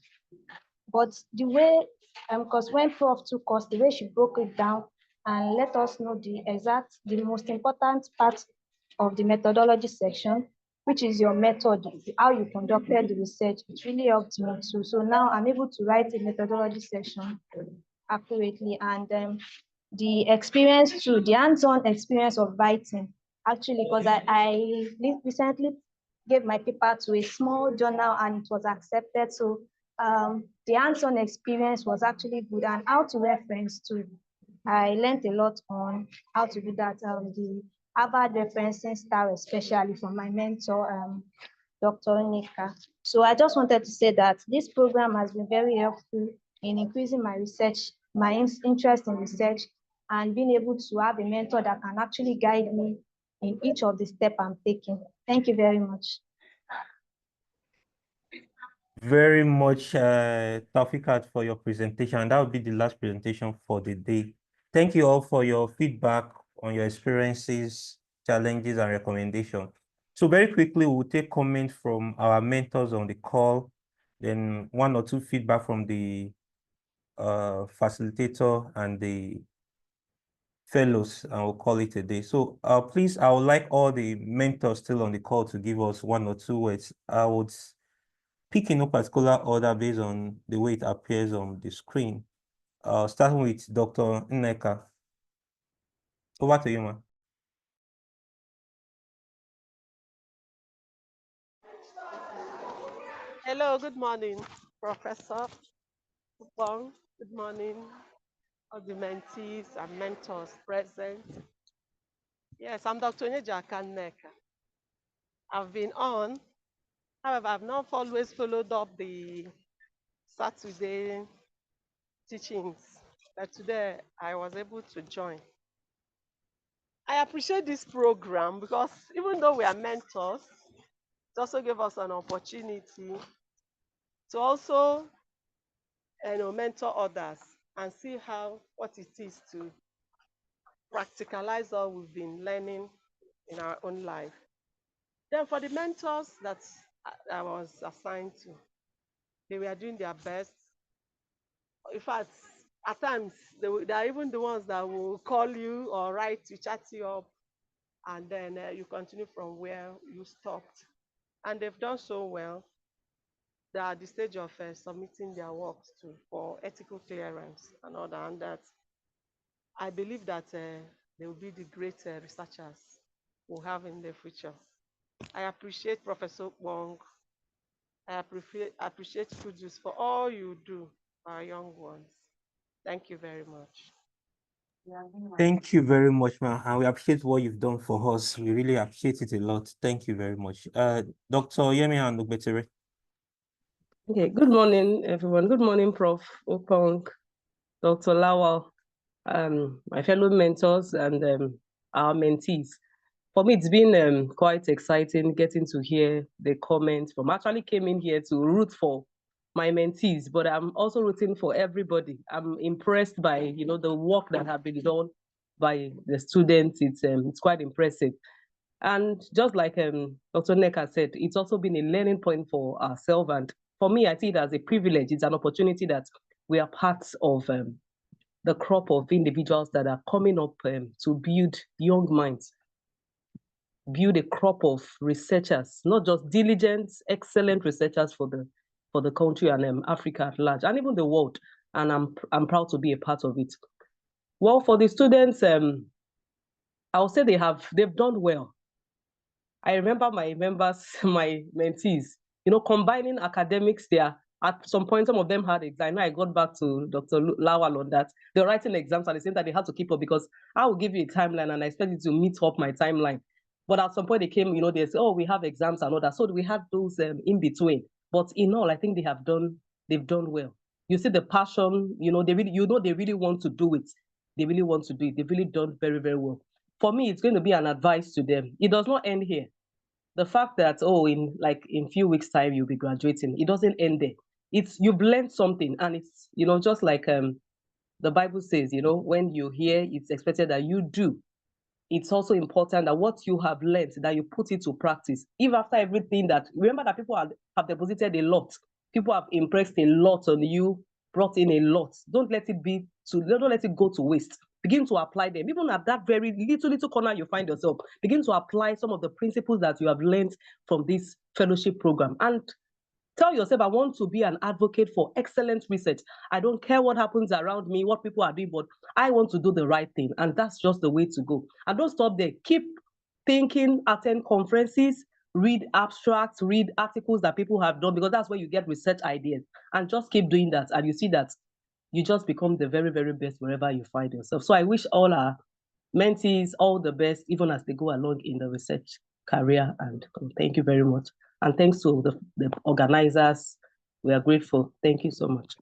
but the way, because when Prof took us, the way she broke it down and let us know the most important part of the methodology section, which is your method, how you conducted the research, it really helped me too. So now I'm able to write a methodology section accurately, and the experience too, the hands-on experience of writing, actually, because I recently gave my paper to a small journal and it was accepted. So the hands-on experience was actually good, and how to reference too. I learned a lot on how to do that. The Harvard referencing style, especially from my mentor, Dr. Nika. So I just wanted to say that this program has been very helpful in increasing my research, my interest in research, and being able to have a mentor that can actually guide me in each of the steps I'm taking. Thank you very much.
Very much, Taufikat, for your presentation. That will be the last presentation for the day. Thank you all for your feedback on your experiences, challenges, and recommendations. So very quickly, we'll take comments from our mentors on the call, then 1 or 2 feedback from the facilitator and the fellows, and we'll call it a day. So please, I would like all the mentors still on the call to give us 1 or 2 words. I would pick in no particular order based on the way it appears on the screen. Starting with Dr. Nneka. Over to you, ma'am.
Hello, good morning, Professor Upong. Good morning, all the mentees and mentors present. Yes, I'm Dr. Onyejaka Nneka. I've been on, however, I've not always followed up the Saturday teachings, but today I was able to join. I appreciate this program because even though we are mentors, it also gave us an opportunity to also mentor others and see what it is to practicalize all we've been learning in our own life. Then for the mentors that I was assigned to, they were doing their best. In fact, at times, they are even the ones that will call you or write to chat you up, and then you continue from where you stopped. And they've done so well. They are at the stage of submitting their works for ethical clearance and all that. And that I believe that they will be the great researchers we'll have in the future. I appreciate Professor Wong. I appreciate Kudus for all you do for our young ones. Thank you very much.
Thank you very much, ma'am. And we appreciate what you've done for us. We really appreciate it a lot. Thank you very much. Dr. Yemi Handugbetere.
Okay, good morning, everyone. Good morning, Prof. Opong, Dr. Lawal, my fellow mentors, and our mentees. For me, it's been quite exciting getting to hear the comments from. I actually came in here to root for my mentees, but I'm also rooting for everybody. I'm impressed by the work that has been done by the students. It's quite impressive. And just like Dr. Nneka said, it's also been a learning point for ourselves. And for me, I see it as a privilege. It's an opportunity that we are part of the crop of individuals that are coming up to build young minds, build a crop of researchers, not just diligent, excellent researchers for the country and Africa at large, and even the world. And I'm proud to be a part of it. Well, for the students, I would say they've done well. I remember my members, my mentees, combining academics there. At some point, some of them had exams. I got back to Dr. Lawal on that. They were writing exams at the same time. They had to keep up because I will give you a timeline and I expect you to meet up my timeline. But at some point they came, they said, oh, we have exams and all that. So we had those in between. But in all, I think they've done well. You see the passion, they really want to do it. They really want to do it. They've really done very, very well. For me, it's going to be an advice to them. It does not end here. The fact that, in few weeks' time, you'll be graduating, it doesn't end there. You've learned something, and it's, just like the Bible says, when you hear, it's expected that you do. it's also important that what you have learned, that you put it to practice. If after everything that, remember that people have deposited a lot, people have impressed a lot on you, brought in a lot. Don't let it go to waste. Begin to apply them. Even at that very little corner you find yourself, begin to apply some of the principles that you have learned from this fellowship program. And tell yourself, I want to be an advocate for excellent research. I don't care what happens around me, what people are doing, but I want to do the right thing. And that's just the way to go. And don't stop there. Keep thinking, attend conferences, read abstracts, read articles that people have done, because that's where you get research ideas. And just keep doing that. And you see that you just become the very, very best wherever you find yourself. So I wish all our mentees all the best, even as they go along in the research career. And thank you very much. And thanks to the organizers. We are grateful. Thank you so much.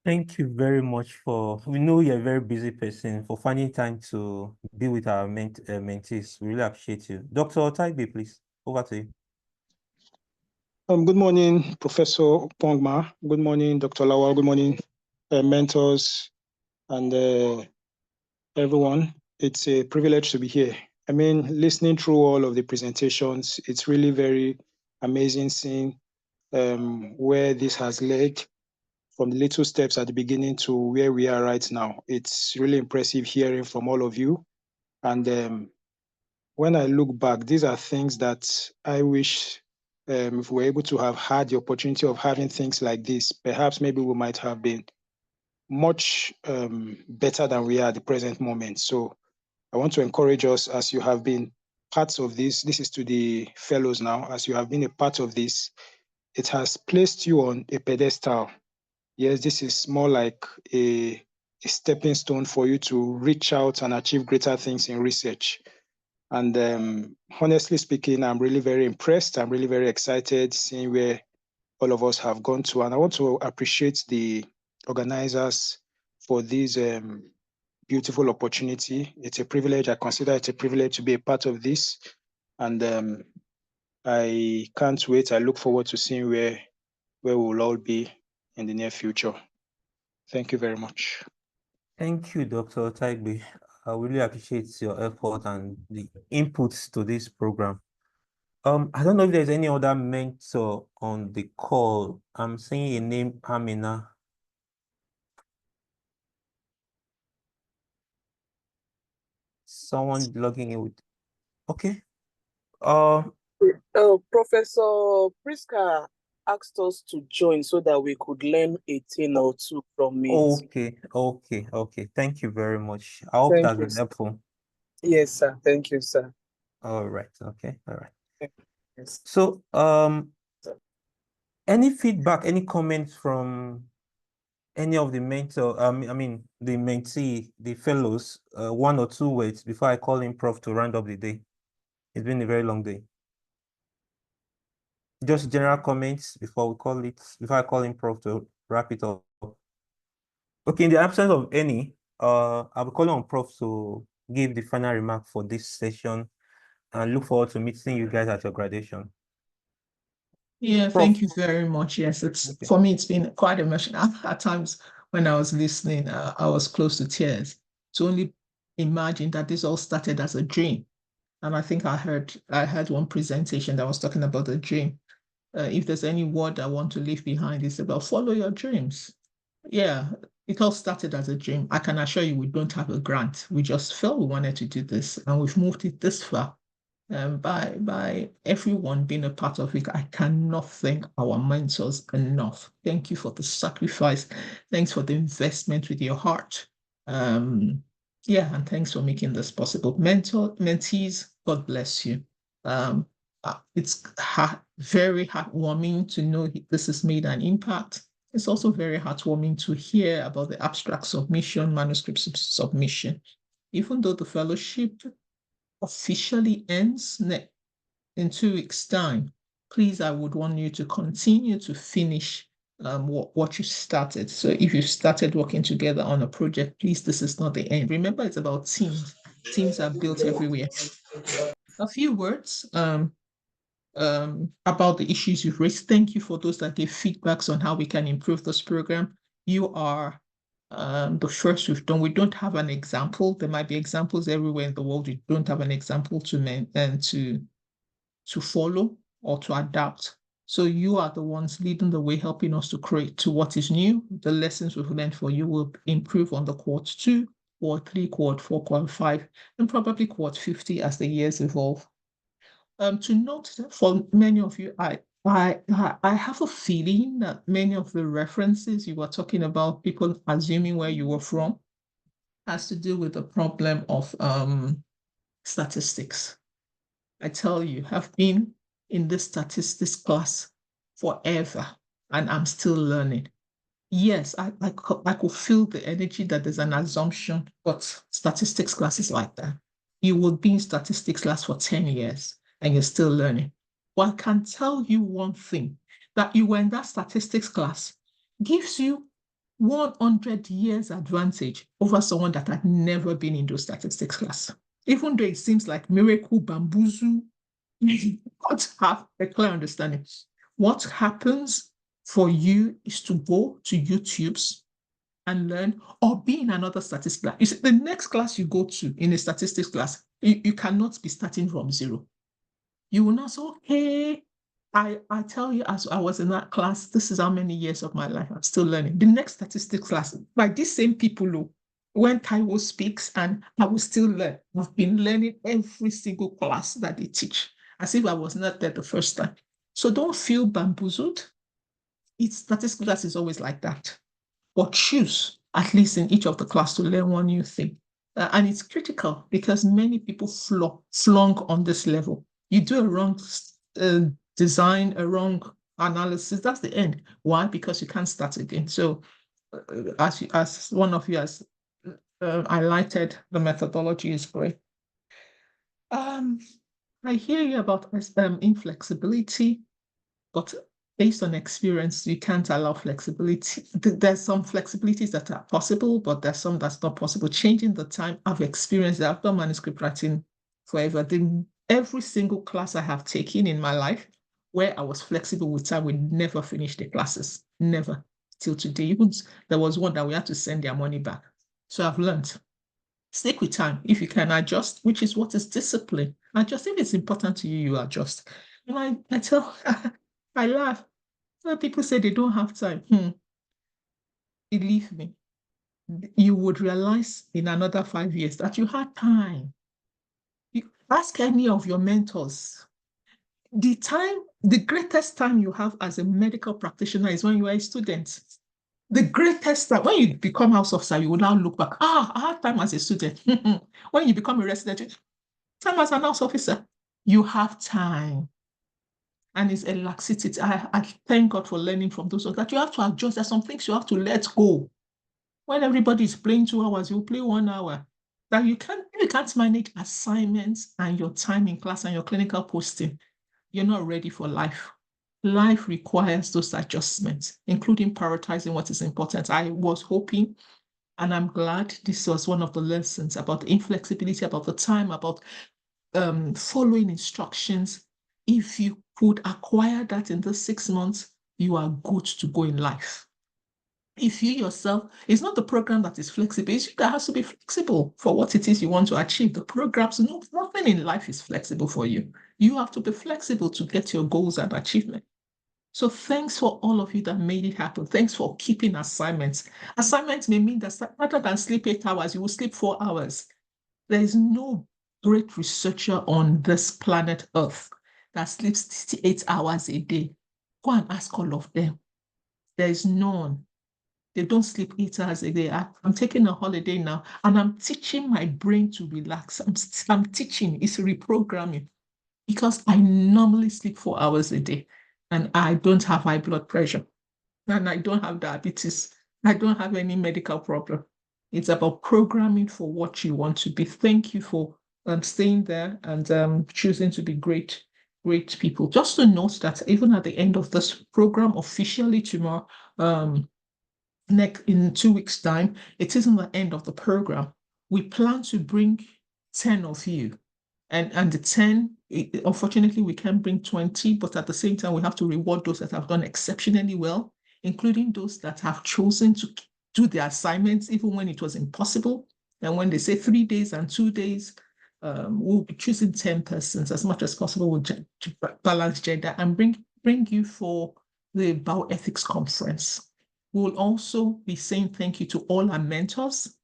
Thank you very much we know you're a very busy person, for finding time to be with our mentees. We really appreciate you. Dr. Otaibe, please, over to you.
Good morning, Professor Pongma. Good morning, Dr. Lawal. Good morning, mentors and everyone. It's a privilege to be here. I mean, listening through all of the presentations, it's really very amazing seeing where this has led from the little steps at the beginning to where we are right now. It's really impressive hearing from all of you. And when I look back, these are things that I wish if we were able to have had the opportunity of having things like this, perhaps maybe we might have been much better than we are at the present moment. So I want to encourage us, as you have been parts of this is to the fellows now, as you have been a part of this, it has placed you on a pedestal. Yes, this is more like a stepping stone for you to reach out and achieve greater things in research. And honestly speaking, I'm really very impressed. I'm really very excited seeing where all of us have gone to. And I want to appreciate the organizers for this beautiful opportunity. It's a privilege. I consider it a privilege to be a part of this. And I can't wait. I look forward to seeing where we will all be in the near future. Thank you very much.
Thank you, Dr. Otaibe. I really appreciate your effort and the inputs to this program. I don't know if there's any other mentor on the call. I'm seeing a name, Amina. Someone logging in with, okay.
Professor Priska asked us to join so that we could learn a thing or two from it.
Okay. Thank you very much. I hope that's been helpful.
Yes, sir. Thank you, sir.
All right. Okay. All right.
Yes.
So, any feedback, any comments from any of the mentor, I mean, the mentee, the fellows, 1 or 2 words before I call in Prof to round up the day? It's been a very long day. Just general comments before I call in Prof to wrap it up. Okay, in the absence of any, I'll be calling on Prof to give the final remark for this session and look forward to meeting you guys at your graduation.
Yeah, thank you very much. Yes, for me, it's been quite emotional. At times when I was listening, I was close to tears. To only imagine that this all started as a dream. And I think I heard one presentation that was talking about a dream. If there's any word I want to leave behind, it's about follow your dreams. Yeah, it all started as a dream. I can assure you we don't have a grant. We just felt we wanted to do this and we've moved it this far. By everyone being a part of it, I cannot thank our mentors enough. Thank you for the sacrifice. Thanks for the investment with your heart. Yeah, and thanks for making this possible. Mentees, God bless you. It's very heartwarming to know this has made an impact. It's also very heartwarming to hear about the abstract submission, manuscript submission. Even though the fellowship officially ends in 2 weeks' time, please, I would want you to continue to finish what you started. So if you started working together on a project, please, this is not the end. Remember, it's about teams. Teams are built everywhere. A few words about the issues you've raised. Thank you for those that gave feedbacks on how we can improve this program. You are The first we've done, we don't have an example. There might be examples everywhere in the world. We don't have an example to follow or to adapt. So you are the ones leading the way, helping us to create to what is new. The lessons we've learned for you will improve on the quad 2, quad 3, quad 4, quad 5, and probably quad 50 as the years evolve. To note that for many of you, I have a feeling that many of the references you were talking about, people assuming where you were from, has to do with the problem of statistics. I tell you, have been in this statistics class forever, and I'm still learning. Yes, I could feel the energy that there's an assumption, but statistics class is like that. You will be in statistics class for 10 years and you're still learning. Well, I can tell you one thing, that you were in that statistics class gives you 100 years advantage over someone that had never been in those statistics class. Even though it seems like miracle bamboozle, you don't have a clear understanding. What happens for you is to go to YouTube's and learn, or be in another statistics class. You see, the next class you go to in a statistics class, you cannot be starting from zero. You will not say, okay, I tell you, as I was in that class, this is how many years of my life I'm still learning. The next statistics class, by these same people, when Taiwo speaks, and I will still learn. I've been learning every single class that they teach, as if I was not there the first time. So don't feel bamboozled. Statistics class is always like that. Or choose, at least in each of the class, to learn one new thing. And it's critical because many people flunk on this level. You do a wrong design, a wrong analysis, that's the end. Why? Because you can't start again. So as one of you has highlighted, the methodology is great. I hear you about inflexibility, but based on experience, you can't allow flexibility. There's some flexibilities that are possible, but there's some that's not possible. Changing the time, I've experienced that. I've done manuscript writing forever. Every single class I have taken in my life where I was flexible with time, we never finished the classes. Never. Till today. Even there was one that we had to send their money back. So I've learned. Stick with time. If you can adjust, which is what is discipline. Adjust. If it's important to you, you adjust. And I tell, I laugh. When people say they don't have time, believe me, you would realize in another 5 years that you had time. You ask any of your mentors. The greatest time you have as a medical practitioner is when you are a student. The greatest time, when you become house officer, you will now look back. I had time as a student. When you become a resident, time as an house officer, you have time. And it's a laxity. I thank God for learning from those that you have to adjust. There's some things you have to let go. When everybody is playing 2 hours, you play 1 hour. That you can't manage assignments and your time in class and your clinical posting, you're not ready for life. Life requires those adjustments, including prioritizing what is important. I was hoping, and I'm glad this was one of the lessons about the inflexibility, about the time, about following instructions. If you could acquire that in the 6 months, you are good to go in life. If you yourself, it's not the program that is flexible, it's you that has to be flexible for what it is you want to achieve. The programs, nothing in life is flexible for you. You have to be flexible to get your goals and achievement. So thanks for all of you that made it happen. Thanks for keeping assignments. Assignments may mean that rather than sleep 8 hours, you will sleep 4 hours. There is no great researcher on this planet Earth that sleeps 68 hours a day. Go and ask all of them. There is none. They don't sleep 8 hours a day. I'm taking a holiday now, and I'm teaching my brain to relax. I'm teaching, it's reprogramming, because I normally sleep 4 hours a day, and I don't have high blood pressure, and I don't have diabetes. I don't have any medical problem. It's about programming for what you want to be. Thank you for staying there and choosing to be great people. Just to note that even at the end of this program, officially tomorrow, in 2 weeks' time, it isn't the end of the program. We plan to bring 10 of you. And the 10, unfortunately, we can't bring 20, but at the same time, we have to reward those that have done exceptionally well, including those that have chosen to do their assignments, even when it was impossible. And when they say 3 days and 2 days, we'll be choosing 10 persons as much as possible with to balance gender and bring you for the bioethics conference. We'll also be saying thank you to all our mentors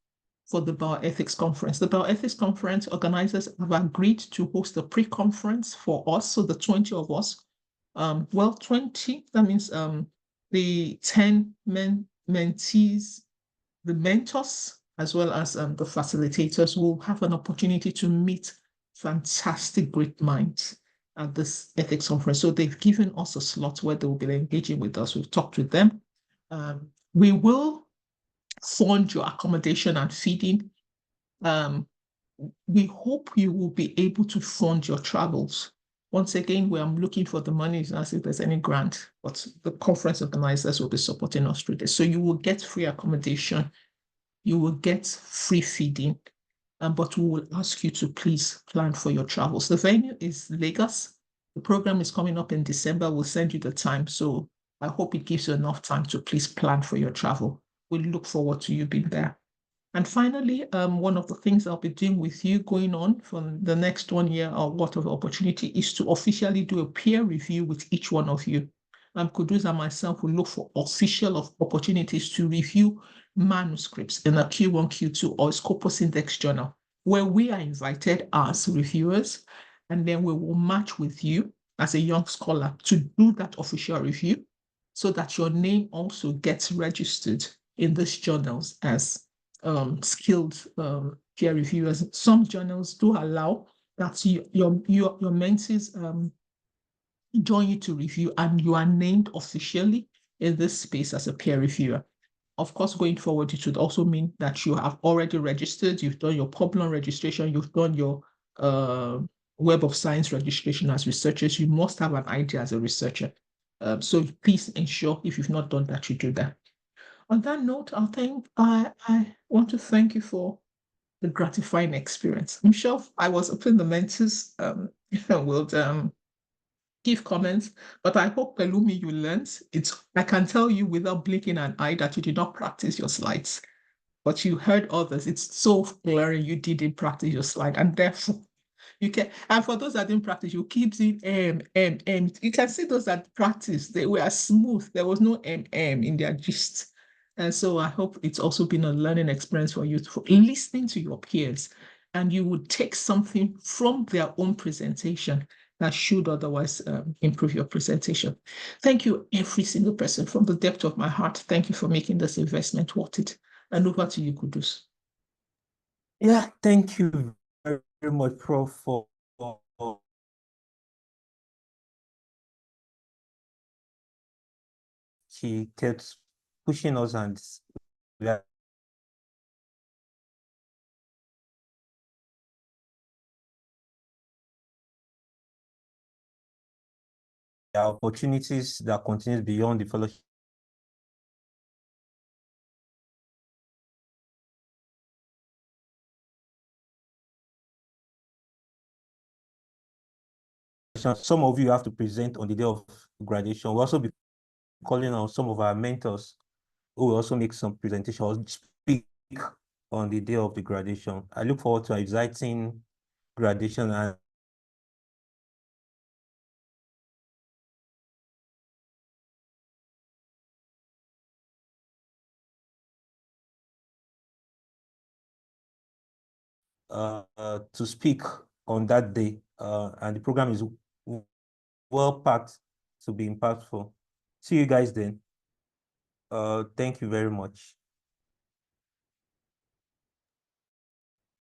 for the bioethics conference. The bioethics conference organizers have agreed to host a pre-conference for us, so the 20 of us. 20, that means the 10 mentees, the mentors, as well as the facilitators will have an opportunity to meet fantastic, great minds at this ethics conference. So they've given us a slot where they will be engaging with us. We've talked with them. We will fund your accommodation and feeding. We hope you will be able to fund your travels. Once again, we are looking for the money as if there's any grant, but the conference organizers will be supporting us through this. So you will get free accommodation, you will get free feeding, but we will ask you to please plan for your travels. The venue is Lagos. The program is coming up in December. We'll send you the time. So I hope it gives you enough time to please plan for your travel. We look forward to you being there. And finally, one of the things I'll be doing with you going on for the next 1 year or what of opportunity is to officially do a peer review with each one of you. Kudus and myself will look for official opportunities to review manuscripts in a Q1, Q2 or Scopus Index journal, where we are invited as reviewers, and then we will match with you as a young scholar to do that official review so that your name also gets registered in these journals as skilled peer reviewers. Some journals do allow that your mentees join you to review and you are named officially in this space as a peer reviewer. Of course, going forward, it should also mean that you have already registered, you've done your Publon registration, you've done your Web of Science registration as researchers. You must have an idea as a researcher. So please ensure if you've not done that, you do that. On that note, I want to thank you for the gratifying experience. I'm sure I was hoping the mentors will give comments, but I hope, Pelumi, you learned. I can tell you without blinking an eye that you did not practice your slides, but you heard others. It's so glaring you didn't practice your slide, and therefore you can. And for those that didn't practice, you keep saying You can see those that practiced, they were smooth. There was no in their gist. And so I hope it's also been a learning experience for you for listening to your peers, and you would take something from their own presentation that should otherwise improve your presentation. Thank you, every single person, from the depth of my heart. Thank you for making this investment worth it. And over to you, Kudus.
Yeah, thank you very much, Prof, for she kept pushing us, and there are opportunities that continue beyond the fellowship. Some of you have to present on the day of graduation. We'll also be calling on some of our mentors who will also make some presentation or speak on the day of the graduation. I look forward to an exciting graduation and to speak on that day, and the program is well packed to be impactful. See you guys then. Thank you very much.